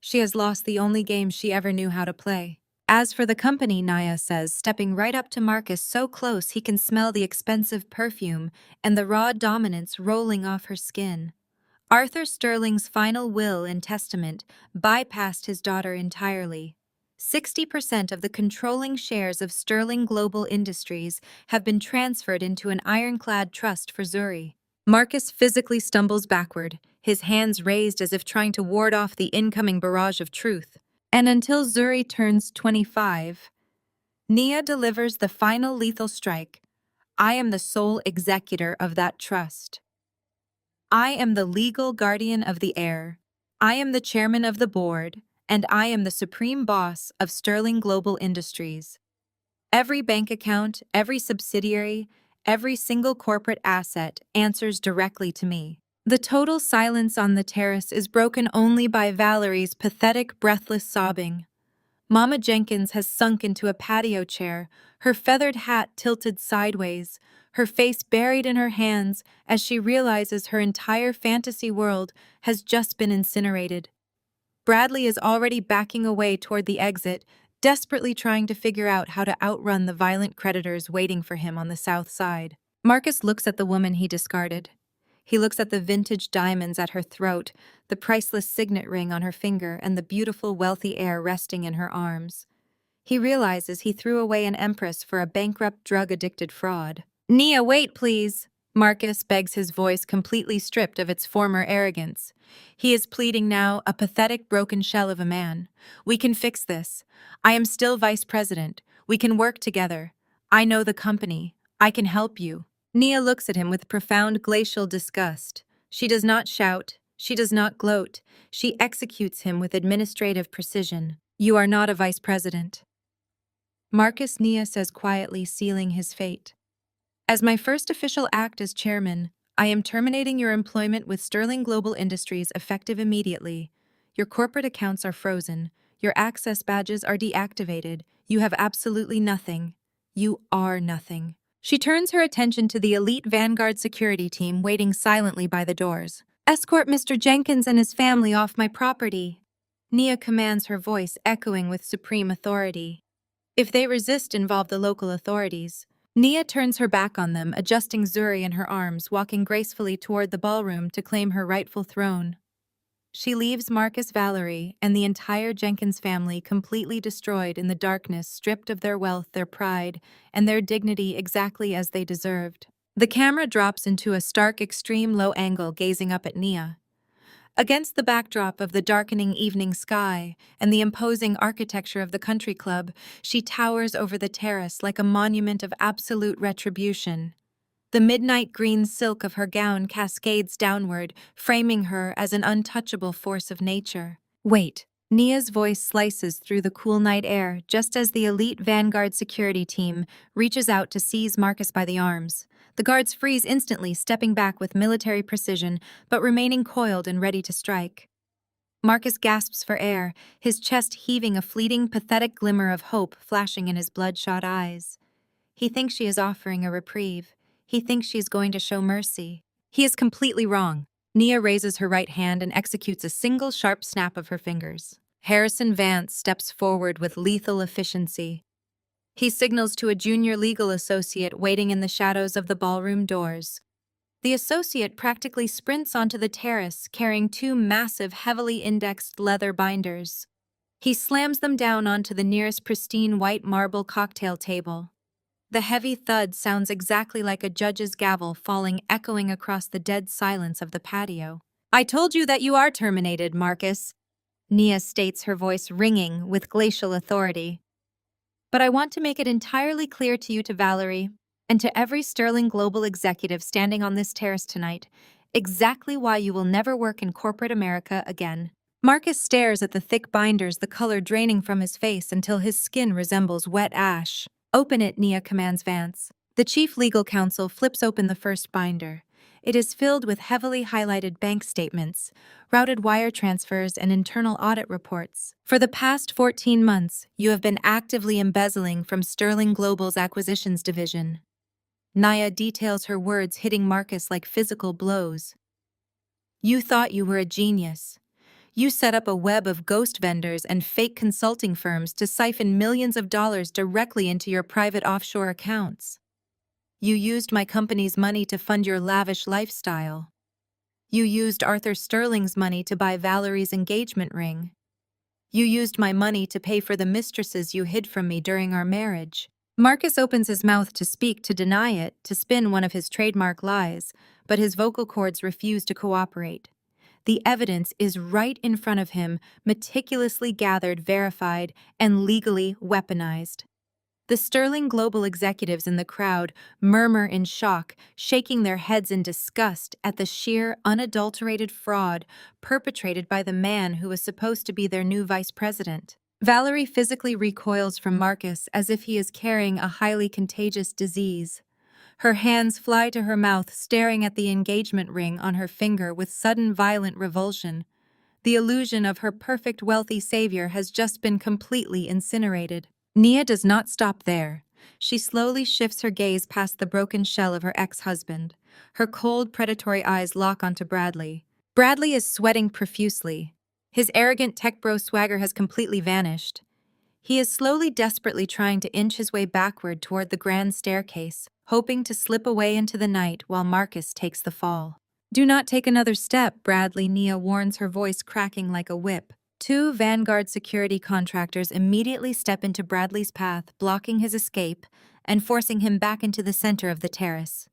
She has lost the only game she ever knew how to play. As for the company, Nia says, stepping right up to Marcus so close he can smell the expensive perfume and the raw dominance rolling off her skin. Arthur Sterling's final will and testament bypassed his daughter entirely. 60% of the controlling shares of Sterling Global Industries have been transferred into an ironclad trust for Zuri. Marcus physically stumbles backward, his hands raised as if trying to ward off the incoming barrage of truth. And until Zuri turns 25, Nia delivers the final lethal strike. I am the sole executor of that trust. I am the legal guardian of the heir. I am the chairman of the board, and I am the supreme boss of Sterling Global Industries. Every bank account, every subsidiary, every single corporate asset answers directly to me. The total silence on the terrace is broken only by Valerie's pathetic, breathless sobbing. Mama Jenkins has sunk into a patio chair, her feathered hat tilted sideways, her face buried in her hands as she realizes her entire fantasy world has just been incinerated. Bradley is already backing away toward the exit, desperately trying to figure out how to outrun the violent creditors waiting for him on the south side. Marcus looks at the woman he discarded. He looks at the vintage diamonds at her throat, the priceless signet ring on her finger, and the beautiful, wealthy heir resting in her arms. He realizes he threw away an empress for a bankrupt, drug-addicted fraud. Nia, wait, please! Marcus begs, his voice completely stripped of its former arrogance. He is pleading now, a pathetic broken shell of a man. We can fix this. I am still vice president. We can work together. I know the company. I can help you. Nia looks at him with profound glacial disgust. She does not shout. She does not gloat. She executes him with administrative precision. You are not a vice president. Marcus, Nia says quietly, sealing his fate. As my first official act as chairman, I am terminating your employment with Sterling Global Industries effective immediately. Your corporate accounts are frozen. Your access badges are deactivated. You have absolutely nothing. You are nothing. She turns her attention to the elite Vanguard security team waiting silently by the doors. Escort Mr. Jenkins and his family off my property. Nia commands, her voice echoing with supreme authority. If they resist, involve the local authorities. Nia turns her back on them, adjusting Zuri in her arms, walking gracefully toward the ballroom to claim her rightful throne. She leaves Marcus, Valerie, and the entire Jenkins family completely destroyed in the darkness, stripped of their wealth, their pride, and their dignity exactly as they deserved. The camera drops into a stark, extreme low angle, gazing up at Nia. Against the backdrop of the darkening evening sky and the imposing architecture of the country club, she towers over the terrace like a monument of absolute retribution. The midnight green silk of her gown cascades downward, framing her as an untouchable force of nature. Wait. Nia's voice slices through the cool night air just as the elite Vanguard security team reaches out to seize Marcus by the arms. The guards freeze instantly, stepping back with military precision, but remaining coiled and ready to strike. Marcus gasps for air, his chest heaving, a fleeting, pathetic glimmer of hope flashing in his bloodshot eyes. He thinks she is offering a reprieve. He thinks she is going to show mercy. He is completely wrong. Nia raises her right hand and executes a single sharp snap of her fingers. Harrison Vance steps forward with lethal efficiency. He signals to a junior legal associate waiting in the shadows of the ballroom doors. The associate practically sprints onto the terrace, carrying two massive, heavily indexed leather binders. He slams them down onto the nearest pristine white marble cocktail table. The heavy thud sounds exactly like a judge's gavel falling, echoing across the dead silence of the patio. I told you that you are terminated, Marcus, Nia states, her voice ringing with glacial authority. But I want to make it entirely clear to you, to Valerie, and to every Sterling Global executive standing on this terrace tonight, exactly why you will never work in corporate America again. Marcus stares at the thick binders, the color draining from his face until his skin resembles wet ash. Open it, Nia commands Vance. The chief legal counsel flips open the first binder. It is filled with heavily highlighted bank statements, routed wire transfers, and internal audit reports. For the past 14 months, you have been actively embezzling from Sterling Global's acquisitions division. Nia details, her words hitting Marcus like physical blows. You thought you were a genius. You set up a web of ghost vendors and fake consulting firms to siphon millions of dollars directly into your private offshore accounts. You used my company's money to fund your lavish lifestyle. You used Arthur Sterling's money to buy Valerie's engagement ring. You used my money to pay for the mistresses you hid from me during our marriage. Marcus opens his mouth to speak, to deny it, to spin one of his trademark lies, but his vocal cords refuse to cooperate. The evidence is right in front of him, meticulously gathered, verified, and legally weaponized. The Sterling Global executives in the crowd murmur in shock, shaking their heads in disgust at the sheer, unadulterated fraud perpetrated by the man who was supposed to be their new vice president. Valerie physically recoils from Marcus as if he is carrying a highly contagious disease. Her hands fly to her mouth, staring at the engagement ring on her finger with sudden violent revulsion. The illusion of her perfect wealthy savior has just been completely incinerated. Nia does not stop there. She slowly shifts her gaze past the broken shell of her ex-husband. Her cold, predatory eyes lock onto Bradley. Bradley is sweating profusely. His arrogant tech bro swagger has completely vanished. He is slowly, desperately trying to inch his way backward toward the grand staircase, hoping to slip away into the night while Marcus takes the fall. Do not take another step, Bradley, Nia warns, her voice cracking like a whip. Two Vanguard security contractors immediately step into Bradley's path, blocking his escape and forcing him back into the center of the terrace.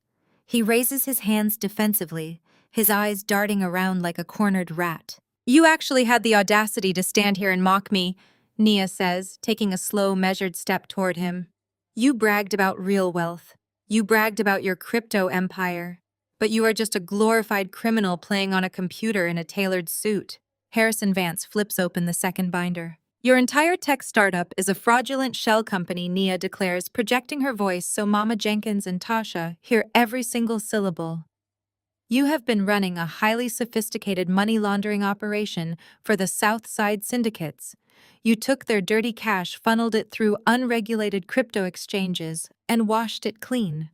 He raises his hands defensively, his eyes darting around like a cornered rat. You actually had the audacity to stand here and mock me, Nia says, taking a slow, measured step toward him. You bragged about real wealth. You bragged about your crypto empire. But you are just a glorified criminal playing on a computer in a tailored suit. Harrison Vance flips open the second binder. Your entire tech startup is a fraudulent shell company, Nia declares, projecting her voice so Mama Jenkins and Tasha hear every single syllable. You have been running a highly sophisticated money laundering operation for the South Side syndicates. You took their dirty cash, funneled it through unregulated crypto exchanges, and washed it clean.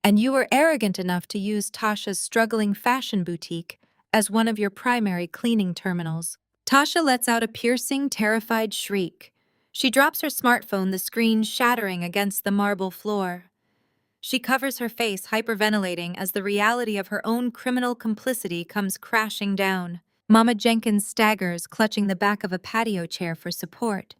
And you were arrogant enough to use Tasha's struggling fashion boutique as one of your primary cleaning terminals. Tasha lets out a piercing, terrified shriek. She drops her smartphone, the screen shattering against the marble floor. She covers her face, hyperventilating as the reality of her own criminal complicity comes crashing down. Mama Jenkins staggers, clutching the back of a patio chair for support.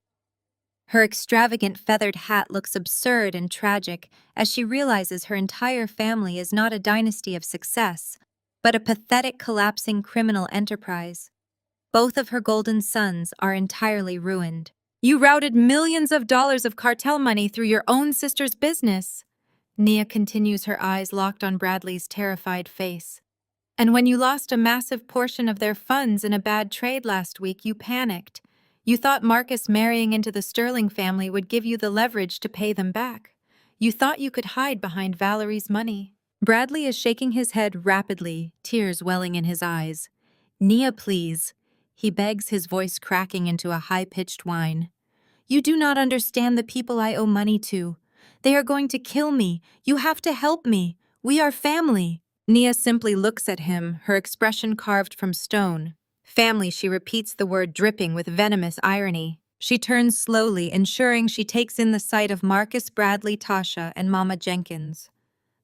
Her extravagant feathered hat looks absurd and tragic as she realizes her entire family is not a dynasty of success, but a pathetic, collapsing criminal enterprise. Both of her golden sons are entirely ruined. You routed millions of dollars of cartel money through your own sister's business. Nia continues, her eyes locked on Bradley's terrified face. And when you lost a massive portion of their funds in a bad trade last week, you panicked. You thought Marcus marrying into the Sterling family would give you the leverage to pay them back. You thought you could hide behind Valerie's money. Bradley is shaking his head rapidly, tears welling in his eyes. Nia, please. He begs, his voice cracking into a high-pitched whine. You do not understand the people I owe money to. They are going to kill me. You have to help me. We are family. Nia simply looks at him, her expression carved from stone. Family, she repeats the word, dripping with venomous irony. She turns slowly, ensuring she takes in the sight of Marcus, Bradley, Tasha, and Mama Jenkins.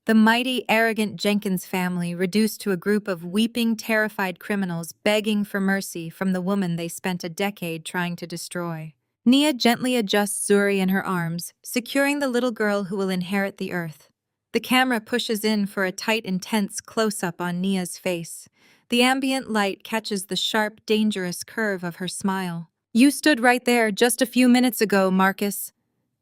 The mighty, arrogant Jenkins family reduced to a group of weeping, terrified criminals begging for mercy from the woman they spent a decade trying to destroy. Nia gently adjusts Zuri in her arms, securing the little girl who will inherit the earth. The camera pushes in for a tight, intense close-up on Nia's face. The ambient light catches the sharp, dangerous curve of her smile. You stood right there just a few minutes ago, Marcus.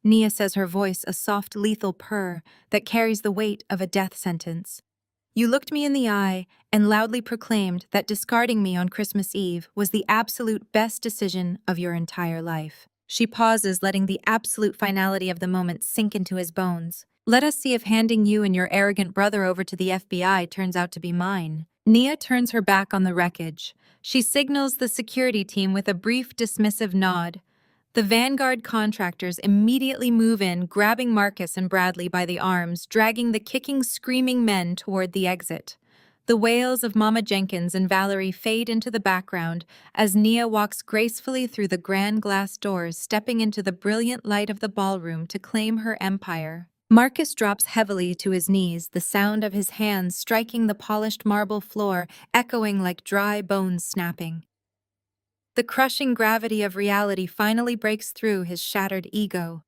Nia says, her voice a soft, lethal purr that carries the weight of a death sentence. You looked me in the eye and loudly proclaimed that discarding me on Christmas Eve was the absolute best decision of your entire life. She pauses, letting the absolute finality of the moment sink into his bones. Let us see if handing you and your arrogant brother over to the FBI turns out to be mine. Nia turns her back on the wreckage. She signals the security team with a brief, dismissive nod. The Vanguard contractors immediately move in, grabbing Marcus and Bradley by the arms, dragging the kicking, screaming men toward the exit. The wails of Mama Jenkins and Valerie fade into the background as Nia walks gracefully through the grand glass doors, stepping into the brilliant light of the ballroom to claim her empire. Marcus drops heavily to his knees, the sound of his hands striking the polished marble floor echoing like dry bones snapping. The crushing gravity of reality finally breaks through his shattered ego.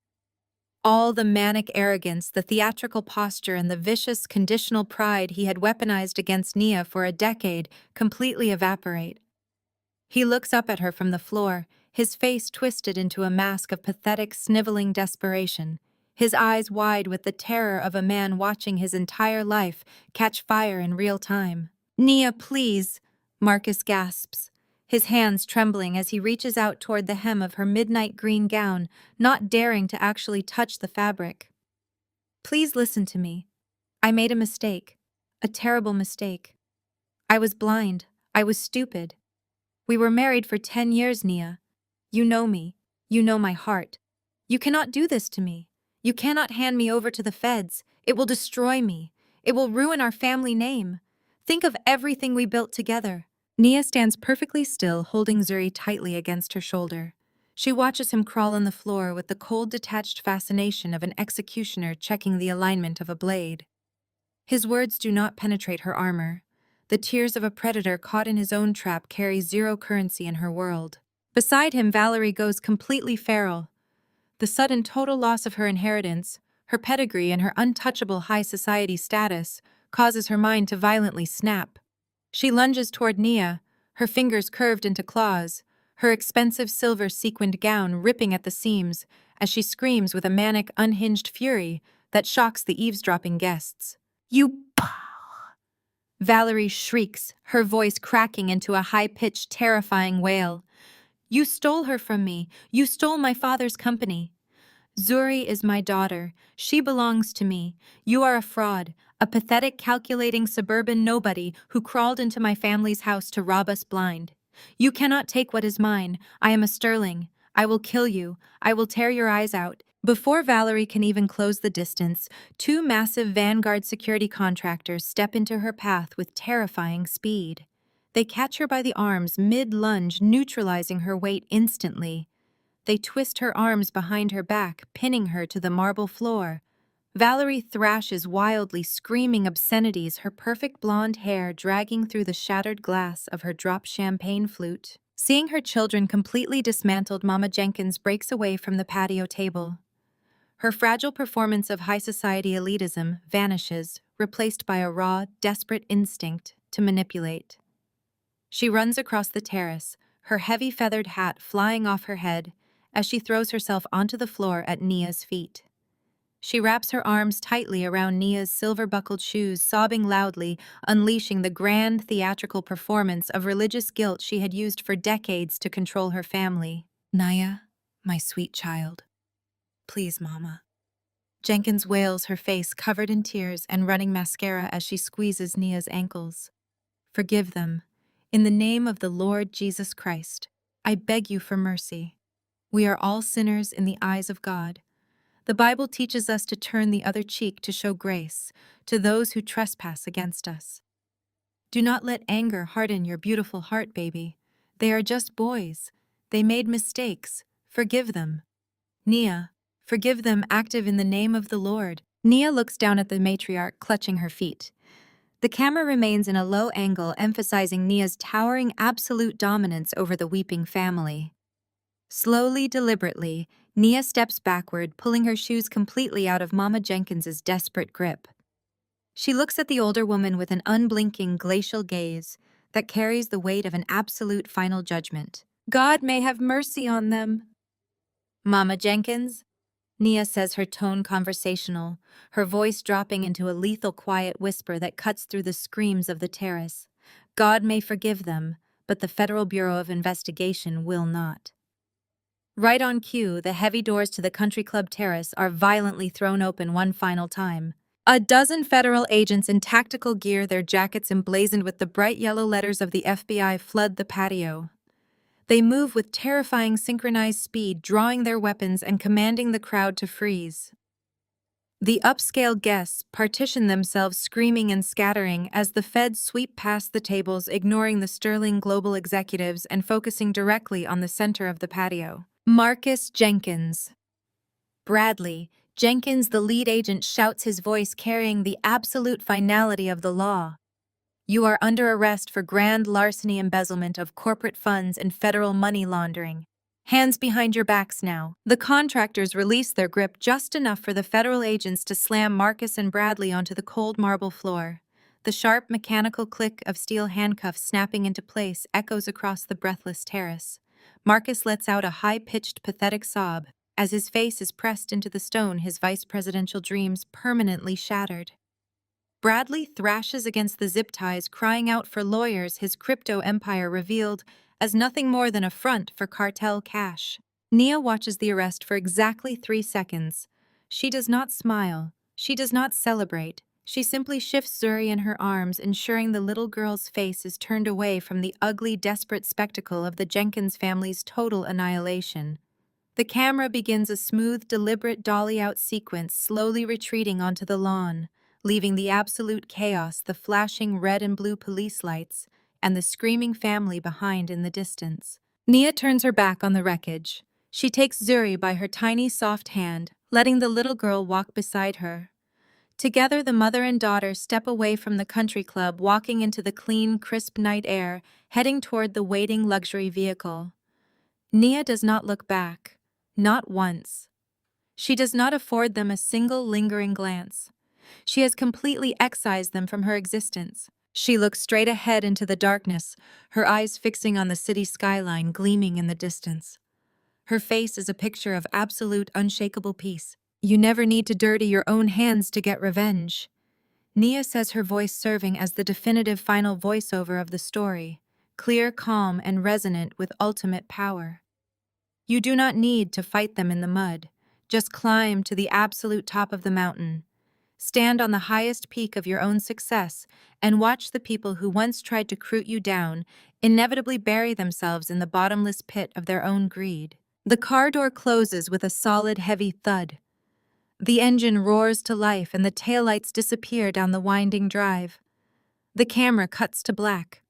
All the manic arrogance, the theatrical posture, and the vicious, conditional pride he had weaponized against Nia for a decade completely evaporate. He looks up at her from the floor, his face twisted into a mask of pathetic, sniveling desperation, his eyes wide with the terror of a man watching his entire life catch fire in real time. Nia, please, Marcus gasps, his hands trembling as he reaches out toward the hem of her midnight green gown, not daring to actually touch the fabric. Please listen to me. I made a mistake. A terrible mistake. I was blind. I was stupid. We were married for 10 years, Nia. You know me. You know my heart. You cannot do this to me. You cannot hand me over to the feds. It will destroy me. It will ruin our family name. Think of everything we built together. Nia stands perfectly still, holding Zuri tightly against her shoulder. She watches him crawl on the floor with the cold, detached fascination of an executioner checking the alignment of a blade. His words do not penetrate her armor. The tears of a predator caught in his own trap carry zero currency in her world. Beside him, Valerie goes completely feral. The sudden total loss of her inheritance, her pedigree, and her untouchable high society status causes her mind to violently snap. She lunges toward Nia, her fingers curved into claws, her expensive silver sequined gown ripping at the seams as she screams with a manic, unhinged fury that shocks the eavesdropping guests. "You p-" Valerie shrieks, her voice cracking into a high-pitched, terrifying wail. "You stole her from me. You stole my father's company. Zuri is my daughter. She belongs to me. You are a fraud, a pathetic, calculating suburban nobody who crawled into my family's house to rob us blind. You cannot take what is mine. I am a sterling. I will kill you. I will tear your eyes out." Before Valerie can even close the distance, two massive Vanguard security contractors step into her path with terrifying speed. They catch her by the arms mid-lunge, neutralizing her weight instantly. They twist her arms behind her back, pinning her to the marble floor. Valerie thrashes wildly, screaming obscenities, her perfect blonde hair dragging through the shattered glass of her dropped champagne flute. Seeing her children completely dismantled, Mama Jenkins breaks away from the patio table. Her fragile performance of high society elitism vanishes, replaced by a raw, desperate instinct to manipulate. She runs across the terrace, her heavy feathered hat flying off her head, as she throws herself onto the floor at Nia's feet. She wraps her arms tightly around Nia's silver-buckled shoes, sobbing loudly, unleashing the grand theatrical performance of religious guilt she had used for decades to control her family. "Nia, my sweet child. Please, Mama." Jenkins wails, her face covered in tears and running mascara as she squeezes Nia's ankles. "Forgive them. In the name of the Lord Jesus Christ, I beg you for mercy. We are all sinners in the eyes of God. The Bible teaches us to turn the other cheek to show grace to those who trespass against us. Do not let anger harden your beautiful heart, baby. They are just boys. They made mistakes. Forgive them. Nia, forgive them, active in the name of the Lord." Nia looks down at the matriarch, clutching her feet. The camera remains in a low angle, emphasizing Nia's towering absolute dominance over the weeping family. Slowly, deliberately, Nia steps backward, pulling her shoes completely out of Mama Jenkins's desperate grip. She looks at the older woman with an unblinking, glacial gaze that carries the weight of an absolute final judgment. "God may have mercy on them." "Mama Jenkins," Nia says, her tone conversational, her voice dropping into a lethal quiet whisper that cuts through the screams of the terrace. "God may forgive them, but the Federal Bureau of Investigation will not." Right on cue, the heavy doors to the country club terrace are violently thrown open one final time. A dozen federal agents in tactical gear, their jackets emblazoned with the bright yellow letters of the FBI, flood the patio. They move with terrifying synchronized speed, drawing their weapons and commanding the crowd to freeze. The upscale guests partition themselves, screaming and scattering as the feds sweep past the tables, ignoring the sterling global executives and focusing directly on the center of the patio. Marcus Jenkins. Bradley Jenkins, the lead agent, shouts, his voice carrying the absolute finality of the law. "You are under arrest for grand larceny, embezzlement of corporate funds, and federal money laundering. Hands behind your backs now." The contractors release their grip just enough for the federal agents to slam Marcus and Bradley onto the cold marble floor. The sharp, mechanical click of steel handcuffs snapping into place echoes across the breathless terrace. Marcus lets out a high-pitched, pathetic sob as his face is pressed into the stone, his vice presidential dreams permanently shattered. Bradley thrashes against the zip ties, crying out for lawyers, his crypto empire revealed as nothing more than a front for cartel cash. Nia watches the arrest for exactly 3 seconds. She does not smile. She does not celebrate. She simply shifts Zuri in her arms, ensuring the little girl's face is turned away from the ugly, desperate spectacle of the Jenkins family's total annihilation. The camera begins a smooth, deliberate dolly-out sequence, slowly retreating onto the lawn, leaving the absolute chaos, the flashing red and blue police lights, and the screaming family behind in the distance. Nia turns her back on the wreckage. She takes Zuri by her tiny, soft hand, letting the little girl walk beside her. Together, the mother and daughter step away from the country club, walking into the clean, crisp night air, heading toward the waiting luxury vehicle. Nia does not look back. Not once. She does not afford them a single lingering glance. She has completely excised them from her existence. She looks straight ahead into the darkness, her eyes fixing on the city skyline gleaming in the distance. Her face is a picture of absolute, unshakable peace. You never need to dirty your own hands to get revenge. Nia says, her voice serving as the definitive final voiceover of the story, clear, calm, and resonant with ultimate power. You do not need to fight them in the mud. Just climb to the absolute top of the mountain. Stand on the highest peak of your own success and watch the people who once tried to croot you down inevitably bury themselves in the bottomless pit of their own greed. The car door closes with a solid, heavy thud. The engine roars to life and the taillights disappear down the winding drive. The camera cuts to black.